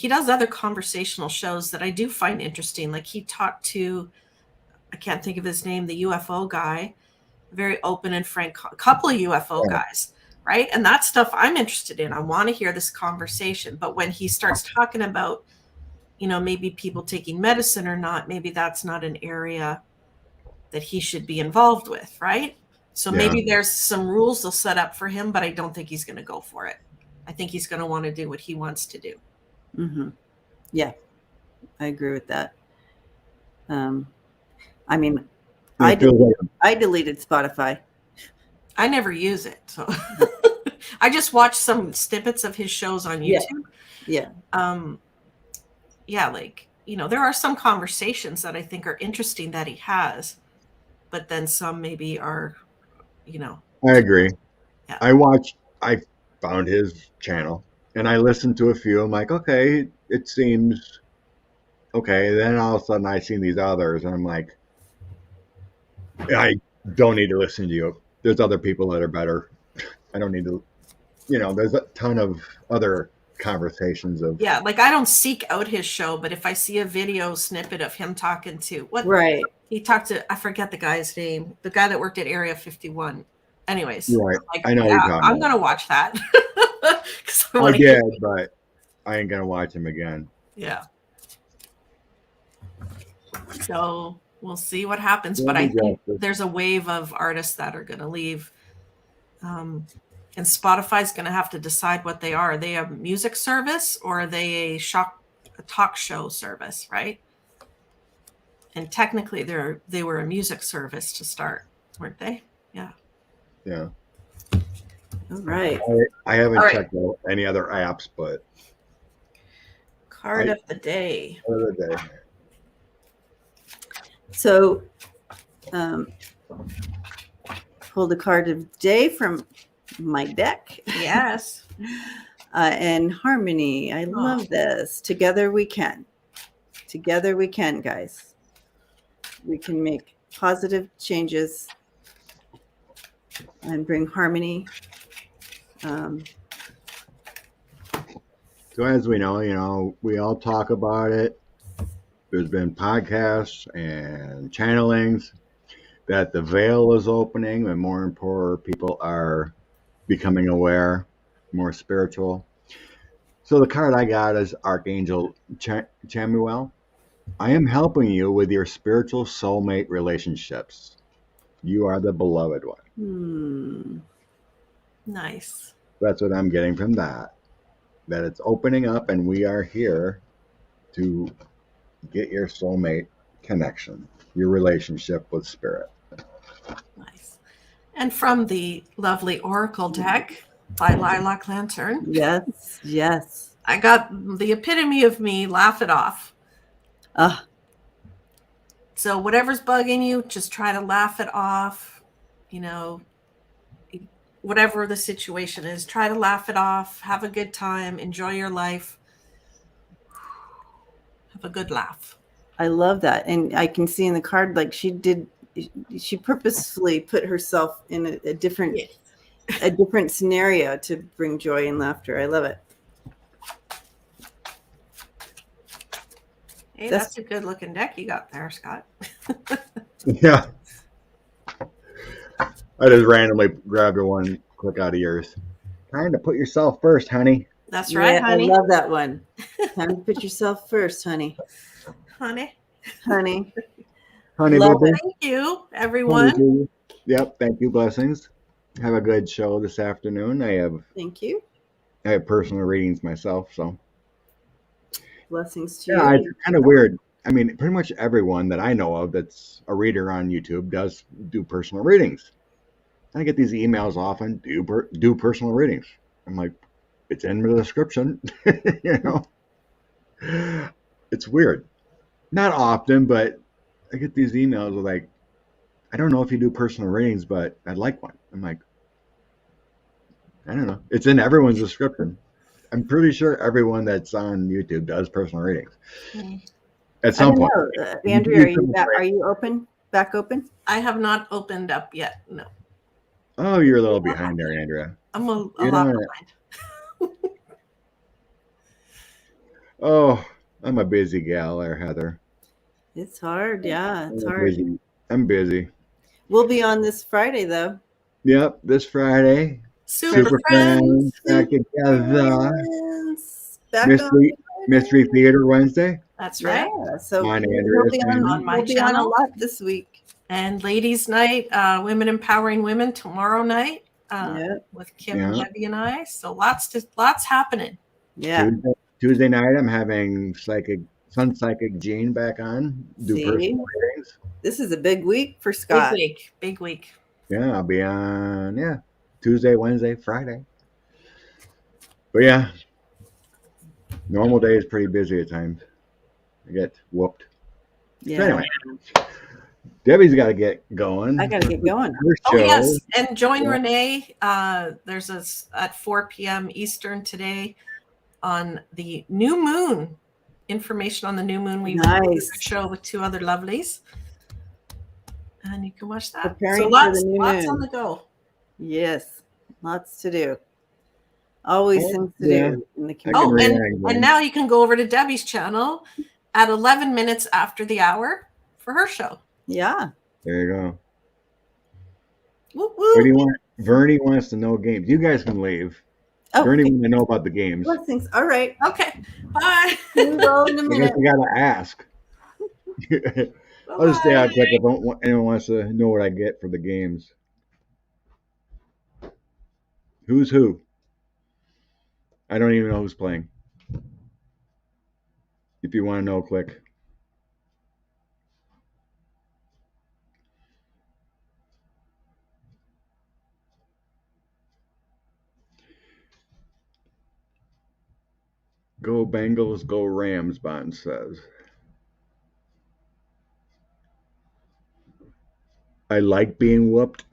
Speaker 3: does other conversational shows that I do find interesting. Like he talked to, I can't think of his name, the UFO guy, very open and frank, a couple of UFO guys, right? And that stuff I'm interested in. I want to hear this conversation. But when he starts talking about, maybe people taking medicine or not, maybe that's not an area that he should be involved with, right? So maybe there's some rules they'll set up for him, but I don't think he's going to go for it. I think he's going to want to do what he wants to do.
Speaker 2: Mm-hmm. Yeah, I agree with that. I mean, I deleted Spotify.
Speaker 3: I never use it, so I just watch some snippets of his shows on YouTube.
Speaker 2: Yeah.
Speaker 3: There are some conversations that I think are interesting that he has, but then some maybe are,
Speaker 1: I agree.
Speaker 3: Yeah.
Speaker 1: I found his channel and I listened to a few. I'm like, okay, it seems okay. Then all of a sudden I seen these others and I'm like, I don't need to listen to you. There's other people that are better. I don't need to, there's a ton of other conversations of.
Speaker 3: Yeah, like I don't seek out his show, but if I see a video snippet of him talking to he talked to, I forget the guy's name, the guy that worked at Area 51. Anyways,
Speaker 1: right. I know
Speaker 3: I'm going to watch that.
Speaker 1: I did, but I ain't going to watch him again.
Speaker 3: Yeah. So we'll see what happens, but I think there's a wave of artists that are going to leave. And Spotify's going to have to decide what they are. Are they a music service or are they a talk show service, right? And technically they were a music service to start, weren't they? Yeah.
Speaker 1: Yeah.
Speaker 2: All right.
Speaker 1: I haven't checked out any other apps, but
Speaker 3: card of the day.
Speaker 2: So, pulled a card of the day from my deck.
Speaker 3: Yes.
Speaker 2: And harmony. I love this. Together we can. Together we can, guys. We can make positive changes and bring harmony.
Speaker 1: So as we know, we all talk about it. There's been podcasts and channelings that the veil is opening and more and more people are becoming aware, more spiritual. So the card I got is Archangel Chamuel. I am helping you with your spiritual soulmate relationships. You are the beloved one.
Speaker 3: Nice.
Speaker 1: That's what I'm getting from that. That it's opening up and we are here to get your soulmate connection, your relationship with spirit.
Speaker 3: Nice. And from the lovely Oracle deck by Lilac Lantern,
Speaker 2: Yes, yes.
Speaker 3: I got the epitome of me, laugh it off. So whatever's bugging you, just try to laugh it off. You know, whatever the situation is, try to laugh it off, have a good time, enjoy your life, have a good laugh.
Speaker 2: I love that. And I can see in the card, like she purposefully put herself in a different scenario to bring joy and laughter. I love it.
Speaker 3: Hey, that's a good looking deck you got there, Scott.
Speaker 1: Yeah. I just randomly grabbed one quick out of yours. Time to put yourself first, honey.
Speaker 3: That's right, honey.
Speaker 2: I love that one. Time to put yourself first, honey.
Speaker 3: Honey.
Speaker 1: Honey,
Speaker 2: Love
Speaker 1: baby.
Speaker 2: it.
Speaker 3: Thank you, everyone.
Speaker 1: Honey, yep, thank you. Blessings. Have a good show this afternoon.
Speaker 2: Thank you.
Speaker 1: I have personal readings myself, so
Speaker 2: Blessings to
Speaker 1: yeah,
Speaker 2: you.
Speaker 1: it's kind of weird. I mean, pretty much everyone that I know of that's a reader on YouTube does do personal readings. I get these emails often. Do personal readings. I'm like, it's in the description. You know, it's weird. Not often, but I get these emails like, I don't know if you do personal readings, but I'd like one. I'm like, I don't know. It's in everyone's description. I'm pretty sure everyone that's on YouTube does personal readings. At some point.
Speaker 2: Andrea, are you open? Back open?
Speaker 3: I have not opened up yet. No.
Speaker 1: Oh, you're a little behind there, Andrea.
Speaker 3: I'm a lot behind.
Speaker 1: Oh, I'm a busy gal there, Heather.
Speaker 2: It's hard. Yeah, it's hard.
Speaker 1: I'm busy.
Speaker 2: We'll be on this Friday, though.
Speaker 1: Yep, this Friday.
Speaker 3: Super Friends.
Speaker 1: Back together.
Speaker 2: Back
Speaker 1: Mystery Theater Wednesday.
Speaker 3: That's right.
Speaker 2: Yeah, so
Speaker 1: we'll
Speaker 2: be on my channel a lot this week.
Speaker 3: And Ladies Night, Women Empowering Women tomorrow night with Kim and Debbie and I. So lots happening.
Speaker 2: Yeah.
Speaker 1: Tuesday night, I'm having Sun Psychic Jean back on. Do personal readings.
Speaker 2: This is a big week for Scott.
Speaker 3: Big week.
Speaker 1: Yeah, I'll be on Tuesday, Wednesday, Friday. But yeah, normal day is pretty busy at times. I get whooped.
Speaker 2: Yeah.
Speaker 1: So anyway, Debbie's got to get going.
Speaker 2: I got to get going.
Speaker 3: Oh, yes. And join Renee. There's at 4 p.m. Eastern today on the new moon. Information on the new moon. We did a show with two other lovelies. And you can watch that.
Speaker 2: Preparing
Speaker 3: so lots,
Speaker 2: for the new
Speaker 3: lots
Speaker 2: moon.
Speaker 3: on the go.
Speaker 2: Yes. Lots to do. Always things to do in the
Speaker 3: community. And now you can go over to Debbie's channel at 11 minutes after the hour for her show.
Speaker 2: Yeah.
Speaker 1: There you go.
Speaker 3: Woo, woo.
Speaker 1: What do you want? Vernie wants to know games. You guys can leave. Vernie wants to know about the games.
Speaker 2: Blessings. All right.
Speaker 3: Okay. Bye.
Speaker 2: We'll go in a minute.
Speaker 1: I guess we got to ask. I'll just stay out quick if anyone wants to know what I get for the games. Who's who? I don't even know who's playing. If you want to know, click. Go Bengals, go Rams, Bond says. I like being whooped.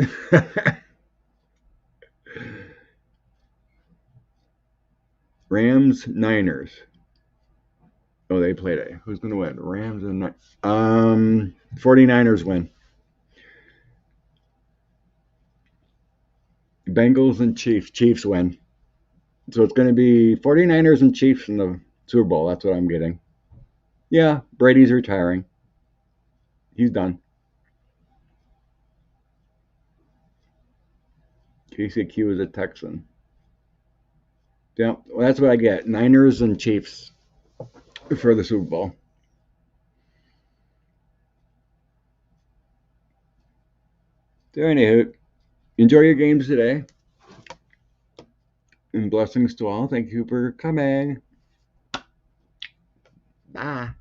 Speaker 1: Rams, Niners. Oh, they played it. Who's going to win? Rams and Niners. 49ers win. Bengals and Chiefs win. So it's going to be 49ers and Chiefs in the Super Bowl. That's what I'm getting. Yeah, Brady's retiring. He's done. KCQ is a Texan. Yeah, well, that's what I get. Niners and Chiefs for the Super Bowl. So anywho, enjoy your games today. And blessings to all. Thank you for coming. Bye.